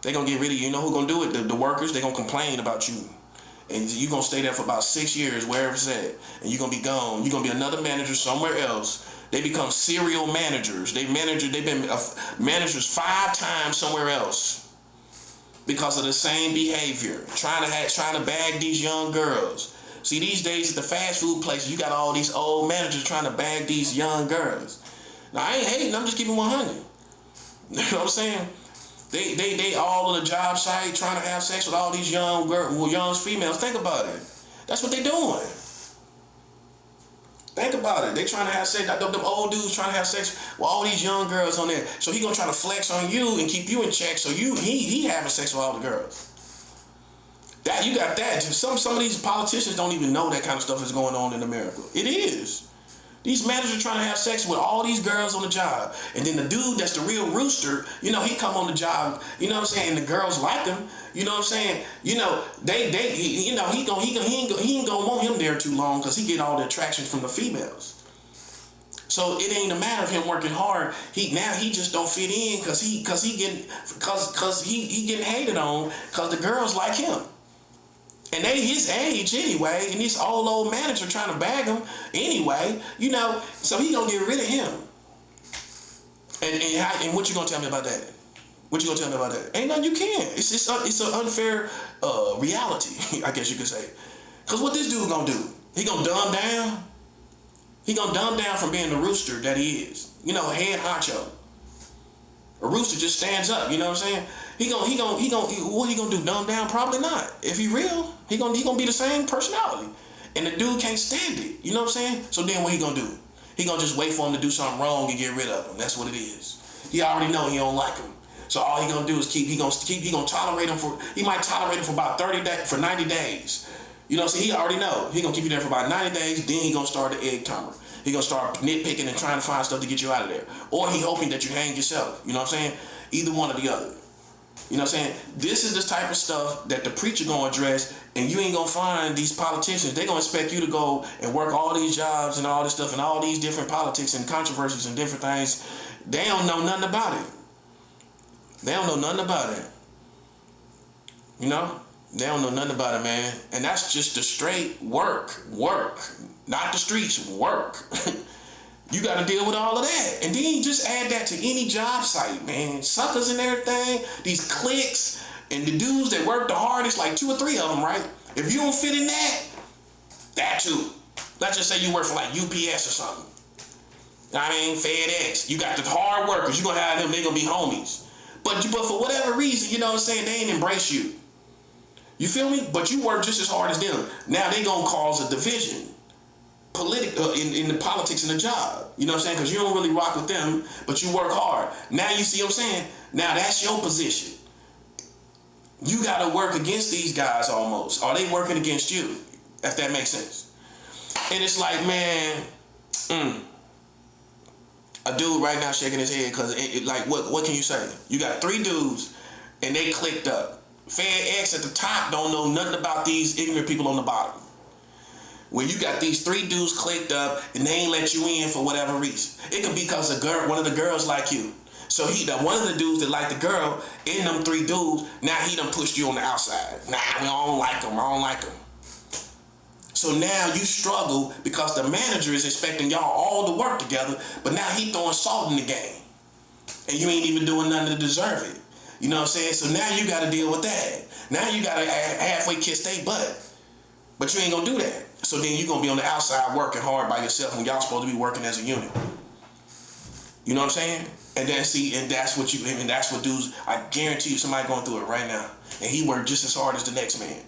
They're gonna get rid of you. You know who gonna do it? The workers. They're gonna complain about you. And you're gonna stay there for about 6 years, wherever it's at. And you're gonna be gone. You're gonna be another manager somewhere else. They become serial managers. They've been managers 5 times somewhere else because of the same behavior. Trying to bag these young girls. See, these days at the fast food places, you got all these old managers trying to bag these young girls. Now, I ain't hating. I'm just keeping 100. You know what I'm saying? They all on the job site trying to have sex with all these young females. Think about it. That's what they doing. Think about it. They trying to have sex. Them old dudes trying to have sex with all these young girls on there. So he gonna try to flex on you and keep you in check. So he having sex with all the girls. That you got that. Some of these politicians don't even know that kind of stuff is going on in America. It is. These managers are trying to have sex with all these girls on the job. And then the dude that's the real rooster, he come on the job, you know what I'm saying, and the girls like him, you know what I'm saying? He ain't gonna want him there too long because he get all the attraction from the females. So it ain't a matter of him working hard. He just don't fit in because he getting hated on because the girls like him. And they his age anyway, and this old manager trying to bag him anyway, so he gonna get rid of him. And what you gonna tell me about that? What you gonna tell me about that? Ain't nothing you can. It's an unfair reality, I guess you could say. Cause what this dude gonna do? He gonna dumb down? He gonna dumb down from being the rooster that he is. You know, head honcho. A rooster just stands up. You know what I'm saying? What he gonna do? Dumb down? Probably not. If he real, he gonna be the same personality. And the dude can't stand it. You know what I'm saying? So then what he gonna do? He gonna just wait for him to do something wrong and get rid of him. That's what it is. He already know he don't like him. So all he gonna do is he gonna tolerate him he might tolerate him for about 90 days. You know what I'm saying? He already know. He gonna keep you there for about 90 days, then he gonna start the egg timer. He gonna start nitpicking and trying to find stuff to get you out of there. Or he hoping that you hang yourself. You know what I'm saying? Either one or the other. You know what I'm saying? This is the type of stuff that the preacher gonna address, and you ain't gonna find these politicians. They gonna expect you to go and work all these jobs and all this stuff and all these different politics and controversies and different things. They don't know nothing about it. They don't know nothing about it. You know? They don't know nothing about it, man. And that's just the straight work. Not the streets, work. You got to deal with all of that. And then you just add that to any job site, man. Suckers and everything, these cliques, and the dudes that work the hardest, like 2 or 3 of them, right? If you don't fit in that too. Let's just say you work for like UPS or something. I mean, FedEx. You got the hard workers. You're going to have them, they're going to be homies. But for whatever reason, you know what I'm saying, they ain't embrace you. You feel me? But you work just as hard as them. Now they going to cause a division. In the politics in the job. You know what I'm saying? Because you don't really rock with them, but you work hard. Now you see what I'm saying? Now that's your position. You got to work against these guys almost. Or they working against you, if that makes sense. And it's like, man, a dude right now shaking his head because, like, what can you say? You got 3 dudes, and they clicked up. FedEx at the top don't know nothing about these ignorant people on the bottom. When you got these 3 dudes clicked up and they ain't let you in for whatever reason. It could be because one of the girls like you. So one of the dudes that like the girl, in them 3 dudes, now he done pushed you on the outside. Nah, I don't like him. So now you struggle because the manager is expecting y'all all to work together, but now he throwing salt in the game. And you ain't even doing nothing to deserve it. You know what I'm saying? So now you got to deal with that. Now you got to halfway kiss their butt. But you ain't going to do that. So then you're going to be on the outside working hard by yourself when y'all supposed to be working as a unit. You know what I'm saying? And then that's what dudes, I guarantee you somebody going through it right now. And he worked just as hard as the next man.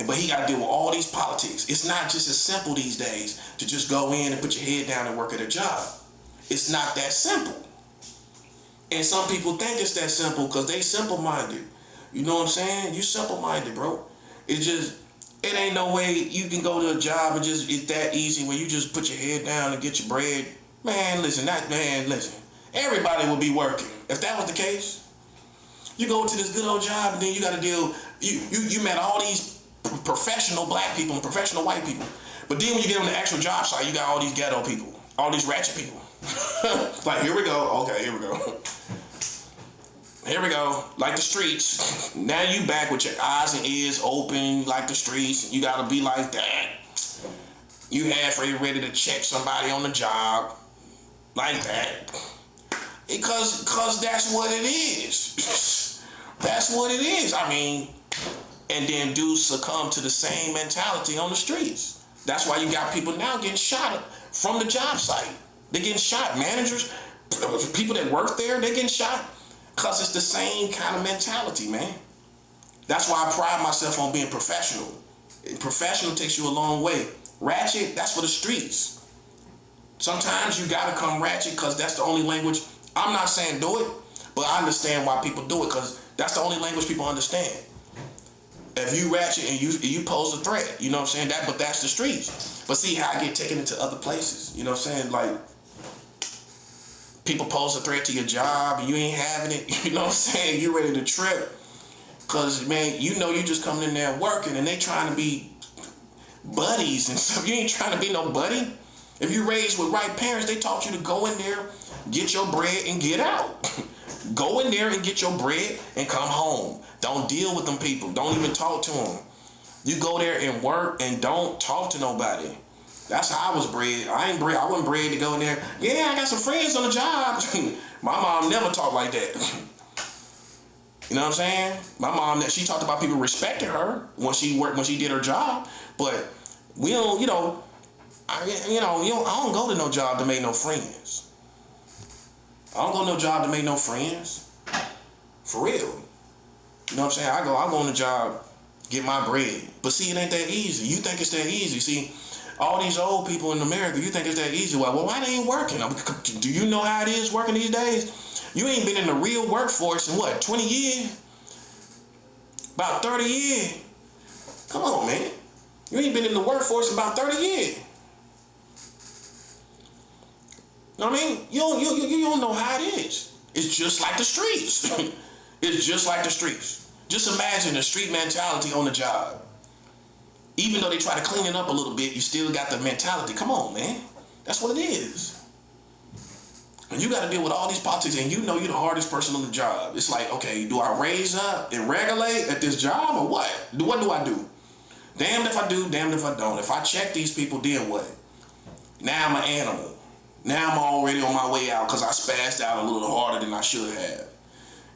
But he got to deal with all these politics. It's not just as simple these days to just go in and put your head down and work at a job. It's not that simple. And some people think it's that simple because they simple-minded. You know what I'm saying? You simple-minded, bro. It ain't no way you can go to a job and it's that easy where you just put your head down and get your bread. Man, listen. Everybody will be working. If that was the case, you go to this good old job and then you got to deal, you met all these professional black people and professional white people. But then when you get on the actual job site, you got all these ghetto people, all these ratchet people. Like, here we go. Okay, here we go. Here we go, like the streets. Now you back with your eyes and ears open like the streets. You gotta be like that. You halfway ready to check somebody on the job like that. Because that's what it is. That's what it is. I mean, and then dudes succumb to the same mentality on the streets. That's why you got people now getting shot from the job site. They're getting shot. Managers, people that work there, they're getting shot. Because it's the same kind of mentality, man. That's why I pride myself on being professional. Professional takes you a long way. Ratchet, that's for the streets. Sometimes you gotta come ratchet because that's the only language. I'm not saying do it, but I understand why people do it because that's the only language people understand. If you ratchet and you pose a threat, you know what I'm saying? But that's the streets. But see how I get taken into other places. You know what I'm saying? Like, people pose a threat to your job and you ain't having it. You know what I'm saying? You ready to trip. Because, man, you know you just coming in there working and they trying to be buddies and stuff. You ain't trying to be no buddy. If you raised with right parents, they taught you to go in there, get your bread and get out. Go in there and get your bread and come home. Don't deal with them people. Don't even talk to them. You go there and work and don't talk to nobody. That's how I was bred. I wasn't bred to go in there. Yeah, I got some friends on the job. My mom never talked like that. You know what I'm saying? My mom, she talked about people respecting her when she did her job. But we don't, I don't go to no job to make no friends. I don't go to no job to make no friends. For real. You know what I'm saying? I go on the job, get my bread. But see, it ain't that easy. You think it's that easy. See, all these old people in America, you think it's that easy. Well, why they ain't working? Do you know how it is working these days? You ain't been in the real workforce in what, 20 years? About 30 years? Come on, man. You ain't been in the workforce about 30 years. You know what I mean? You don't know how it is. It's just like the streets. It's just like the streets. Just imagine the street mentality on the job. Even though they try to clean it up a little bit, you still got the mentality. Come on, man. That's what it is. And you got to deal with all these politics, and you know you're the hardest person on the job. It's like, okay, do I raise up and regulate at this job or what? What do I do? Damned if I do, damned if I don't. If I check these people, then what? Now I'm an animal. Now I'm already on my way out because I spazzed out a little harder than I should have.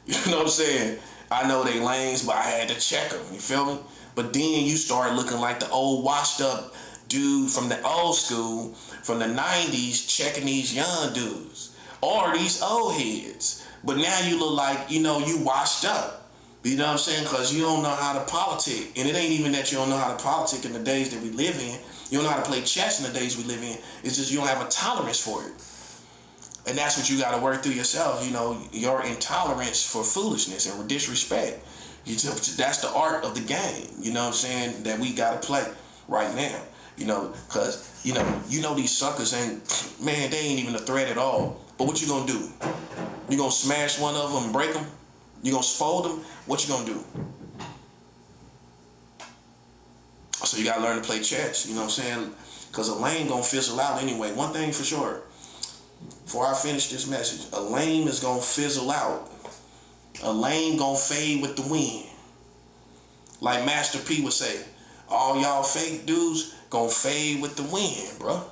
You know what I'm saying? I know they lanes, but I had to check them. You feel me? But then you start looking like the old washed up dude from the old school, from the 90s, checking these young dudes. Or these old heads. But now you look like, you washed up. You know what I'm saying? Because you don't know how to politic. And it ain't even that you don't know how to politic in the days that we live in. You don't know how to play chess in the days we live in. It's just you don't have a tolerance for it. And that's what you got to work through yourself. Your intolerance for foolishness and disrespect. That's the art of the game. You know what I'm saying? That we got to play right now. Because, these suckers they ain't even a threat at all. But what you going to do? You going to smash one of them and break them? You going to fold them? What you going to do? So you got to learn to play chess. You know what I'm saying? Because a lane going to fizzle out anyway. One thing for sure. Before I finish this message, a lane is going to fizzle out. A lane going to fade with the wind. Like Master P would say, all y'all fake dudes going to fade with the wind, bro.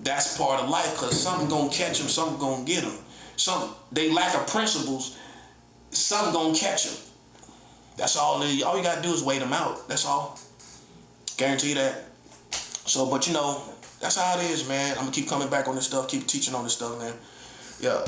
That's part of life, because something going to catch them, something going to get them. They lack of principles, something going to catch them. That's all you got to do is wait them out. That's all. Guarantee that. So, but that's how it is, man. I'm going to keep coming back on this stuff, keep teaching on this stuff, man. Yeah.